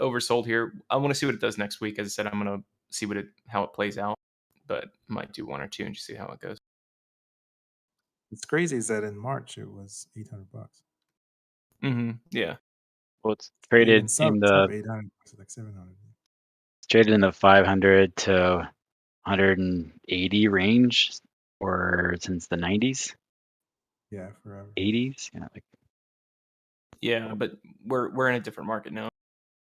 oversold here. I want to see what it does next week. As I said, I'm gonna see how it plays out, but might do 1 or 2 and just see how it goes. It's crazy is that in March it was $800. Yeah. Well, it's traded Sub in the 800 like 700. it's traded in the 500 to 180 range, or since the 90s. Yeah, forever. 80s. Yeah, but we're in a different market now.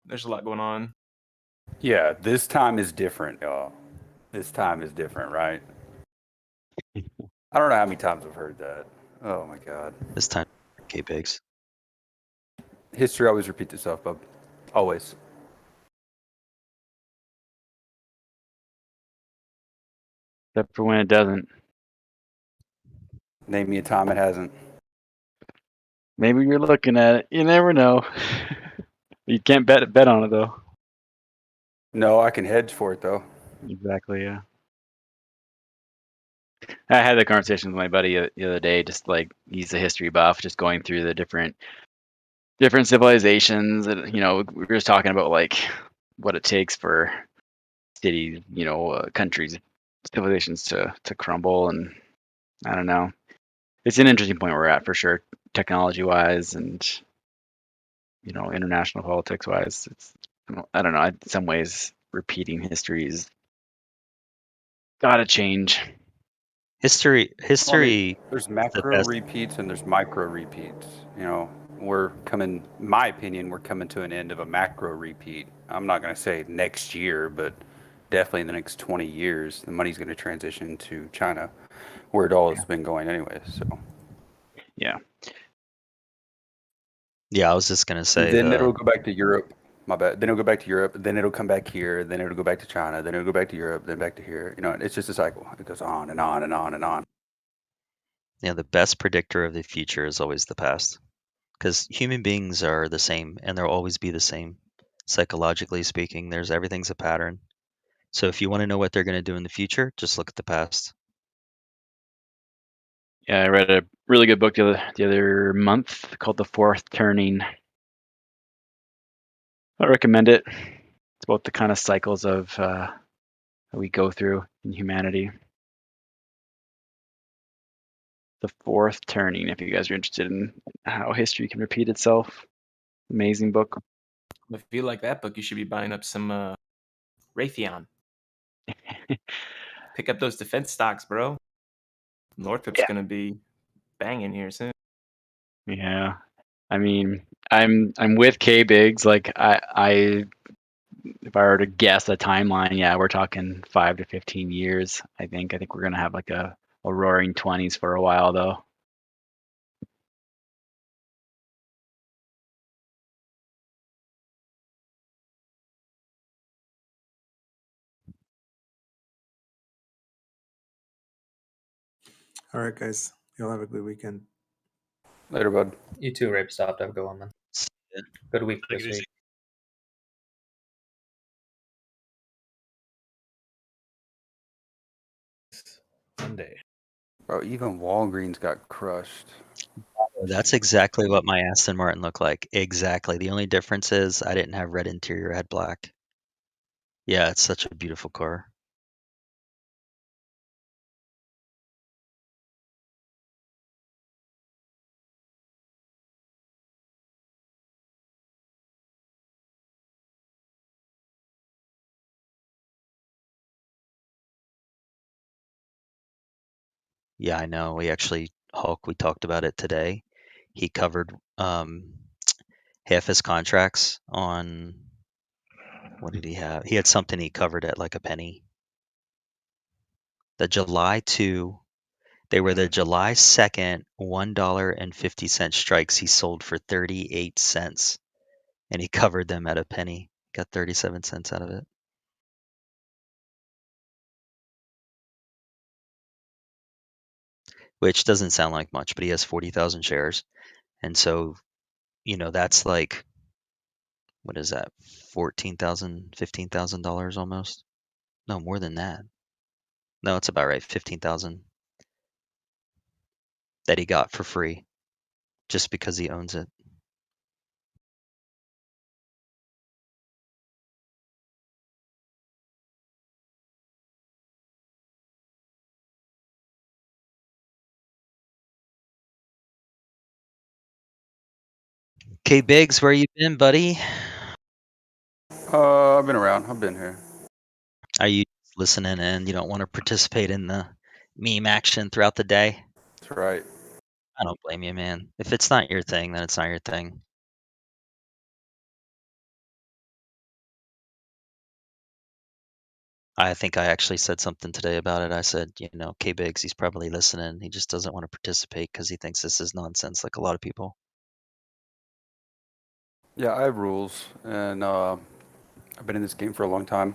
There's a lot going on. Yeah, this time is different, y'all. This time is different, right? I don't know how many times I've heard that. Oh my god. This time, K-Pigs. History always repeats itself, bub. Always. Except for when it doesn't. Name me a time it hasn't. Maybe you're looking at it. You never know. You can't bet on it though. No, I can hedge for it though. Exactly. Yeah. I had that conversation with my buddy the other day. Just like he's a history buff, just going through the different civilizations. And, we were just talking about like what it takes for cities, countries, civilizations to crumble, and I don't know. It's an interesting point we're at for sure, technology-wise and international politics-wise. It's I don't know. In some ways, repeating history is gotta change. History. Well, I mean, there's macro repeats and there's micro repeats. My opinion, we're coming to an end of a macro repeat. I'm not going to say next year, but definitely in the next 20 years, the money's going to transition to China, where it all has been going anyway. So, yeah. Yeah, I was just going to say. Then it'll go back to Europe. My bad. Then it'll go back to Europe. Then it'll come back here. Then it'll go back to China. Then it'll go back to Europe. Then back to here. It's just a cycle. It goes on and on and on and on. Yeah, the best predictor of the future is always the past, because human beings are the same, and they'll always be the same. Psychologically speaking, everything's a pattern. So if you want to know what they're going to do in the future, just look at the past. Yeah, I read a really good book the other month called The Fourth Turning. I recommend it. It's about the kind of cycles of that we go through in humanity. The Fourth Turning, if you guys are interested in how history can repeat itself. Amazing book. If you like that book, you should be buying up some Raytheon. Pick up those defense stocks, bro. Northrop's gonna be banging here soon. Yeah, I mean, I'm with K-Biggs. Like I if I were to guess a timeline, yeah, we're talking 5 to 15 years. I think we're gonna have like a roaring 20s for a while though. All right, guys. You'll have a good weekend. Later, bud. You too, Rape Stop. Have a good one, man. Good week this week. Sunday. Bro, even Walgreens got crushed. That's exactly what my Aston Martin looked like. Exactly. The only difference is I didn't have red interior, I had black. Yeah, it's such a beautiful car. Yeah, I know. We talked about it today. He covered half his contracts on what did he have? He had something he covered at like a penny. The July 2, they were the July 2nd $1.50 strikes he sold for 38 cents. And he covered them at a penny. Got 37 cents out of it. Which doesn't sound like much, but he has 40,000 shares. And so, that's like, what is that? $14,000, $15,000 almost? No, more than that. No, it's about right. 15,000 that he got for free just because he owns it. Okay, Biggs, where you been, buddy? I've been around. I've been here. Are you listening in? You don't want to participate in the meme action throughout the day? That's right. I don't blame you, man. If it's not your thing, then it's not your thing. I think I actually said something today about it. I said, K Biggs, he's probably listening. He just doesn't want to participate because he thinks this is nonsense, like a lot of people. Yeah, I have rules, and I've been in this game for a long time,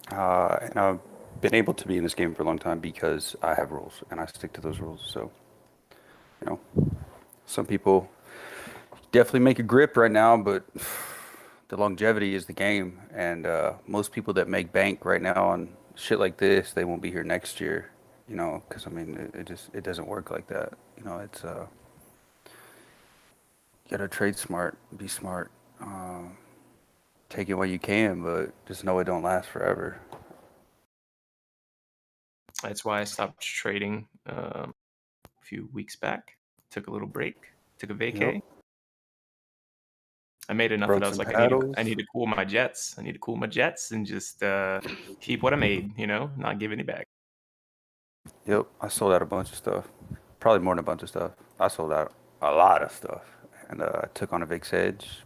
and I've been able to be in this game for a long time because I have rules, and I stick to those rules. So, some people definitely make a grip right now, but the longevity is the game, and most people that make bank right now on shit like this, they won't be here next year, because it doesn't work like that. It's you gotta trade smart, be smart, take it while you can, but just know it don't last forever. That's why I stopped trading a few weeks back. Took a little break, took a vacay. Yep. I made enough Broke that I was some like, paddles. I need to cool my jets. I need to cool my jets and just keep what I made, not give any back. Yep, I sold out a bunch of stuff. Probably more than a bunch of stuff. I sold out a lot of stuff, and I took on a VIX hedge.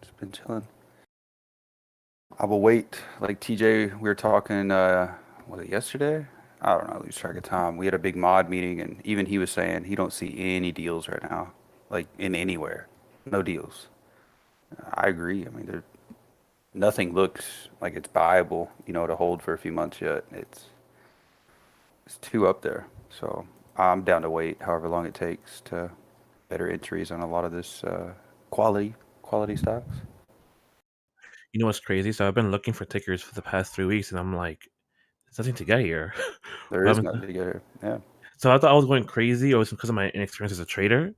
Just been chilling. I will wait. Like TJ, we were talking. Was it yesterday? I don't know. I lose track of time. We had a big mod meeting, and even he was saying he don't see any deals right now, like in anywhere. No deals. I agree. I mean, nothing looks like it's buyable, to hold for a few months yet. It's too up there. So I'm down to wait however long it takes to better entries on a lot of this quality stocks. You know what's crazy? So I've been looking for tickers for the past 3 weeks, and I'm like, there's nothing to get here. There is nothing to get here. Yeah. So I thought I was going crazy, or it was because of my inexperience as a trader.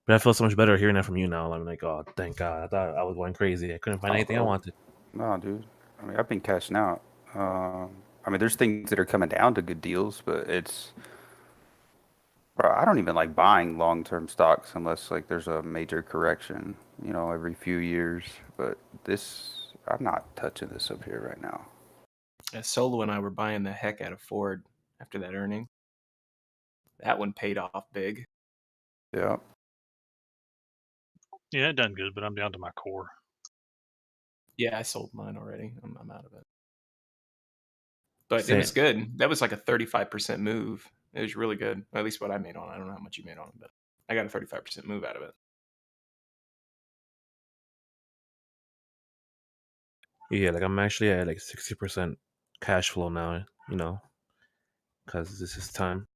But I feel so much better hearing that from you now. I'm like, oh, thank God. I thought I was going crazy. I couldn't find anything I wanted. No, dude. I mean, I've been cashing out. There's things that are coming down to good deals, but bro, I don't even like buying long-term stocks unless like there's a major correction, every few years. But I'm not touching this up here right now. Solo and I were buying the heck out of Ford after that earning. That one paid off big. Yeah. Yeah, it done good, but I'm down to my core. Yeah, I sold mine already. I'm out of it. But it was good. That was like a 35% move. It was really good. At least what I made on it. I don't know how much you made on it, but I got a 35% move out of it. Yeah, like I'm actually at like 60% cash flow now, because this is time.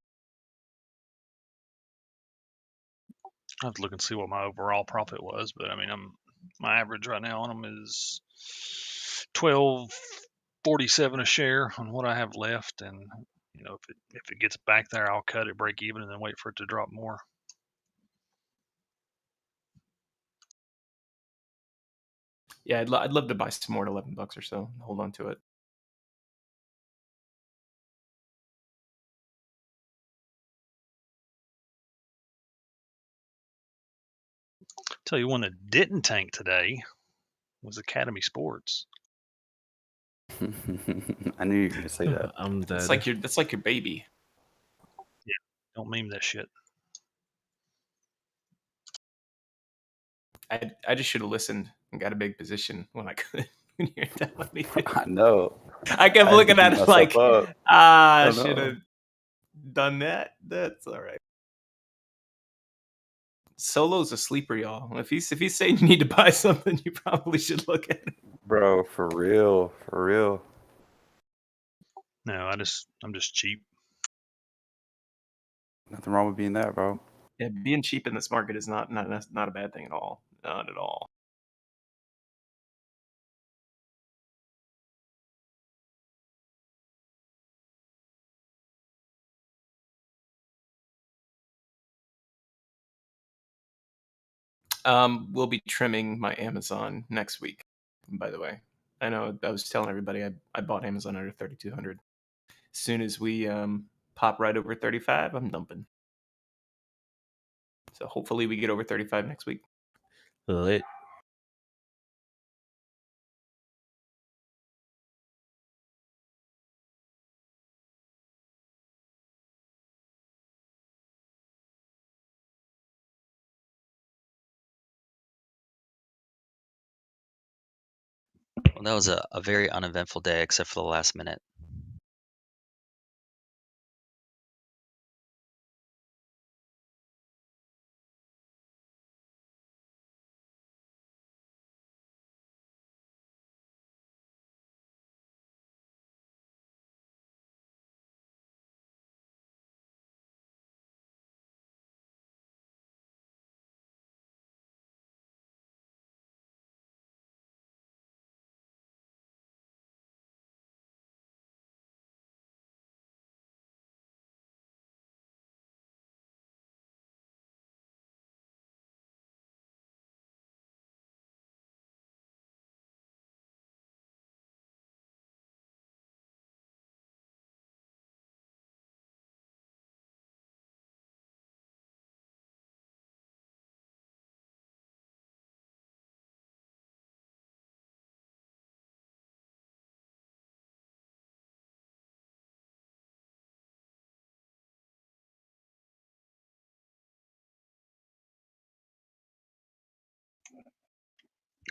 I have to look and see what my overall profit was, but I mean, my average right now on them is $12.47 a share on what I have left, and if it gets back there, I'll cut it, break even, and then wait for it to drop more. Yeah, I'd love to buy some more at $11 or so. Hold on to it. Tell you one that didn't tank today was Academy Sports. I knew you were gonna say that. I'm dead. That's like your baby. Yeah, don't meme that shit. I just should have listened and got a big position when I could. When you're telling me, I know. I kept had to looking keep at it myself like, up. I I should know. have done that. That's all right. Solo's a sleeper, y'all. If he's saying you need to buy something, you probably should look at it. Bro, for real. For real. No, I'm just cheap. Nothing wrong with being that, bro. Yeah, being cheap in this market is not a bad thing at all. Not at all. We'll be trimming my Amazon next week, by the way. I know I was telling everybody I bought Amazon under 3,200. As soon as we pop right over 35, I'm dumping. So hopefully we get over 35 next week. Lit. Well, that was a very uneventful day, except for the last minute.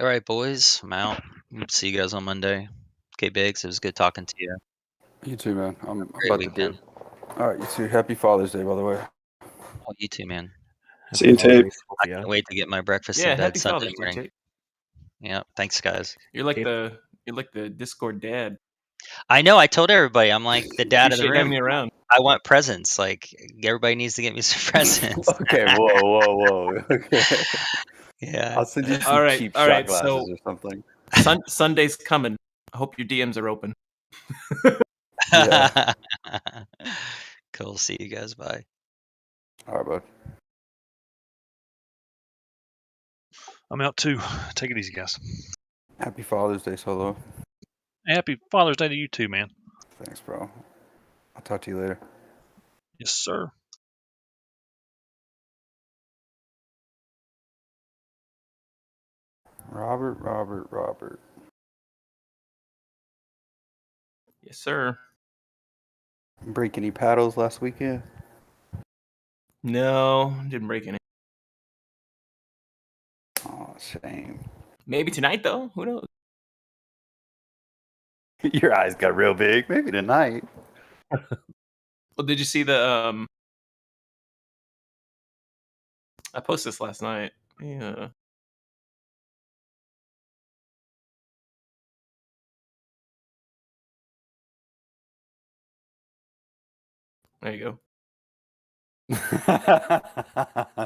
All right, boys, I'm out. See you guys on Monday. Okay, Biggs, it was good talking to you. You too, man. I'm Great about weekend. to dip. All right, you too. Happy Father's Day, by the way. Oh, you too, man. See you, Tape. I can't wait to get my breakfast Yeah, in bed happy Sunday Father's Day, morning. Jake. Yeah, thanks, guys. You're like the Discord dad. I know. I told everybody I'm like the dad of the Appreciate having room. me around. I want presents. Like everybody needs to get me some presents. Okay, whoa. Okay. Yeah. I'll send you some All right, cheap all shot right. glasses So or something. Sunday's coming. I hope your DMs are open. Yeah. Cool. See you guys. Bye. All right, bud. I'm out too. Take it easy, guys. Happy Father's Day, Solo. Happy Father's Day to you too, man. Thanks, bro. I'll talk to you later. Yes, sir. Robert. Yes, sir. Break any paddles last weekend? No, didn't break any. Oh, shame. Maybe tonight though. Who knows? Your eyes got real big. Maybe tonight. Well, did you see the I posted this last night. Yeah. There you go.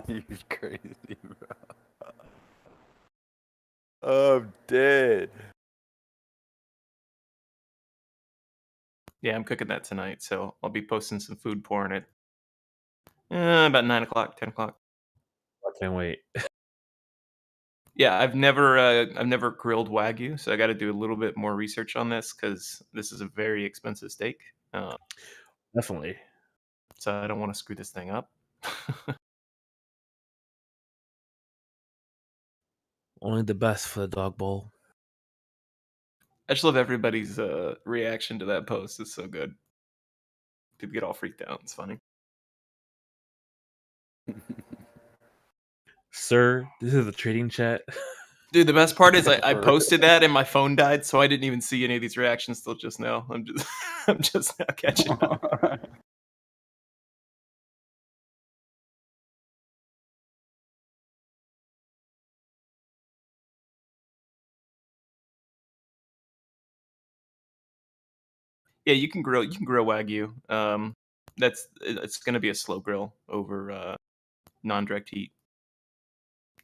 You're crazy, bro. I'm dead. Yeah, I'm cooking that tonight, so I'll be posting some food porn at about 9 o'clock, 10 o'clock. I can't wait. Yeah, I've never grilled Wagyu, so I got to do a little bit more research on this because this is a very expensive steak. Definitely. So I don't want to screw this thing up. Only the best for the dog bowl. I just love everybody's reaction to that post. It's so good. People get all freaked out. It's funny. Sir, this is a trading chat. Dude, the best part is I posted that and my phone died, so I didn't even see any of these reactions till just now. I'm just now catching up. Yeah, you can grill Wagyu. It's going to be a slow grill over non-direct heat.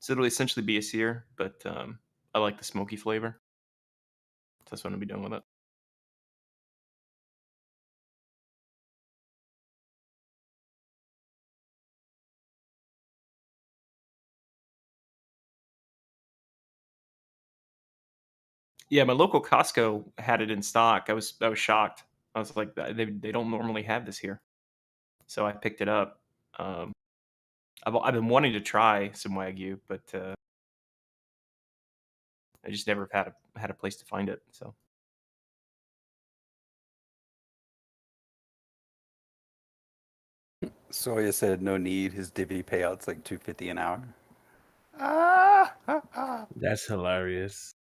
So it'll essentially be a sear, but I like the smoky flavor. So that's what I'm gonna be doing with it. Yeah, my local Costco had it in stock. I was shocked. I was like, they don't normally have this here, so I picked it up. I've been wanting to try some Wagyu, but I just never had a place to find it. So Soya said no need. His divvy payout's like $250 an hour. That's hilarious.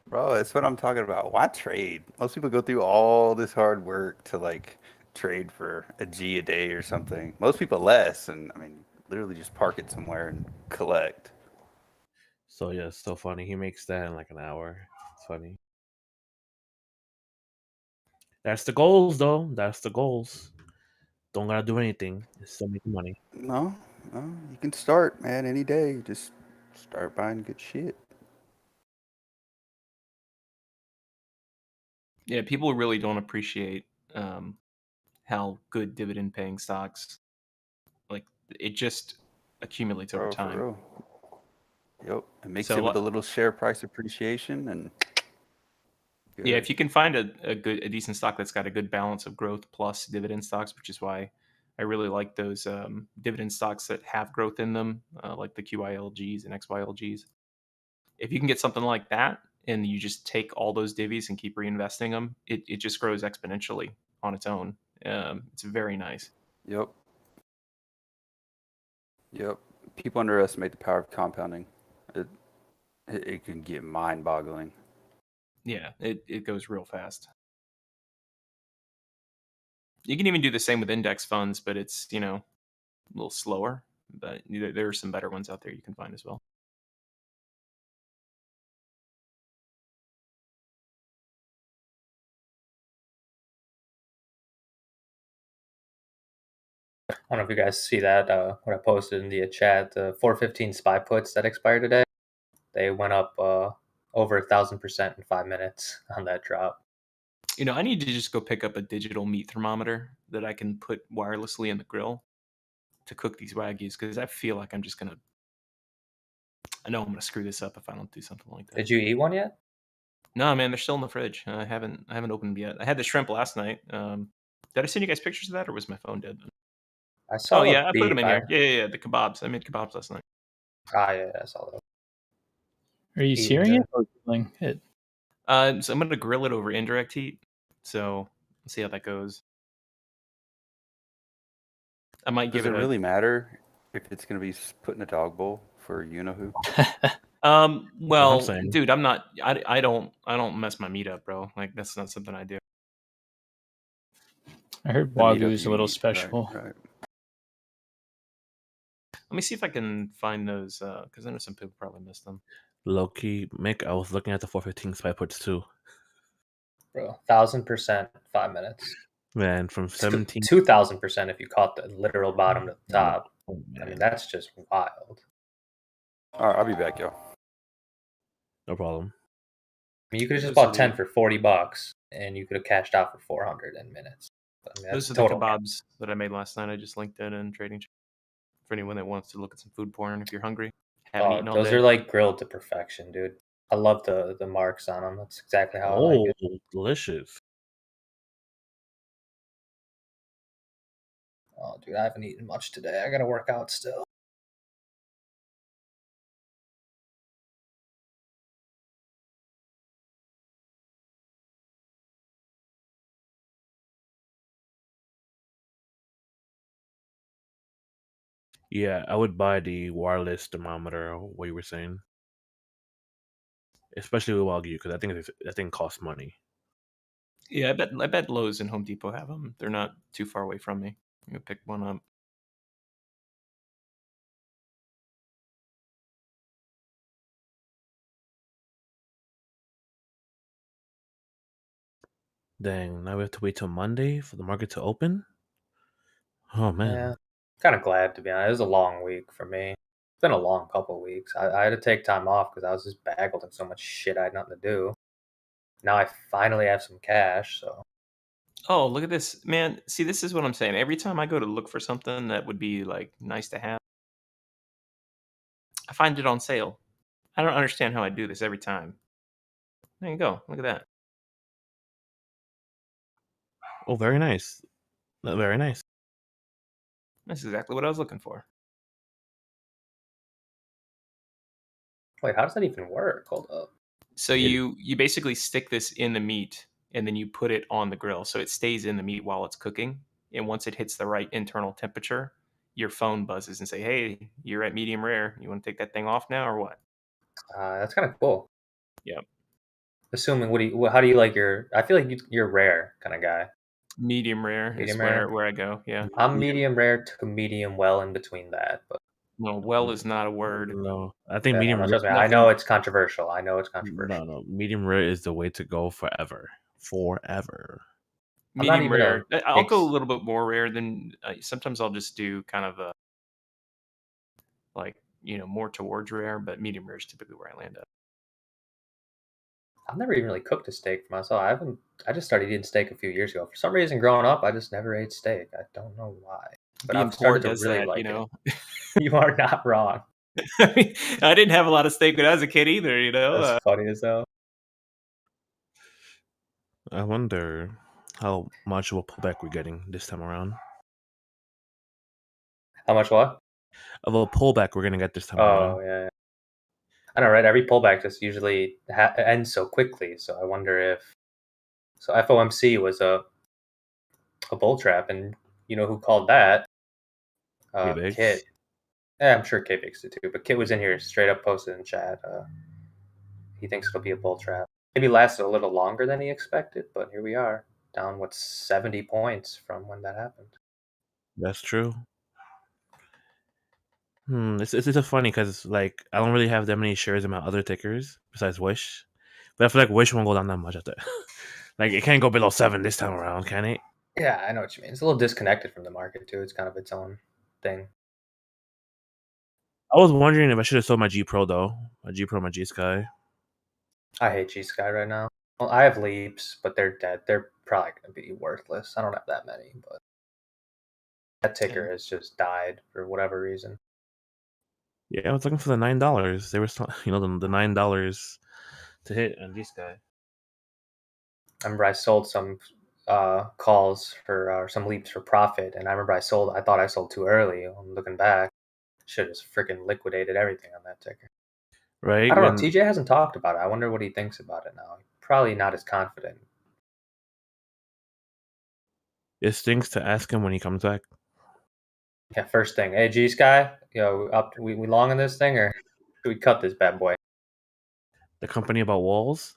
Bro, that's what I'm talking about. Why trade? Most people go through all this hard work to like trade for a G a day or something. Most people less, and I mean, literally just park it somewhere and collect. So yeah, it's so funny. He makes that in like an hour. It's funny. That's the goals, though. That's the goals. Don't gotta do anything. Just still making money. No, you can start, man, any day. Just start buying good shit. yeah, people really don't appreciate how good dividend-paying stocks like it just accumulates over Bro, for time. real. Yep, and mix So it with what- a little share price appreciation, and Yeah, if you can find a decent stock that's got a good balance of growth plus dividend stocks, which is why I really like those dividend stocks that have growth in them, like the QILGs and XYLGs. If you can get something like that, and you just take all those divvies and keep reinvesting them, it just grows exponentially on its own. It's very nice. Yep. People underestimate the power of compounding. It can get mind-boggling. Yeah, it goes real fast. You can even do the same with index funds, but it's, a little slower. But there are some better ones out there you can find as well. I don't know if you guys see that, what I posted in the chat, the 415 SPY puts that expired today. They went up over 1,000% in 5 minutes on that drop. I need to just go pick up a digital meat thermometer that I can put wirelessly in the grill to cook these Wagyus, because I feel like I know I'm gonna screw this up if I don't do something like that. Did you eat one yet? No, man, they're still in the fridge. I haven't opened them yet. I had the shrimp last night. Did I send you guys pictures of that, or was my phone dead? I saw. Oh yeah, I put them in here. Yeah. The kebabs. I made kebabs last night. Yeah, I saw that. Are you Eating searing good. it or grilling it? So I'm gonna grill it over indirect heat. So let's see how that goes. I might Does give it it really matter if it's going to be put in a dog bowl for you know who? Well, saying. dude, I'm not. I don't mess my meat up, bro. Like that's not something I do. I heard The meat Wagyu of is a you little eat, special. Right. Let me see if I can find those because I know some people probably missed them. Low key, Mick, I was looking at the 415 SPY puts too. Bro, 1,000% 5 minutes. Man, from 17. 2,000% if you caught the literal bottom to the top. Oh, I mean, man. that's just wild. All right, I'll be back, y'all. No problem. I mean, you could have just Those are bought 10 for $40 and you could have cashed out for 400 in minutes. I mean, that's Those are the total. kebabs that I made last night. I just linked that in trading chat for anyone that wants to look at some food porn if you're hungry. Haven't Oh, eaten all those day. are like grilled to perfection, dude. I love the marks on them. That's exactly how I like Oh, it. delicious. Oh, dude, I haven't eaten much today. I gotta work out still. Yeah, I would buy the wireless thermometer. What you were saying, especially with Wagyu, because I think that thing costs money. Yeah, I bet Lowe's and Home Depot have them. They're not too far away from me. I'm gonna pick one up. Dang, now we have to wait till Monday for the market to open. Oh man. Yeah, kind of glad to be honest. It was a long week for me. It's been a long couple weeks. I had to take time off because I was just baggled in so much shit I had nothing to do. Now I finally have some cash, so Oh, look at this, man. See, this is what I'm saying. Every time I go to look for something that would be like nice to have, I find it on sale. I don't understand how I do this every time. There you go. Look at that. Oh, very nice. Very nice. That's exactly what I was looking for. wait, how does that even work? Hold up. So you basically stick this in the meat and then you put it on the grill so it stays in the meat while it's cooking. And once it hits the right internal temperature, your phone buzzes and say, "Hey, you're at medium rare. You want to take that thing off now or what?" That's kind of cool. Yep. Assuming how do you like your? I feel like you're rare kind of guy. Medium rare is Medium rare. where I go. Yeah. I'm medium rare to medium well in between that, but No, well is not a word. No, I think yeah, medium. no, trust me, I know it's controversial. I know it's controversial. No, medium rare is the way to go forever. Forever. I'm not Medium even rare. a I'll go a little bit more rare than sometimes I'll just do kind of a like more towards rare, but medium rare is typically where I land up. I've never even really cooked a steak for myself. I just started eating steak a few years ago. For some reason, growing up, I just never ate steak. I don't know why, but Being I've started poor to does really that, like it. You are not wrong. I didn't have a lot of steak when I was a kid either. That's funny as hell. I wonder how much of a pullback we're getting this time around. How much what? Of a pullback we're gonna get this time Oh around. yeah. I know, right? Every pullback just usually ends so quickly. So I wonder if FOMC was a bull trap, and you know who called that? K-Biggs. Kit. Yeah, I'm sure K-Biggs did too. But Kit was in here straight up posted in chat. He thinks it'll be a bull trap. Maybe lasted a little longer than he expected, but here we are, down 70 points from when that happened. That's true. It's just funny because like I don't really have that many shares in my other tickers besides Wish, but I feel like Wish won't go down that much after. Like it can't go below 7 this time around, can it? Yeah, I know what you mean. It's a little disconnected from the market too. It's kind of its own thing. I was wondering if I should have sold my G Pro though. My G Pro, my G Sky. I hate G Sky right now. Well, I have Leaps, but they're dead. They're probably going to be worthless. I don't have that many, but that ticker has just died for whatever reason. Yeah, I was looking for the $9. They were, the $9 to hit on G Sky. I remember I sold some calls for some Leaps for profit, and I remember I thought I sold too early. I'm looking back, should have freaking liquidated everything on that ticker. Right? I don't know. TJ hasn't talked about it. I wonder what he thinks about it now. Probably not as confident. It stinks to ask him when he comes back. Yeah, first thing. Hey, G Sky, we long in this thing, or should we cut this bad boy? The company about walls?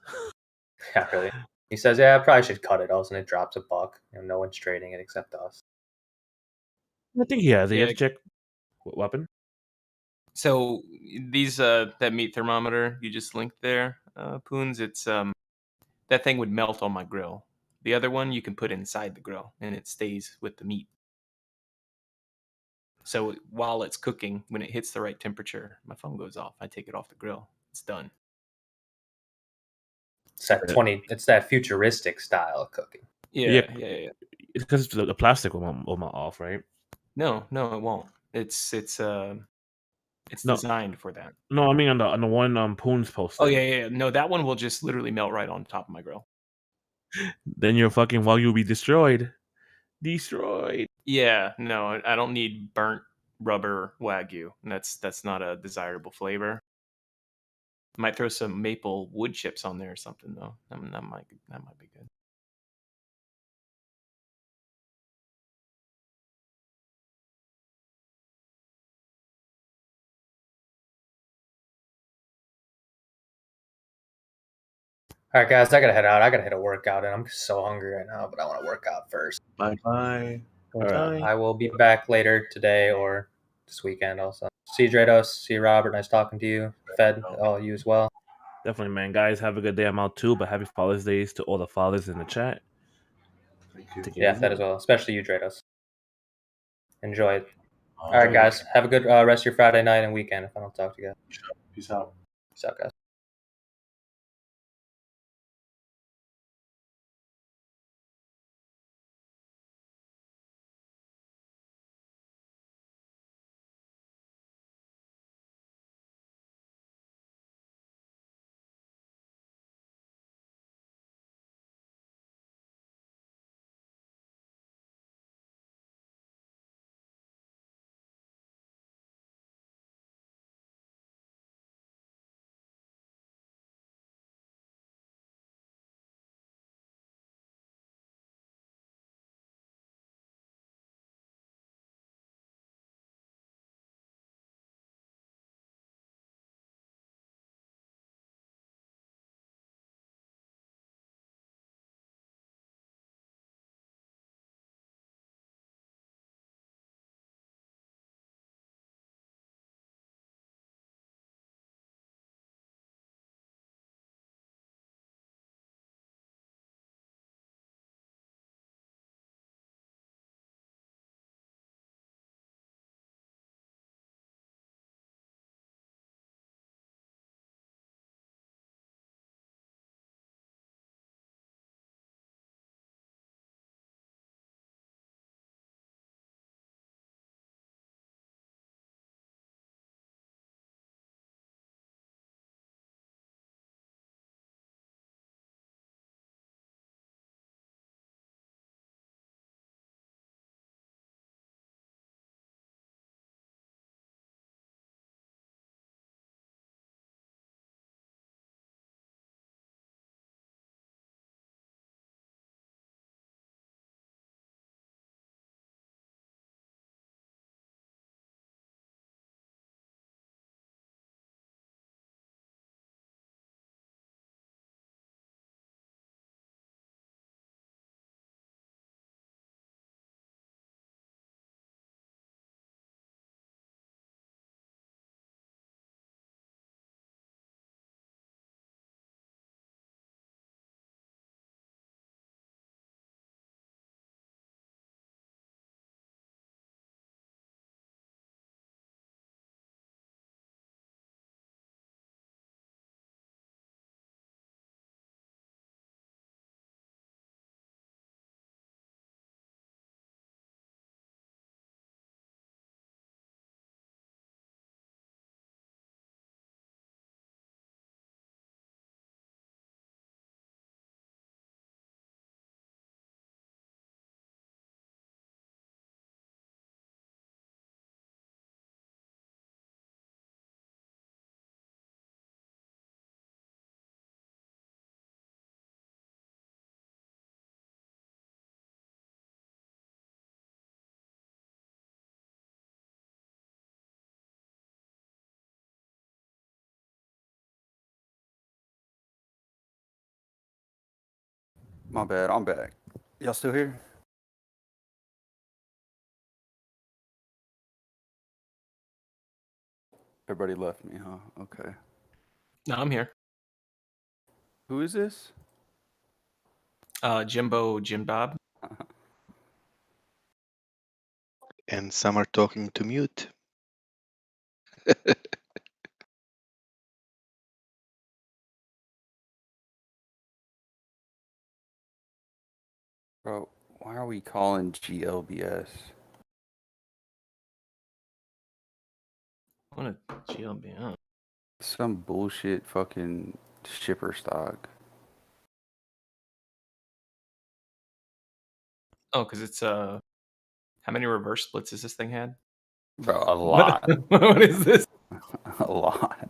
Yeah, really. He says, yeah, I probably should cut it. All of a sudden it drops $1. No one's trading it except us. I think he has. He Yeah. has to check what weapon. So these that meat thermometer you just linked there, Poons, it's that thing would melt on my grill. The other one you can put inside the grill and it stays with the meat. So while it's cooking, when it hits the right temperature, my phone goes off. I take it off the grill. It's done. It's that futuristic style of cooking. Yeah. It's because the plastic will melt off, right? No, it won't. It's It's No. designed for that. No, I mean on the one Poons posted. Oh yeah. No, that one will just literally melt right on top of my grill. Then your fucking Wagyu will be destroyed. Destroyed. Yeah, no, I don't need burnt rubber Wagyu. That's not a desirable flavor. Might throw some maple wood chips on there or something though. That might be good. All right, guys, I gotta head out. I gotta hit a workout, and I'm so hungry right now. But I want to work out first. Bye. All right, I will be back later today or this weekend also. See you, Drados. See you, Robert. Nice talking to you. Fed, all you as well. Definitely, man. Guys, have a good day. I'm out too, but happy Father's Days to all the fathers in the chat. Thank you. Yeah, Fed as well, especially you, Drados. Enjoy it. All right, guys. Have a good rest of your Friday night and weekend. If I don't talk to you guys. Peace out. Peace out, guys. My bad. I'm back. Y'all still here? Everybody left me, huh? Okay. No, I'm here. Who is this? Jimbo Jim Bob. And some are talking to mute. Bro, why are we calling GLBS? What a GLBM. Some bullshit fucking shipper stock. Oh, because it's how many reverse splits has this thing had? Bro, a What- lot. what is this? A lot.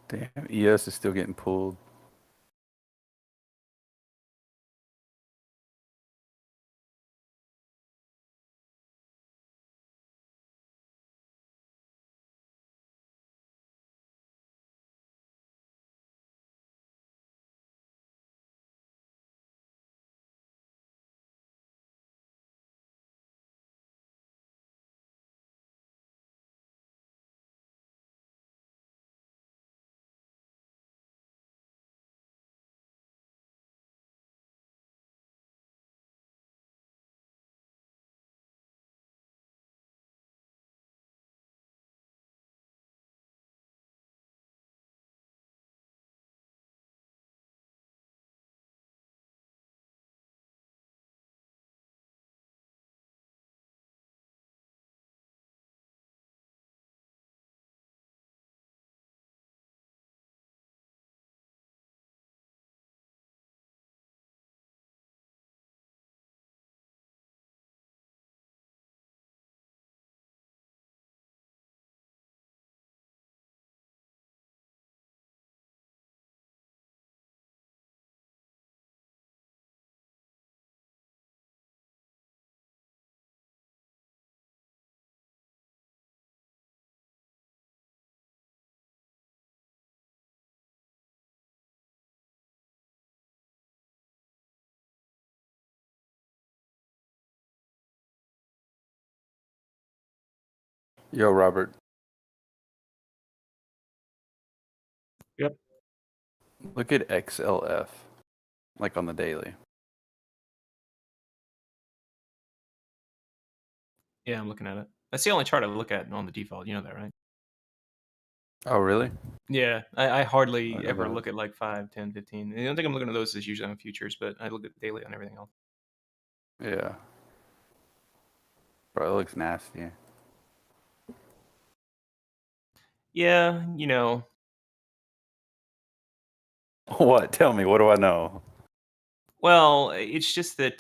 Damn, ES is still getting pulled. Yo, Robert. Yep. Look at XLF, like on the daily. Yeah, I'm looking at it. That's the only chart I look at on the default. You know that, right? Oh, really? Yeah, I hardly I know ever that. look at like 5, 10, 15. The only thing I'm looking at those is usually on futures, but I look at daily on everything else. Yeah. Bro, it looks nasty. Yeah, you know. What? Tell me. What do I know? Well, it's just that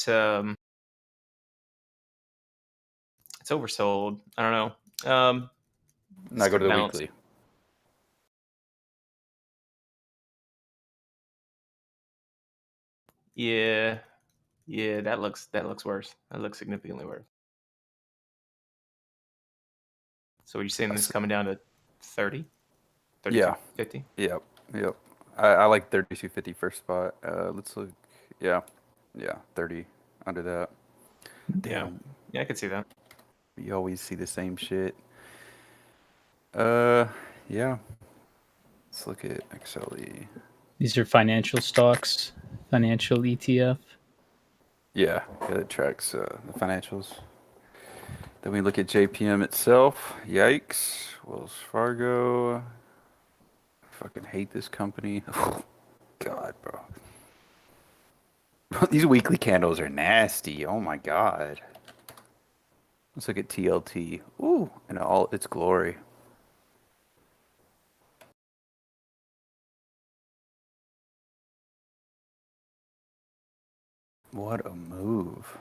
it's oversold. I don't know. Now go to the weekly. Yeah, yeah, that looks worse. That looks significantly worse. So are you saying this is coming down to 30? 32.50? Yep. I like 32.50 first spot. Let's look. Yeah. 30 under that. Damn. Yeah, I could see that. You always see the same shit. Yeah. Let's look at XLE. These are financial stocks, financial ETF. Yeah, it tracks the financials. Then we look at JPM itself. Yikes. Wells Fargo. Fucking hate this company. God, bro. These weekly candles are nasty. Oh my god. Let's look at TLT. Ooh, in all its glory. What a move.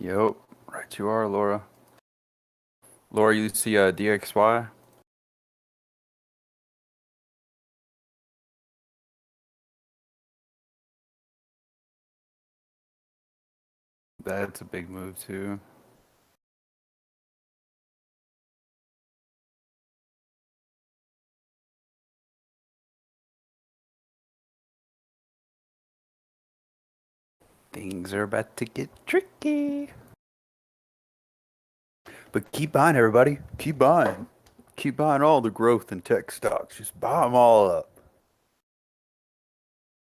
Yep, right you are, Laura. Laura, you see DXY? That's a big move too. Things are about to get tricky. But keep buying, everybody. Keep buying. Keep buying all the growth and tech stocks. Just buy them all up.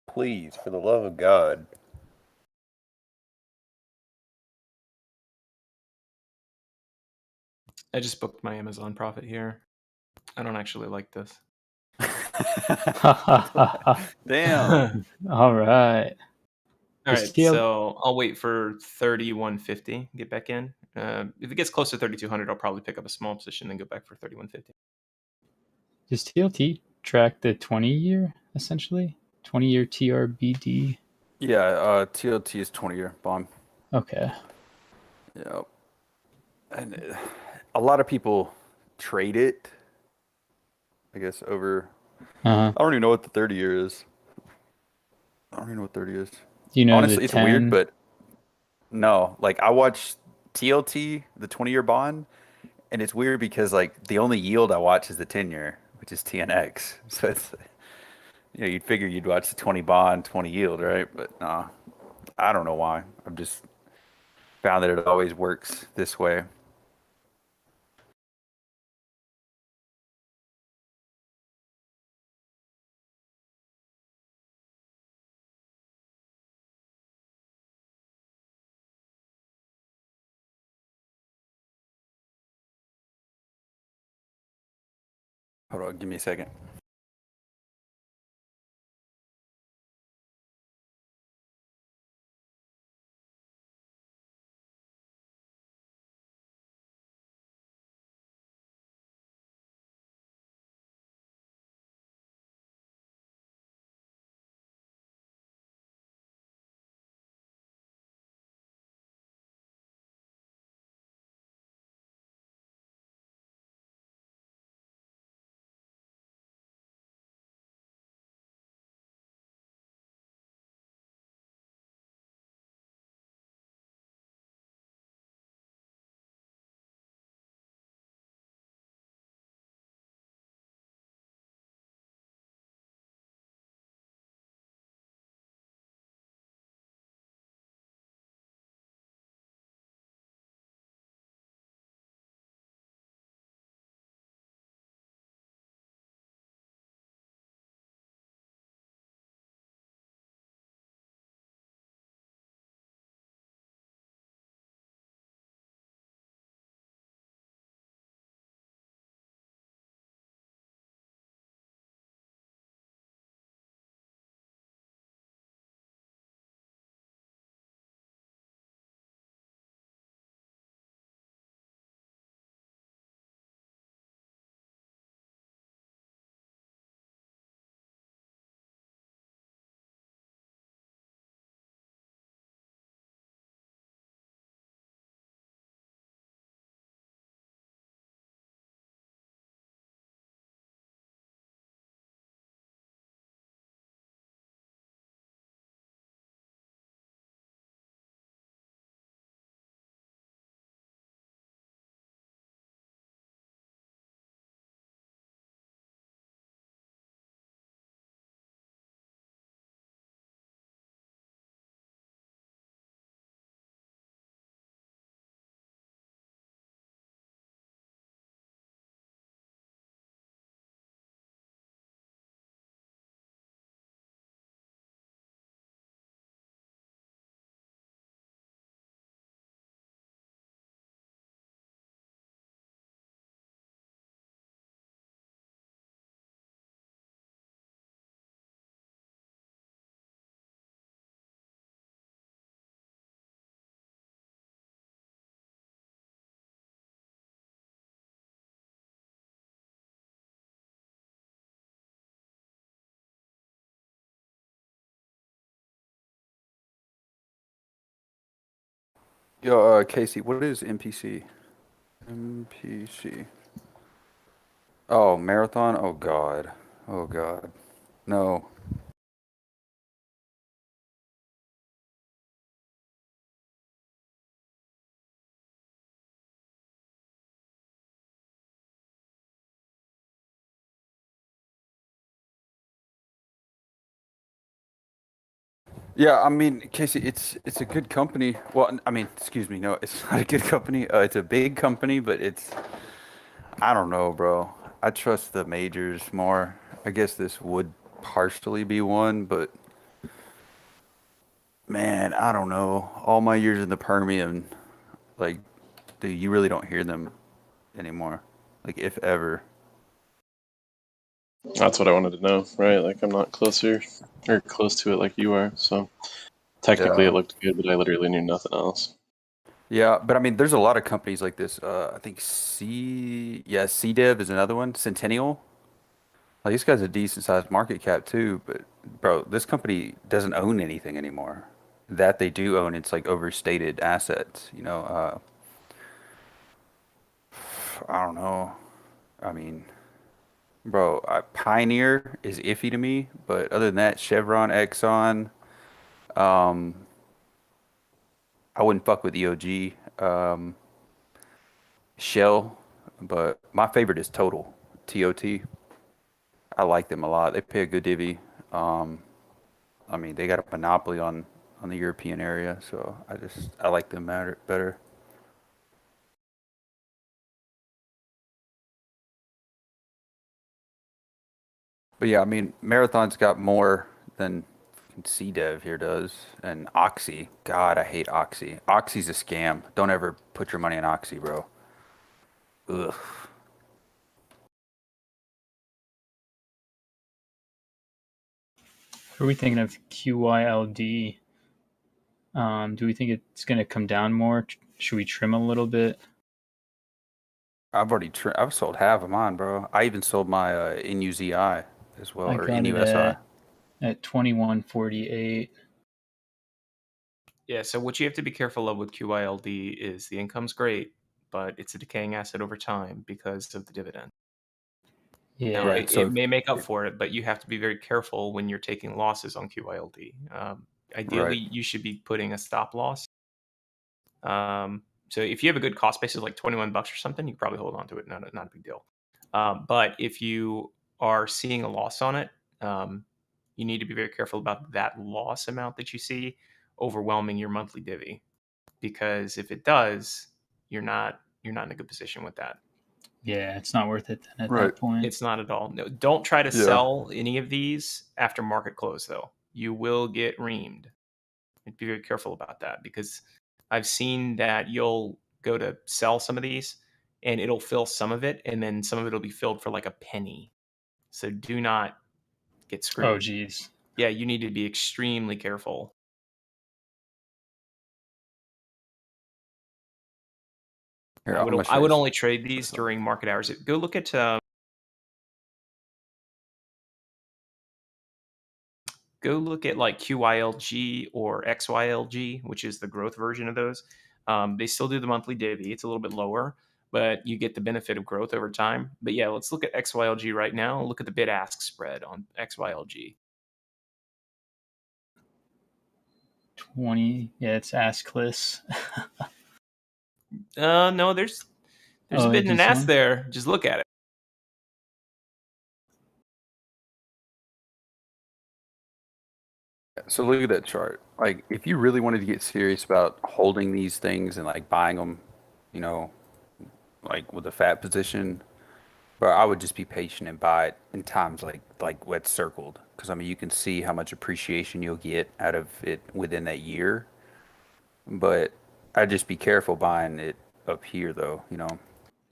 Please, for the love of God. I just booked my Amazon profit here. I don't actually like this. Damn. All right. All right, so I'll wait for 31.50, get back in. If it gets close to 3,200, I'll probably pick up a small position, then go back for 31.50. Does TLT track the 20-year, essentially? 20-year TRBD? Yeah, TLT is 20-year bond. Okay. Yep. And a lot of people trade it, I guess, over... Uh-huh. I don't even know what the 30-year is. I don't even know what 30 is. Do you know Honestly, the it's 10? weird, but no. Like, I watch TLT, the 20-year bond, and it's weird because, like, the only yield I watch is the 10-year, which is TNX. So it's, you know, you'd figure you'd watch the 20 bond, 20 yield, right? But nah, I don't know why. I've just found that it always works this way. Hold on, give me a second. Yo, Casey, what is MPC? MPC. Oh, Marathon? Oh, God. Oh, God. No. Yeah, I mean, Casey, it's a good company. Well, I mean, excuse me, no, it's not a good company. It's a big company, but I don't know, bro. I trust the majors more. I guess this would partially be one, but man, I don't know. All my years in the Permian, like, dude, you really don't hear them anymore. Like, if ever. That's what I wanted to know, right? Like, I'm not closer or close to it like you are, so technically Yeah. it looked good, but I literally knew nothing else. Yeah, but I mean, there's a lot of companies like this. I think CDev is another one. Centennial. Like, this guy's a decent sized market cap too, but bro, this company doesn't own anything anymore. That they do own, it's like overstated assets. I don't know. I mean, bro, Pioneer is iffy to me, but other than that, Chevron, Exxon, um, I wouldn't fuck with EOG, Shell, but my favorite is Total, TOT. I like them a lot. They pay a good divvy. I mean, they got a monopoly on the European area, so I like them better. But yeah, I mean, Marathon's got more than CDev here does, and Oxy. God, I hate Oxy. Oxy's a scam. Don't ever put your money in Oxy, bro. Ugh. What are we thinking of QYLD? Do we think it's going to come down more? Should we trim a little bit? I've sold half of mine, bro. I even sold my NUZI as well, I or got it NUSI. at 21.48. Yeah, so what you have to be careful of with QYLD is the income's great, but it's a decaying asset over time because of the dividend. Yeah. Now, Right, it may make up for it, but you have to be very careful when you're taking losses on QYLD. Ideally, Right. you should be putting a stop loss. So if you have a good cost basis like $21 or something, you can probably hold on to it. Not a big deal. But if you are seeing a loss on it, you need to be very careful about that loss amount that you see overwhelming your monthly divvy, because if it does, you're not in a good position with that. Yeah, it's not worth it then at Right. that point. It's not at all. No, don't try to Yeah. sell any of these after market close, though. You will get reamed. Be very careful about that, because I've seen that you'll go to sell some of these and it'll fill some of it, and then some of it will be filled for like a penny. So do not get screwed. Oh, geez. Yeah, you need to be extremely careful. Here, I I'm gonna would, show I you would some- only trade these during market hours. Go look at like QYLG or XYLG, which is the growth version of those. They still do the monthly divvy. It's a little bit lower, but you get the benefit of growth over time. But yeah, let's look at XYLG right now. Look at the bid-ask spread on XYLG. 20. Yeah, it's askless. No, there's a bid and an ask there. Just look at it. So look at that chart. Like, if you really wanted to get serious about holding these things and like buying them, like with a fat position, but I would just be patient and buy it in times like what's circled, because I mean you can see how much appreciation you'll get out of it within that year. But I'd just be careful buying it up here, though. 'cause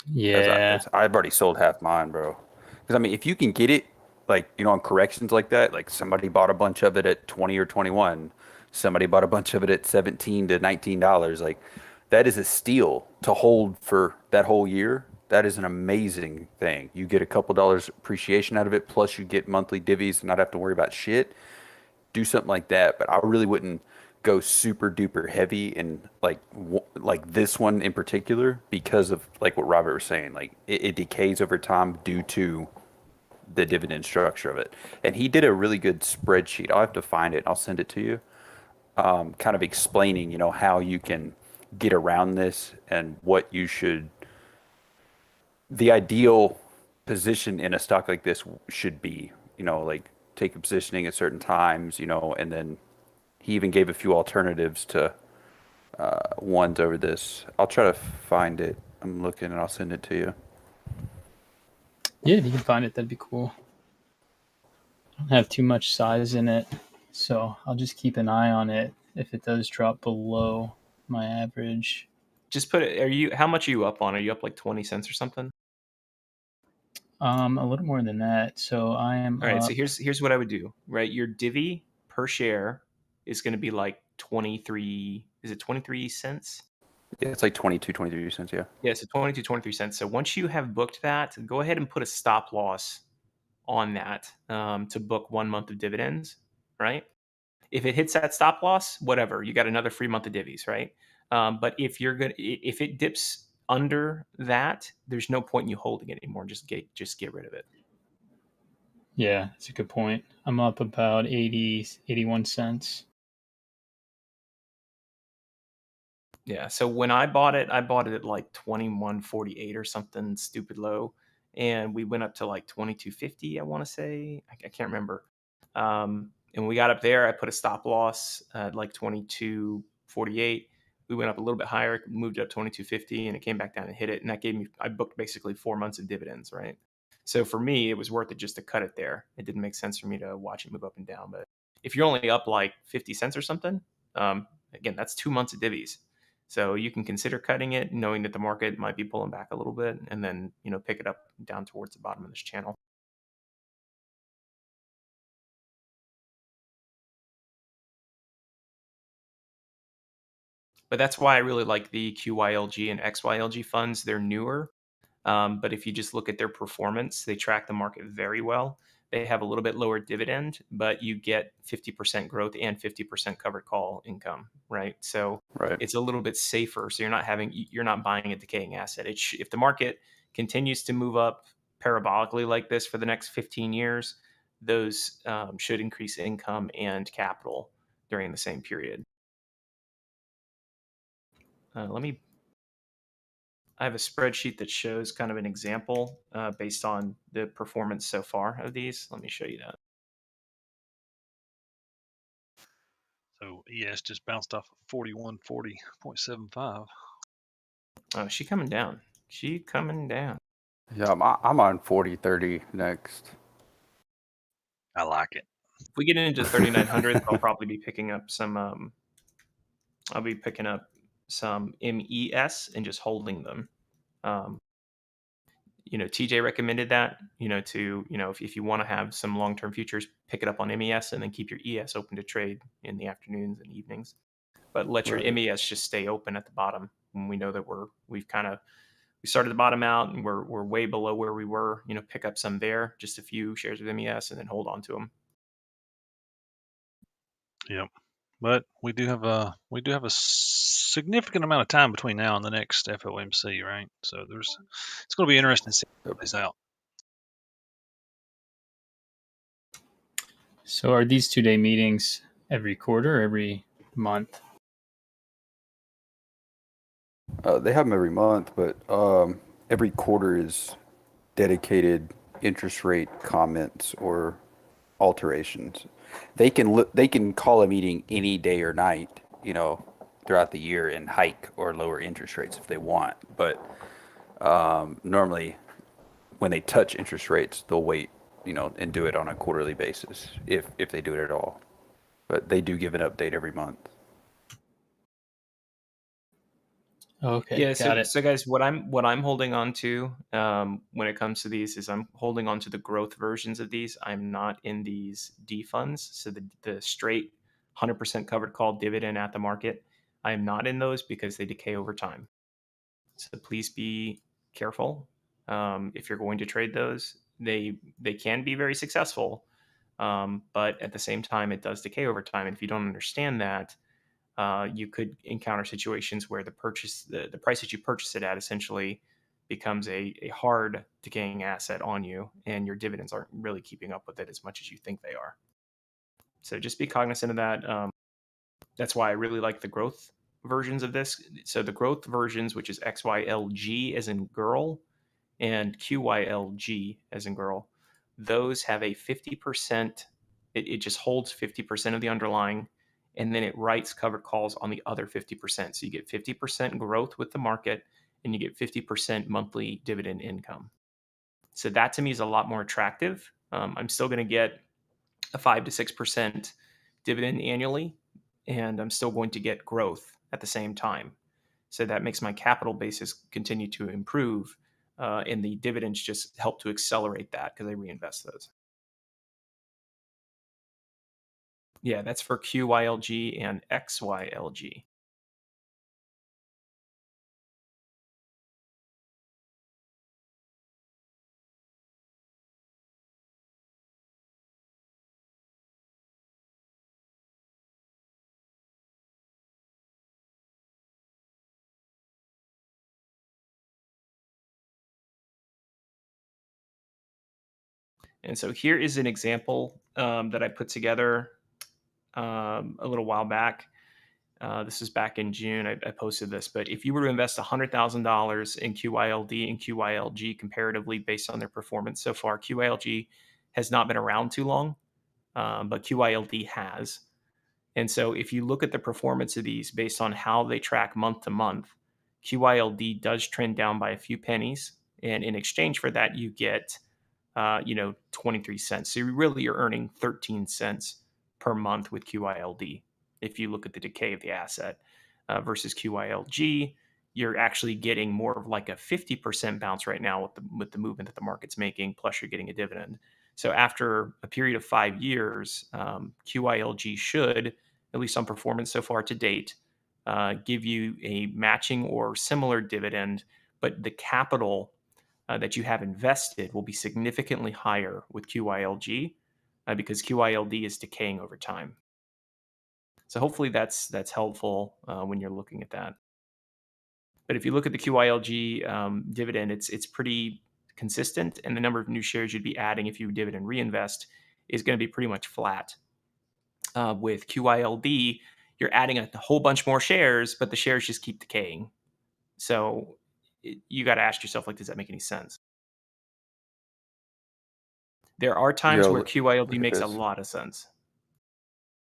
Yeah. I've already sold half mine, bro. Because I mean, if you can get it, like on corrections like that, like somebody bought a bunch of it at 20 or 21, somebody bought a bunch of it at $17 to $19, like that is a steal to hold for that whole year. That is an amazing thing. You get a couple dollars appreciation out of it, plus you get monthly divvies and not have to worry about shit. Do something like that, but I really wouldn't go super duper heavy and like this one in particular because of like what Robert was saying, like it decays over time due to the dividend structure of it. And he did a really good spreadsheet. I'll have to find it. I'll send it to you. Kind of explaining, how you can get around this and what you should, the ideal position in a stock like this should be, like take a positioning at certain times, and then he even gave a few alternatives to ones over this. I'll try to find it. I'm looking and I'll send it to you. Yeah, if you can find it, that'd be cool. I don't have too much size in it, so I'll just keep an eye on it if it does drop below my average. Just put it. How much are you up on? Are you up like 20 cents or something? A little more than that. So I am. All right. So up- here's what I would do. Right, your divvy per share is going to be like 23. Is it 23 cents? Yeah, it's like 22, 23 cents. Yeah. Yeah, so 22, 23 cents. So once you have booked that, go ahead and put a stop loss on that to book 1 month of dividends, right? If it hits that stop loss, whatever, you got another free month of divvies, right? But if it dips under that, there's no point in you holding it anymore. Just get rid of it. Yeah, that's a good point. I'm up about 81 cents. Yeah. So when I bought it at like 21.48 or something stupid low, and we went up to like 22.50. I want to say I can't remember. And when we got up there, I put a stop loss at like 22.48. We went up a little bit higher, moved up 22.50, and it came back down and hit it. And that I booked basically 4 months of dividends, right? So for me, it was worth it just to cut it there. It didn't make sense for me to watch it move up and down. But if you're only up like 50 cents or something, again, that's 2 months of divvies. So you can consider cutting it, knowing that the market might be pulling back a little bit, and then pick it up down towards the bottom of this channel. But that's why I really like the QYLG and XYLG funds. They're newer, but if you just look at their performance, they track the market very well. They have a little bit lower dividend, but you get 50% growth and 50% covered call income, right? So it's a little bit safer. So you're not buying a decaying asset. If the market continues to move up parabolically like this for the next 15 years, those should increase income and capital during the same period. I have a spreadsheet that shows kind of an example based on the performance so far of these. Let me show you that. So ES just bounced off of 4140.75. Oh, she coming down. Yeah, I'm on 40.30 next. I like it. If we get into 3,900, I'll probably be picking up some. I'll be picking up some MES and just holding them. TJ recommended that. If you want to have some long-term futures, pick it up on MES and then keep your ES open to trade in the afternoons and evenings. But let your MES just stay open at the bottom when we know that we started the bottom out and we're way below where we were. Pick up some there, just a few shares of MES, and then hold on to them. Yep. But we do have a significant amount of time between now and the next FOMC, right? So it's going to be interesting to see how it plays out. So are these 2-day meetings every quarter or every month? They have them every month, but every quarter is dedicated interest rate comments or alterations. They can call a meeting any day or night, throughout the year and hike or lower interest rates if they want. But normally, when they touch interest rates, they'll wait, and do it on a quarterly basis if they do it at all. But they do give an update every month. Okay. Yeah. Got it. So guys, what I'm holding on to when it comes to these is I'm holding on to the growth versions of these. I'm not in these D funds. So the straight 100% covered call dividend at the market, I am not in those because they decay over time. So please be careful if you're going to trade those. They can be very successful, but at the same time, it does decay over time. And if you don't understand that, you could encounter situations where the price that you purchase it at essentially becomes a hard decaying asset on you, and your dividends aren't really keeping up with it as much as you think they are. So just be cognizant of that. That's why I really like the growth versions of this. So the growth versions, which is XYLG as in girl, and QYLG as in girl, those have a 50%, it just holds 50% of the underlying, and then it writes covered calls on the other 50%. So you get 50% growth with the market, and you get 50% monthly dividend income. So that to me is a lot more attractive. I'm still going to get a 5 to 6% dividend annually, and I'm still going to get growth at the same time. So that makes my capital basis continue to improve, and the dividends just help to accelerate that because I reinvest those. Yeah, that's for QYLG and XYLG. And so here is an example that I put together a little while back. This is back in June. I posted this. But if you were to invest $100,000 in QYLD and QYLG comparatively based on their performance so far, QYLG has not been around too long, but QYLD has. And so if you look at the performance of these based on how they track month to month, QYLD does trend down by a few pennies. And in exchange for that, you get 23 cents. So you're earning 13 cents per month with QYLD. If you look at the decay of the asset versus QYLG, you're actually getting more of like a 50% bounce right now with the movement that the market's making, plus you're getting a dividend. So after a period of 5 years, QYLG should, at least on performance so far to date, give you a matching or similar dividend, but the capital that you have invested will be significantly higher with QYLG because QYLD is decaying over time. So hopefully that's helpful when you're looking at that. But if you look at the QYLG dividend, it's pretty consistent, and the number of new shares you'd be adding if you dividend reinvest is going to be pretty much flat. With QYLD, you're adding a whole bunch more shares, but the shares just keep decaying. So you got to ask yourself, like, does that make any sense? There are times where QYLD makes a lot of sense.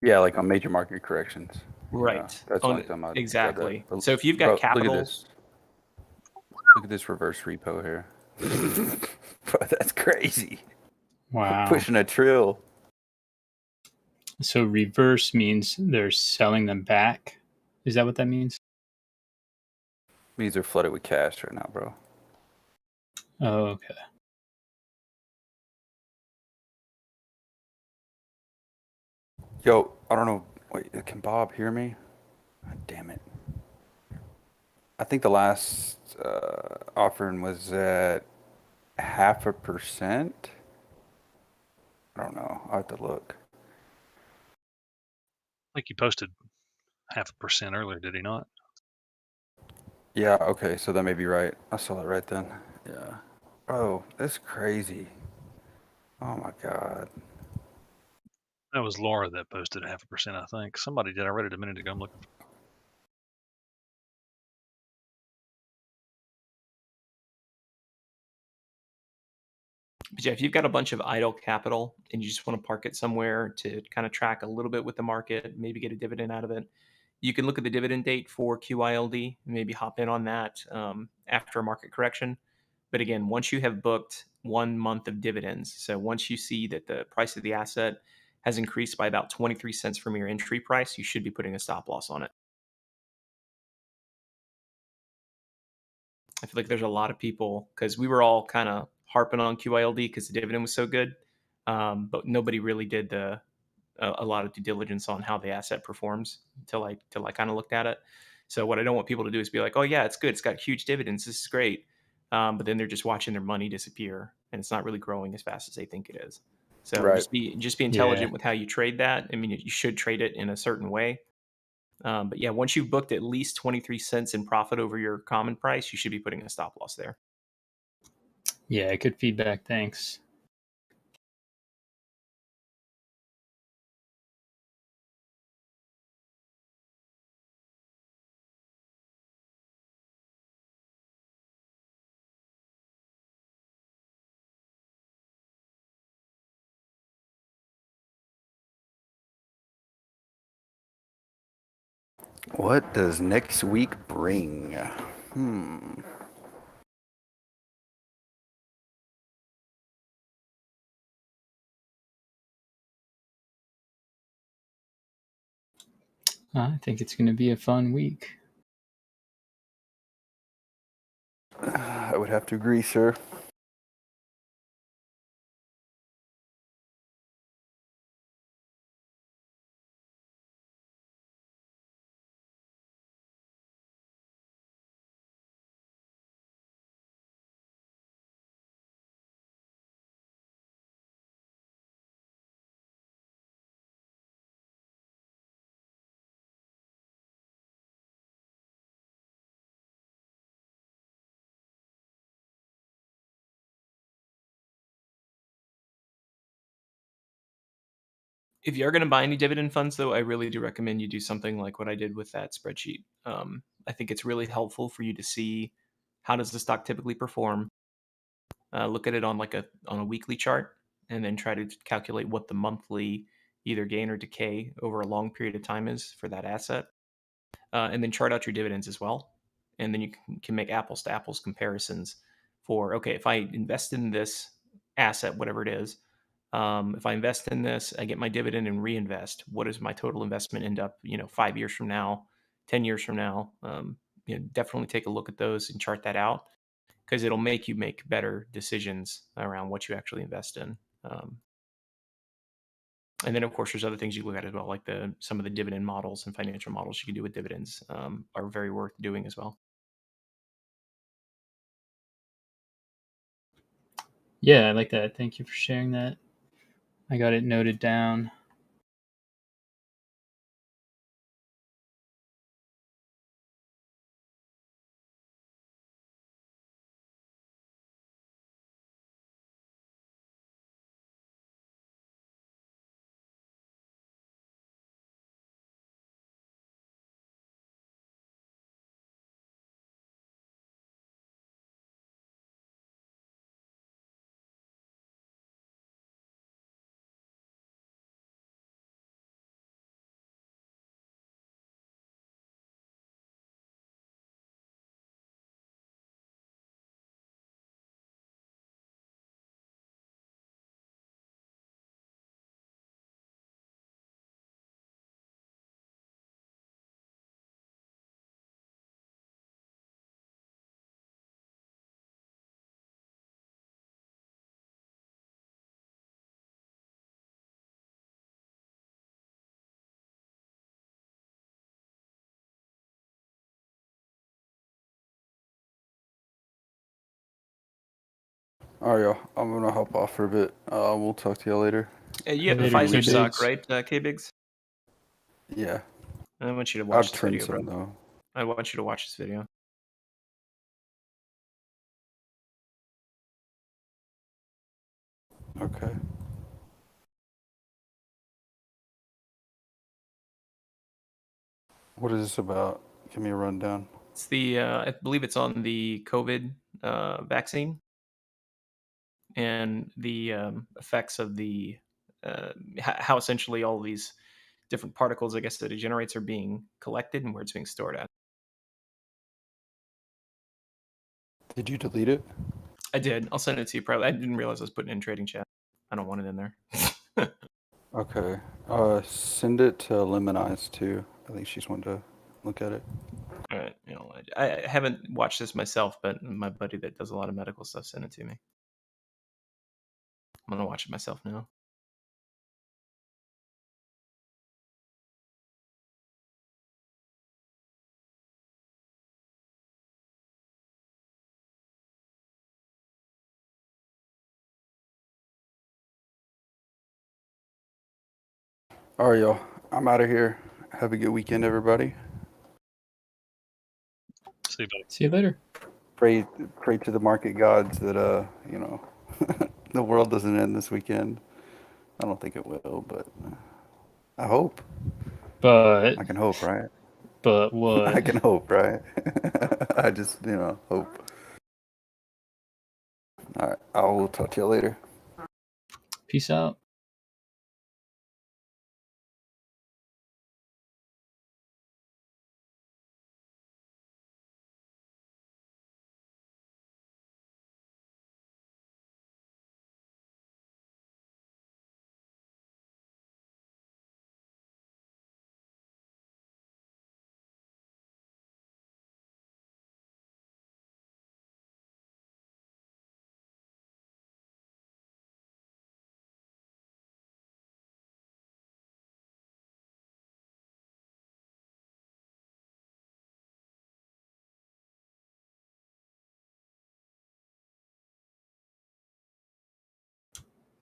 Yeah, like on major market corrections. Right. Yeah, that's one time I'd exactly. grab that. So if you've got capital, look at this reverse repo here. Bro, that's crazy. Wow. Pushing a trill. So reverse means they're selling them back. Is that what that means? Means they're flooded with cash right now, bro. Oh, okay. Yo, I don't know. Wait, can Bob hear me? God damn it. I think the last offering was at 0.5%. I don't know. I'll have to look. I think he posted 0.5% earlier, did he not? Yeah, okay, so that may be right. I saw it right then. Yeah. Bro, that's crazy. Oh my god. That was Laura that posted 0.5%, I think. Somebody did. I read it a minute ago. I'm looking for But yeah, if you've got a bunch of idle capital and you just want to park it somewhere to kind of track a little bit with the market, maybe get a dividend out of it, you can look at the dividend date for QYLD and maybe hop in on that after a market correction. But again, once you have booked 1 month of dividends, so once you see that the price of the asset has increased by about 23 cents from your entry price, you should be putting a stop loss on it. I feel like there's a lot of people, because we were all kind of harping on QYLD because the dividend was so good, but nobody really did a lot of due diligence on how the asset performs till I kind of looked at it. So what I don't want people to do is be like, oh yeah, it's good, it's got huge dividends, this is great, but then they're just watching their money disappear and it's not really growing as fast as they think it is. So Right. just be intelligent with how you trade that. I mean, you should trade it in a certain way. But yeah, once you've booked at least 23 cents in profit over your common price, you should be putting a stop loss there. Yeah, good feedback. Thanks. What does next week bring? I think it's going to be a fun week. I would have to agree, sir. If you're going to buy any dividend funds, though, I really do recommend you do something like what I did with that spreadsheet. I think it's really helpful for you to see how does the stock typically perform. Look at it on a weekly chart, and then try to calculate what the monthly either gain or decay over a long period of time is for that asset, and then chart out your dividends as well. And then you can make apples to apples comparisons for, okay, if I invest in this asset, whatever it is, if I invest in this, I get my dividend and reinvest. What does my total investment end up, 5 years from now, 10 years from now? Definitely take a look at those and chart that out, because it'll make you make better decisions around what you actually invest in. And then, of course, there's other things you look at as well, like some of the dividend models and financial models you can do with dividends are very worth doing as well. Yeah, I like that. Thank you for sharing that. I got it noted down. All right, y'all. I'm gonna hop off for a bit. We'll talk to y'all later. You have the Later, Pfizer stock, K-Biggs. right, K-Biggs? Yeah. I want you to I'll watch this trim video, some bro. though. I want you to watch this video. Okay. What is this about? Give me a rundown. It's I believe it's on the COVID vaccine and the effects of the how essentially all these different particles, I guess, that it generates are being collected and where it's being stored at. Did you delete it? I did. I'll send it to you. Probably. I didn't realize I was putting it in trading chat. I don't want it in there. Okay. Send it to Lemonize too. I think she's wanted to look at it. All right. I haven't watched this myself, but my buddy that does a lot of medical stuff sent it to me. I'm gonna watch it myself now. All right, y'all. I'm out of here. Have a good weekend, everybody. See you, buddy. See you later. Pray to the market gods that the world doesn't end this weekend. I don't think it will, but I hope. But I can hope, right? But what? I can hope, right? I just hope. All right, I will talk to you later. Peace out.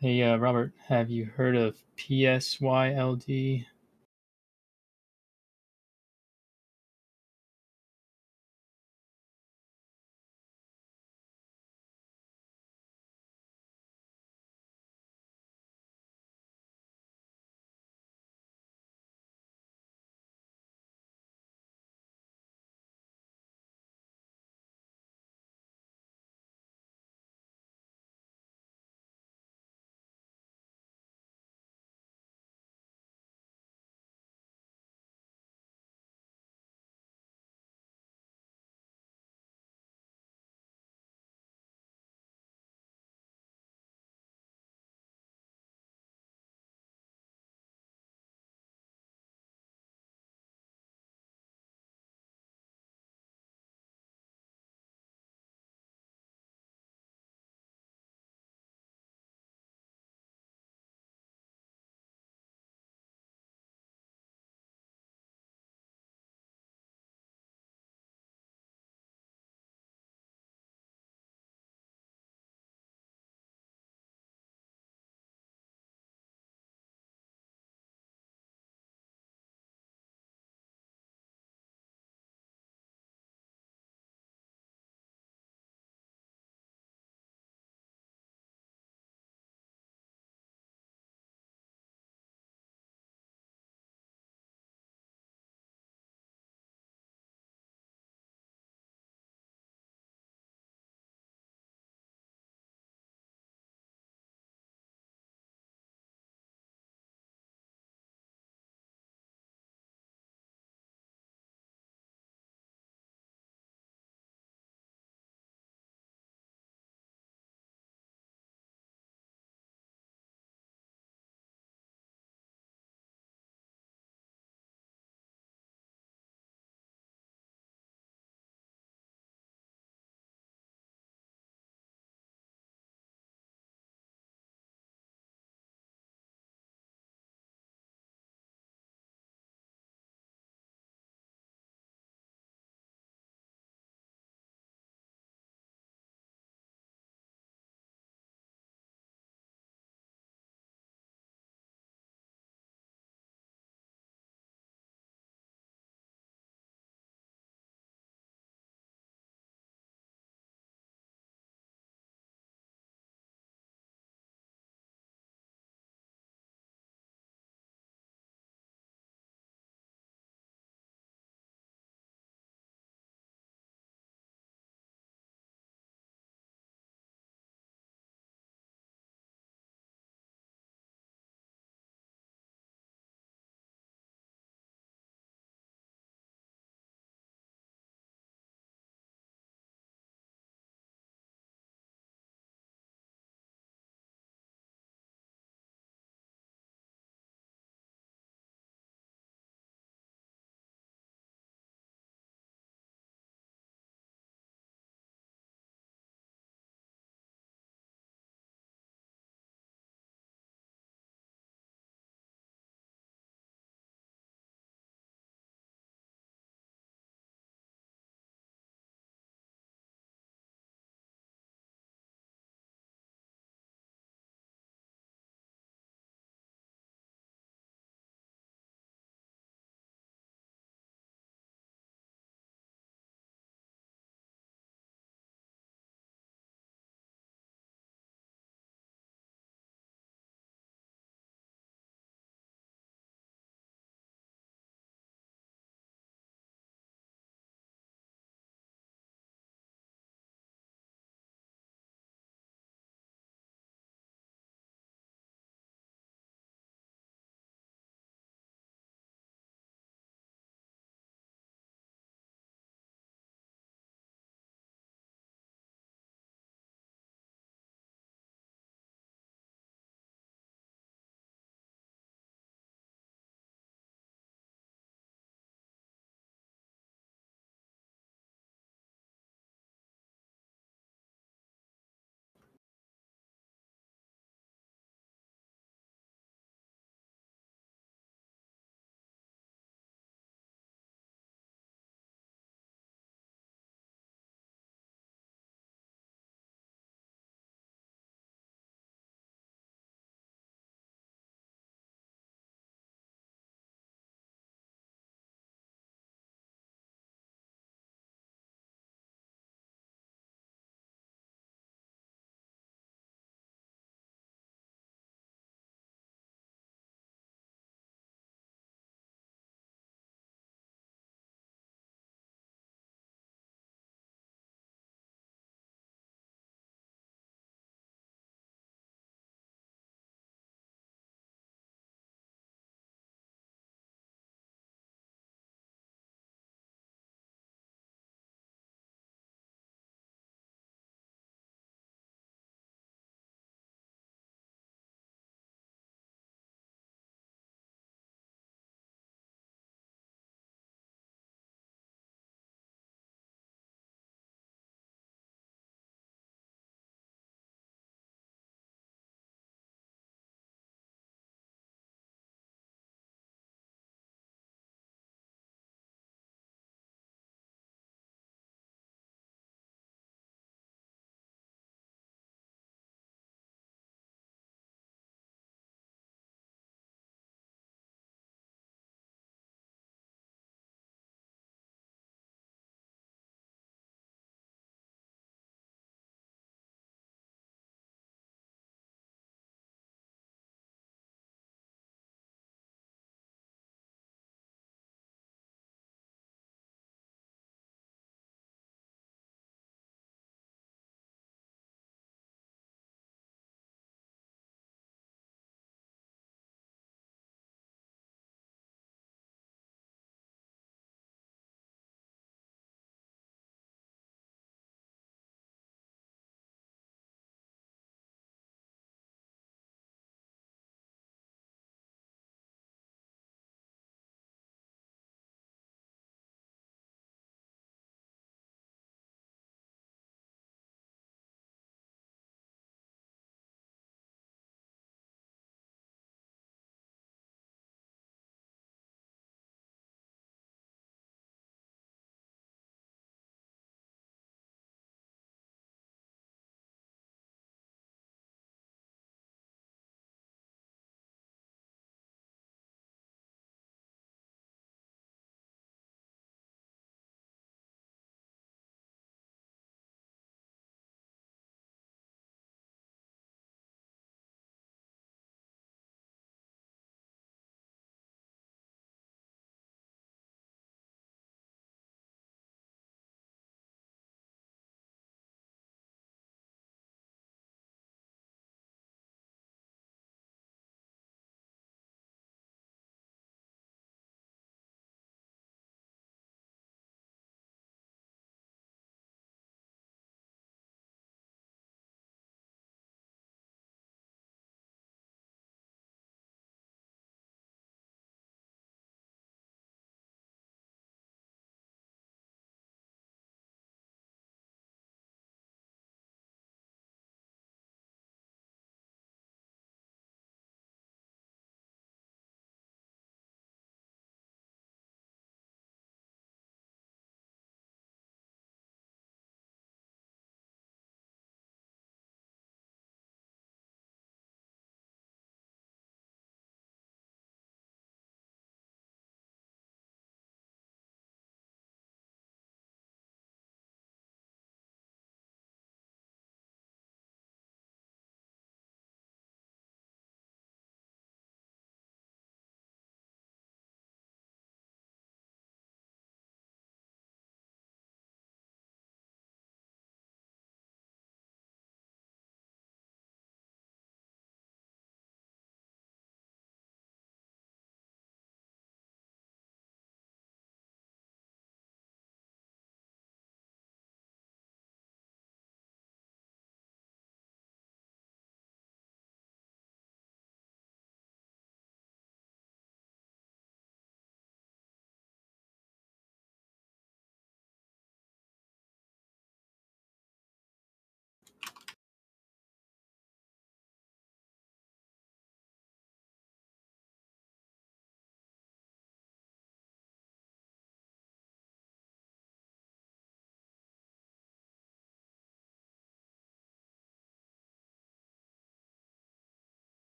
Hey, Robert, have you heard of PSYLD?